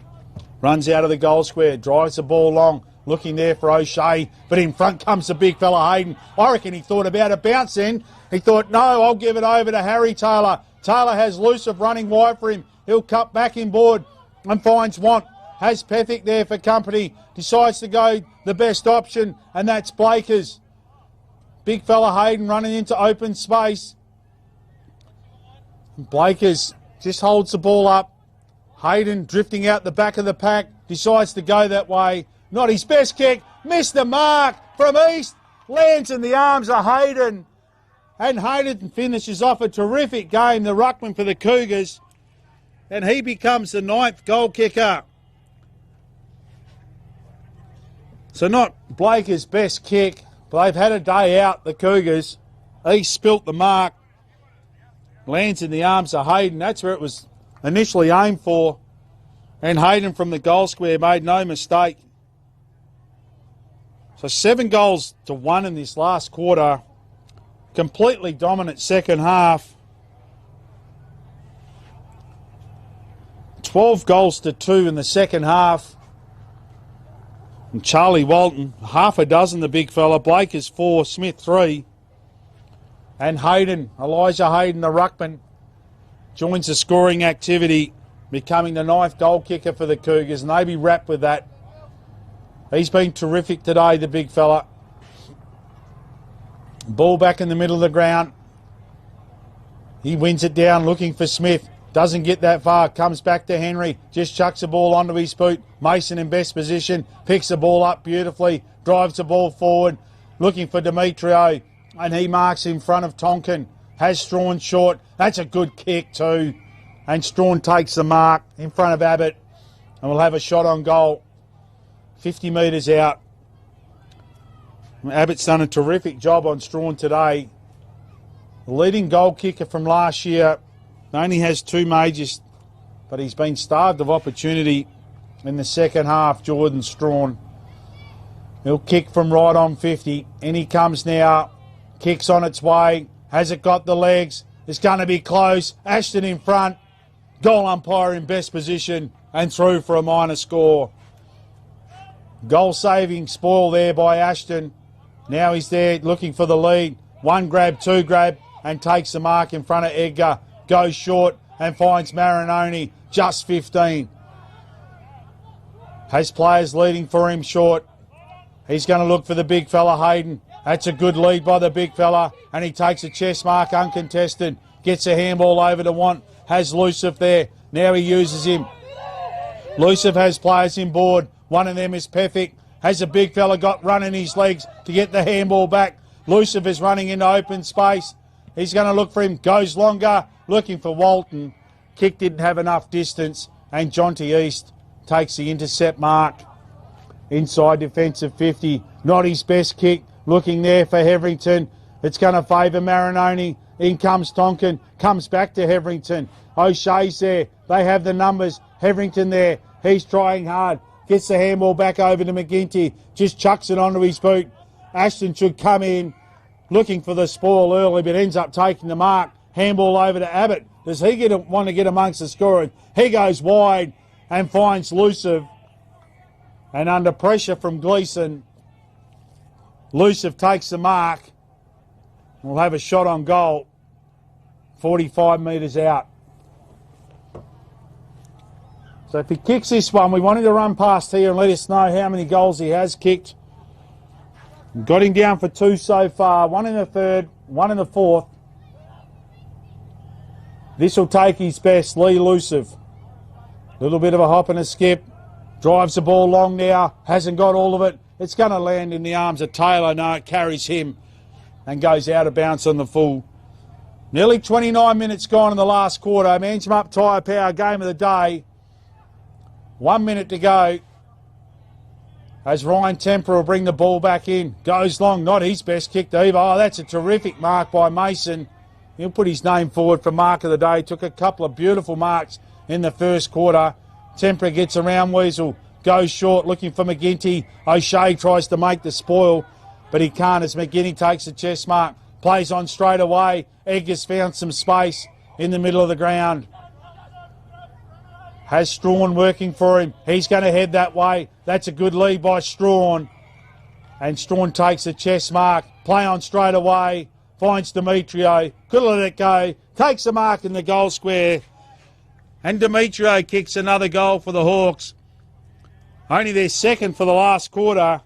Runs out of the goal square. Drives the ball long. looking there for O'Shea, but in front comes the big fella Hayden. I reckon he thought about a bounce in. He thought, no, I'll give it over to Harry Taylor. Taylor has Luciv running wide for him. He'll cut back inboard and finds Want. Has Pethick there for company. Decides to go the best option, and that's Blakers. Big fella Hayden running into open space. Blakers just holds the ball up. Hayden drifting out the back of the pack. Decides to go that way. Not his best kick. Missed the mark from East. Lands in the arms of Hayden. And Hayden finishes off a terrific game, the ruckman for the Cougars. And he becomes the 9th goal kicker. So not Blaker's best kick, but they've had a day out, the Cougars. East spilt the mark. Lands in the arms of Hayden. That's where it was initially aimed for. And Hayden from the goal square made no mistake. So 7-1 in this last quarter. Completely dominant second half. 12-2 in the second half. And Charlie Walton, half a dozen, the big fella. Blake is 4, Smith 3. And Hayden, Elijah Hayden, the ruckman, joins the scoring activity, becoming the 9th goal kicker for the Cougars. And they be wrapped with that. He's been terrific today, the big fella. Ball back in the middle of the ground. He wins it down looking for Smith. Doesn't get that far. Comes back to Henry. Just chucks the ball onto his boot. Mason in best position. Picks the ball up beautifully. Drives the ball forward. Looking for Demetrio. And he marks in front of Tonkin. Has Strawn short. That's a good kick too. And Strawn takes the mark in front of Abbott. And we'll have a shot on goal. 50 metres out. Abbott's done a terrific job on Strawn today. The leading goal kicker from last year. Only has 2 majors, but he's been starved of opportunity in the second half, Jordan Strawn. He'll kick from right on 50. In he comes now. Kicks on its way. Has it got the legs? It's going to be close. Ashton in front. Goal umpire in best position and through for a minor score. Goal saving spoil there by Ashton. Now he's there looking for the lead. 1 grab, 2 grab, and takes the mark in front of Edgar. Goes short and finds Marinoni, just 15. Has players leading for him short. He's going to look for the big fella, Hayden. That's a good lead by the big fella, and he takes a chest mark uncontested. Gets a handball over to Want. Has Luciv there. Now he uses him. Luciv has players in board. One of them is Pethick. Has a big fella got running his legs to get the handball back. Luciv is running into open space. He's going to look for him. Goes longer. Looking for Walton. Kick didn't have enough distance. And Jonty East takes the intercept mark. Inside defensive 50. Not his best kick. Looking there for Heverington. It's going to favour Marinoni. In comes Tonkin. Comes back to Heverington. O'Shea's there. They have the numbers. Heverington there. He's trying hard. Gets the handball back over to McGinty. Just chucks it onto his boot. Ashton should come in. Looking for the spoil early, but ends up taking the mark. Handball over to Abbott. Does he want to get amongst the scoring? He goes wide and finds Luciv. And under pressure from Gleeson, Luciv takes the mark. We'll have a shot on goal. 45 metres out. So if he kicks this one, we want him to run past here and let us know how many goals he has kicked. Got him down for 2 so far. 1 in the third, 1 in the fourth. This will take his best, Lee Luciv. Little bit of a hop and a skip. Drives the ball long now. Hasn't got all of it. It's going to land in the arms of Taylor. No, it carries him and goes out of bounds on the full. Nearly 29 minutes gone in the last quarter. Manjimup Tyrepower game of the day. 1 minute to go. As Ryan Temper will bring the ball back in. Goes long, not his best kick either. Oh, that's a terrific mark by Mason. He'll put his name forward for mark of the day. Took a couple of beautiful marks in the first quarter. Temper gets around Weasel. Goes short, looking for McGinty. O'Shea tries to make the spoil, but he can't as McGinty takes the chest mark. Plays on straight away. Edgar's found some space in the middle of the ground. Has Strawn working for him. He's going to head that way. That's a good lead by Strawn. And Strawn takes a chest mark. Play on straight away. Finds Demetrio. Could let it go. Takes a mark in the goal square. And Demetrio kicks another goal for the Hawks. Only their second for the last quarter.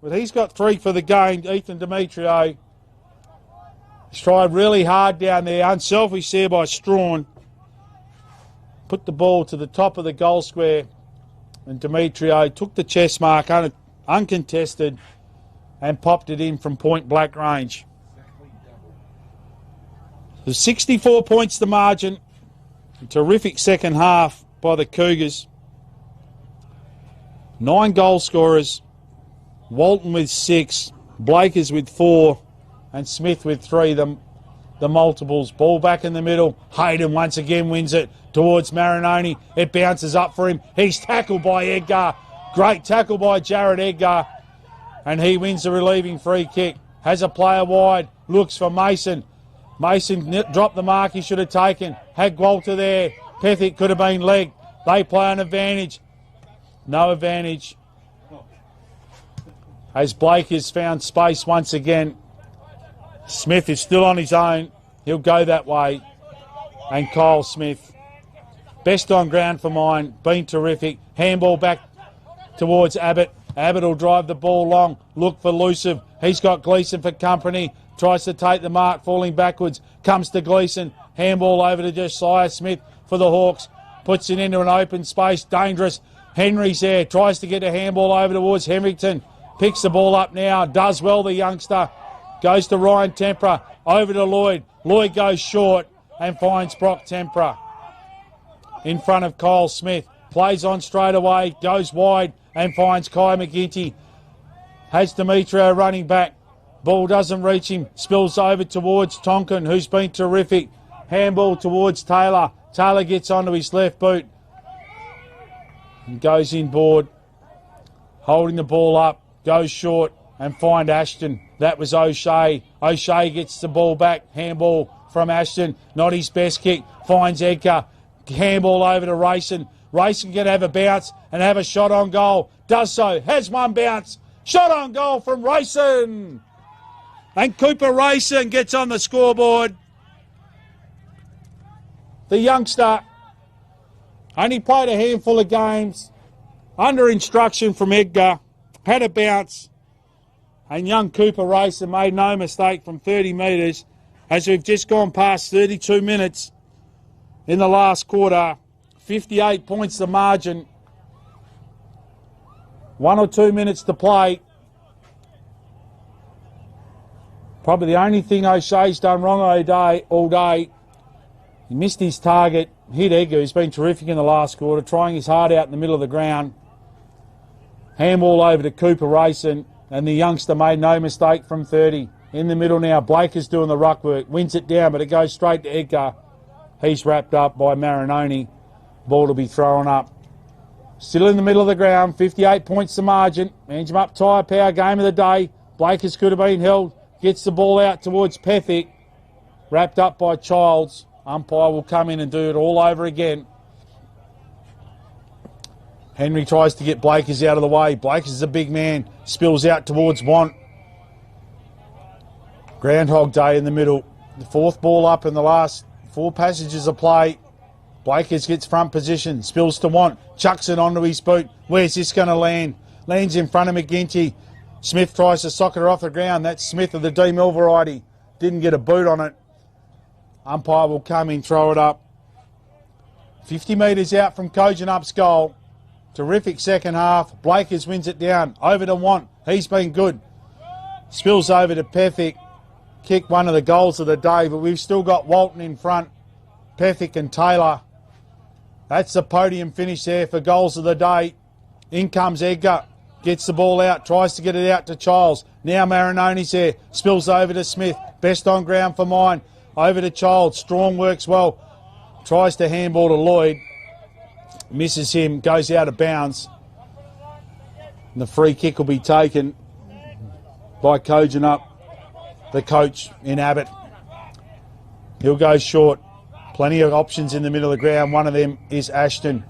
But he's got 3 for the game, Ethan Demetrio. He's tried really hard down there. Unselfish there by Strawn. Put the ball to the top of the goal square. And Demetrio took the chest mark uncontested and popped it in from point blank range. There's 64 points the margin. A terrific second half by the Cougars. 9 goal scorers. Walton with 6. Blakers with 4. And Smith with 3. The multiples. Ball back in the middle. Hayden once again wins it towards Marinoni. It bounces up for him. He's tackled by Edgar. Great tackle by Jared Edgar. And he wins the relieving free kick. Has a player wide. Looks for Mason. Mason dropped the mark he should have taken. Had Walter there. Pethick could have been legged. They play an advantage. No advantage. As Blake has found space once again. Smith is still on his own. He'll go that way. And Kyle Smith. Best on ground for mine. Been terrific. Handball back towards Abbott. Abbott will drive the ball long. Look for Luciv. He's got Gleeson for company. Tries to take the mark, falling backwards. Comes to Gleeson. Handball over to Josiah Smith for the Hawks. Puts it into an open space. Dangerous. Henry's there. Tries to get a handball over towards Henrington. Picks the ball up now. Does well, the youngster. Goes to Ryan Tempera. Over to Lloyd. Lloyd goes short and finds Brock Tempera. In front of Kyle Smith. Plays on straight away. Goes wide and finds Kai McGinty. Has Demetrio running back. Ball doesn't reach him. Spills over towards Tonkin, who's been terrific. Handball towards Taylor. Taylor gets onto his left boot. And goes inboard. Holding the ball up. Goes short and find Ashton. That was O'Shea. O'Shea gets the ball back. Handball from Ashton. Not his best kick. Finds Edgar. Handball over to Rayson. Rayson can have a bounce and have a shot on goal. Does so. Has one bounce. Shot on goal from Rayson. And Cooper Rayson gets on the scoreboard. The youngster only played a handful of games. Under instruction from Edgar. Had a bounce. And young Cooper Rayson made no mistake from 30 metres as we've just gone past 32 minutes in the last quarter. 58 points the margin. 1 or 2 minutes to play. Probably the only thing O'Shea's done wrong all day. He missed his target, hit Edgar, who's been terrific in the last quarter, trying his heart out in the middle of the ground. Handball over to Cooper Rayson, and the youngster made no mistake from 30. In the middle now, Blake is doing the ruck work, wins it down, but it goes straight to Edgar. He's wrapped up by Marinoni. Ball to be thrown up. Still in the middle of the ground, 58 points the margin. Manjimup Tyrepower game of the day. Blakers could have been held. Gets the ball out towards Pethick. Wrapped up by Childs. Umpire will come in and do it all over again. Henry tries to get Blakers out of the way. Blakers is a big man. Spills out towards Want. Groundhog Day in the middle. The fourth ball up in the last 4 passages of play. Blakers gets front position. Spills to Want. Chucks it onto his boot. Where's this going to land? Lands in front of McGinty. Smith tries to sock it off the ground. That's Smith of the Deanmill variety. Didn't get a boot on it. Umpire will come in, throw it up. 50 metres out from Kojonup's goal. Terrific second half. Blakers wins it down. Over to Want. He's been good. Spills over to Pethick. Kick one of the goals of the day, but we've still got Walton in front. Pethick and Taylor. That's the podium finish there for goals of the day. In comes Edgar. Gets the ball out. Tries to get it out to Childs. Now Marinoni's there. Spills over to Smith. Best on ground for mine. Over to Childs. Strong works well. Tries to handball to Lloyd. Misses him. Goes out of bounds. And the free kick will be taken by Kojonup, the coach in Abbott. He'll go short. Plenty of options in the middle of the ground. One of them is Ashton.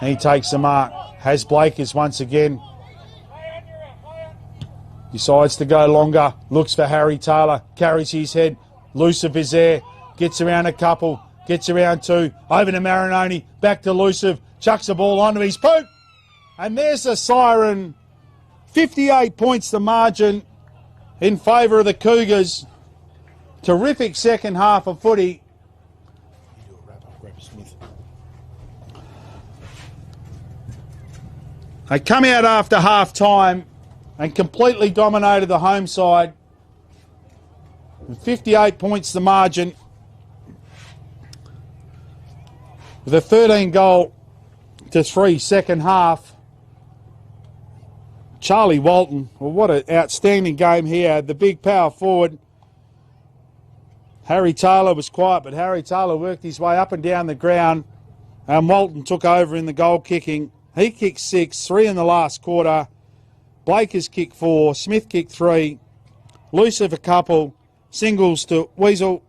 He takes the mark. Has Blakers once again. Decides to go longer. Looks for Harry Taylor. Carries his head. Luciv is there. Gets around a couple. Gets around two. Over to Marinoni. Back to Luciv. Chucks the ball onto his poop. And there's a siren. 58 points the margin in favour of the Cougars. Terrific second half of footy. They come out after half time and completely dominated the home side. 58 points the margin. With a 13-goal-3 second half. Charlie Walton, well, what an outstanding game he had. The big power forward. Harry Taylor was quiet, but Harry Taylor worked his way up and down the ground. And Walton took over in the goal kicking. He kicked 6, 3 in the last quarter. Blakers kicked 4, Smith kicked 3, Luciv a couple, singles to Weasel,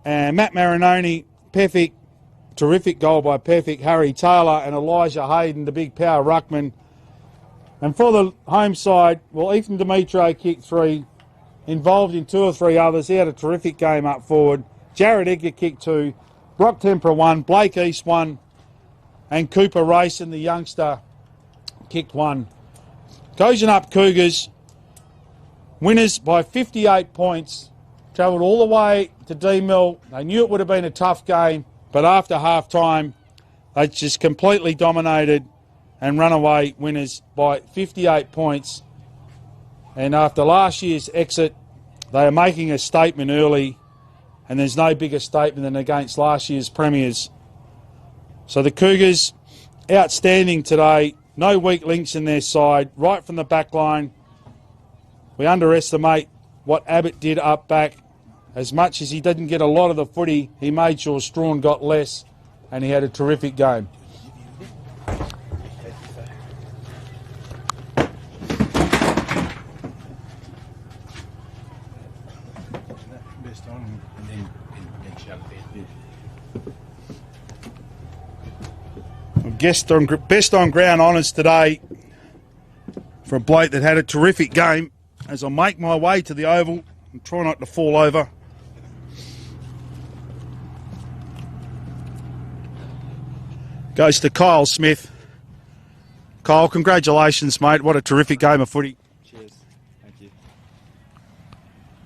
and Matt Marinoni, Pethick, terrific goal by Pethick, Harry Taylor and Elijah Hayden, the big power ruckman. And for the home side, well, Ethan Dimitro kicked 3, involved in 2 or 3 others. He had a terrific game up forward. Jared Edgar kicked 2, Brock Tempera 1, Blake East 1, and Cooper Rayson, the youngster, kicked 1. Kojonup Cougars, winners by 58 points, travelled all the way to Deanmill. They knew it would have been a tough game, but after half-time, they just completely dominated and run away winners by 58 points. And after last year's exit, they are making a statement early, and there's no bigger statement than against last year's premiers. So the Cougars, outstanding today. No weak links in their side, right from the back line. We underestimate what Abbott did up back. As much as he didn't get a lot of the footy, he made sure Strawn got less, and he had a terrific game. Best on ground honours today for a bloke that had a terrific game. As I make my way to the oval and try not to fall over. Goes to Kyle Smith. Kyle, congratulations, mate. What a terrific game of footy. Cheers. Thank you.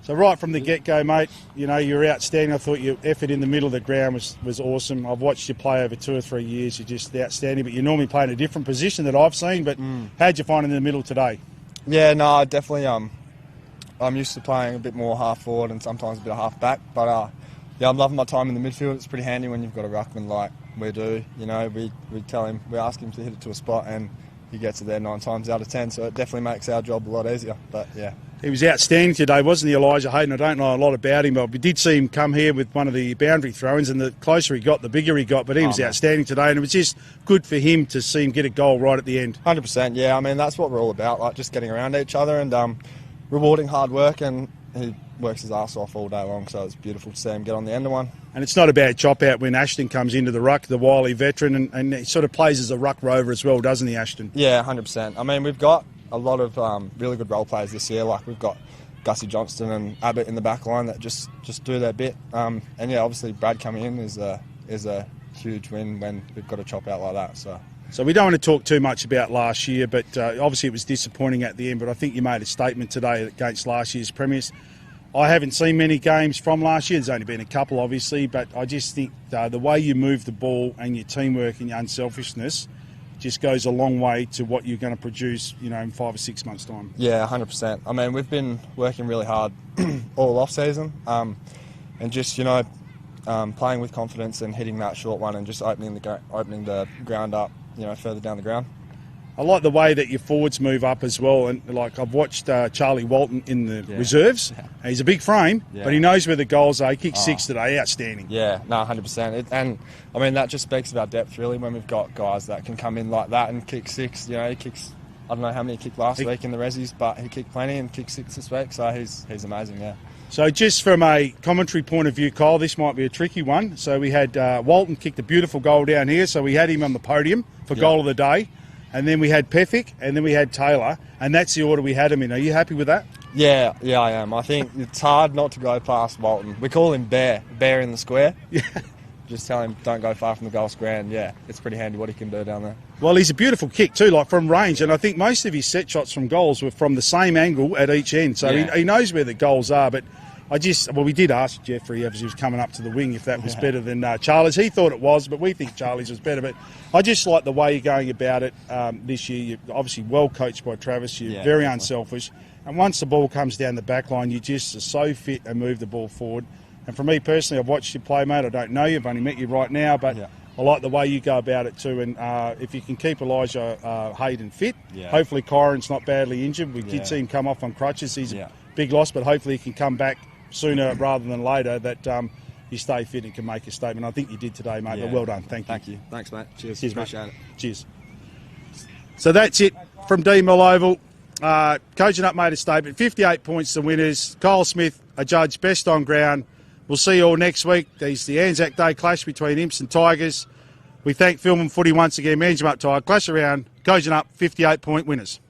So right from the get-go, mate, you know, you're outstanding. I thought your effort in the middle of the ground was awesome. I've watched you play over 2 or 3 years. You're just outstanding, but you normally play in a different position that I've seen. But how'd you find it in the middle today? Yeah, no, definitely. I'm used to playing a bit more half forward and sometimes a bit of half back. But yeah, I'm loving my time in the midfield. It's pretty handy when you've got a ruckman like we do. You know, we tell him, we ask him to hit it to a spot, and he gets it there 9 times out of 10. So it definitely makes our job a lot easier. But yeah. He was outstanding today, wasn't he, Elijah Hayden? I don't know a lot about him, but we did see him come here with one of the boundary throw-ins, and the closer he got, the bigger he got. But he was outstanding today, and it was just good for him to see him get a goal right at the end. 100%, yeah. I mean, that's what we're all about, like just getting around each other and rewarding hard work, and he works his arse off all day long, so it's beautiful to see him get on the end of one. And it's not a bad chop-out when Ashton comes into the ruck, the wily veteran, and he sort of plays as a ruck rover as well, doesn't he, Ashton? Yeah, 100%. I mean, we've got a lot of really good role players this year. Like, we've got Gussie Johnston and Abbott in the back line that just do their bit. And yeah, obviously Brad coming in is a huge win when we've got a chop out like that. So we don't want to talk too much about last year, but obviously it was disappointing at the end. But I think you made a statement today against last year's premiers. I haven't seen many games from last year. There's only been a couple, obviously, but I just think the way you move the ball and your teamwork and your unselfishness just goes a long way to what you're going to produce, you know, in 5 or 6 months' time. Yeah, 100%. I mean, we've been working really hard all off season, and just, you know, playing with confidence and hitting that short one and just opening the ground up, you know, further down the ground. I like the way that your forwards move up as well, and like I've watched Charlie Walton in the reserves. Yeah. He's a big frame, but he knows where the goals are. He kicked 6 today, outstanding. Yeah, no, 100%. And I mean, that just speaks of our depth really when we've got guys that can come in like that and kick 6. You know, he kicks, I don't know how many he kicked last week in the resis, but he kicked plenty and kicked 6 this week, so he's amazing. Yeah. So just from a commentary point of view, Kyle, this might be a tricky one. So we had Walton kicked a beautiful goal down here, so we had him on the podium for goal of the day. And then we had Pethick, and then we had Taylor, and that's the order we had him in. Are you happy with that? Yeah, I am. I think it's hard not to go past Walton. We call him Bear in the square. Yeah. Just tell him don't go far from the goal square, and yeah, it's pretty handy what he can do down there. Well, he's a beautiful kick too, like from range, and I think most of his set shots from goals were from the same angle at each end, so he knows where the goals are. But we did ask Jeffrey as he was coming up to the wing if that was better than Charlie's. He thought it was, but we think Charlie's was better. But I just like the way you're going about it this year. You're obviously well coached by Travis. You're very unselfish. And once the ball comes down the back line, you just are so fit and move the ball forward. And for me personally, I've watched you play, mate. I don't know you. I've only met you right now. But I like the way you go about it too. And if you can keep Elijah Hayden fit, hopefully Kyron's not badly injured. We did see him come off on crutches. He's a big loss, but hopefully he can come back sooner rather than later, that you stay fit and can make a statement. I think you did today, mate, but well done. Thank you. Thanks, mate. Cheers. Appreciate it. Cheers. So that's it from Deanmill Oval. Kojonup made a statement. 58 points to winners. Kyle Smith, a judge, best on ground. We'll see you all next week. There's the Anzac Day clash between Imps and Tigers. We thank Film and Footy once again. Manjimup Tiger, clash around. Kojonup, 58-point winners.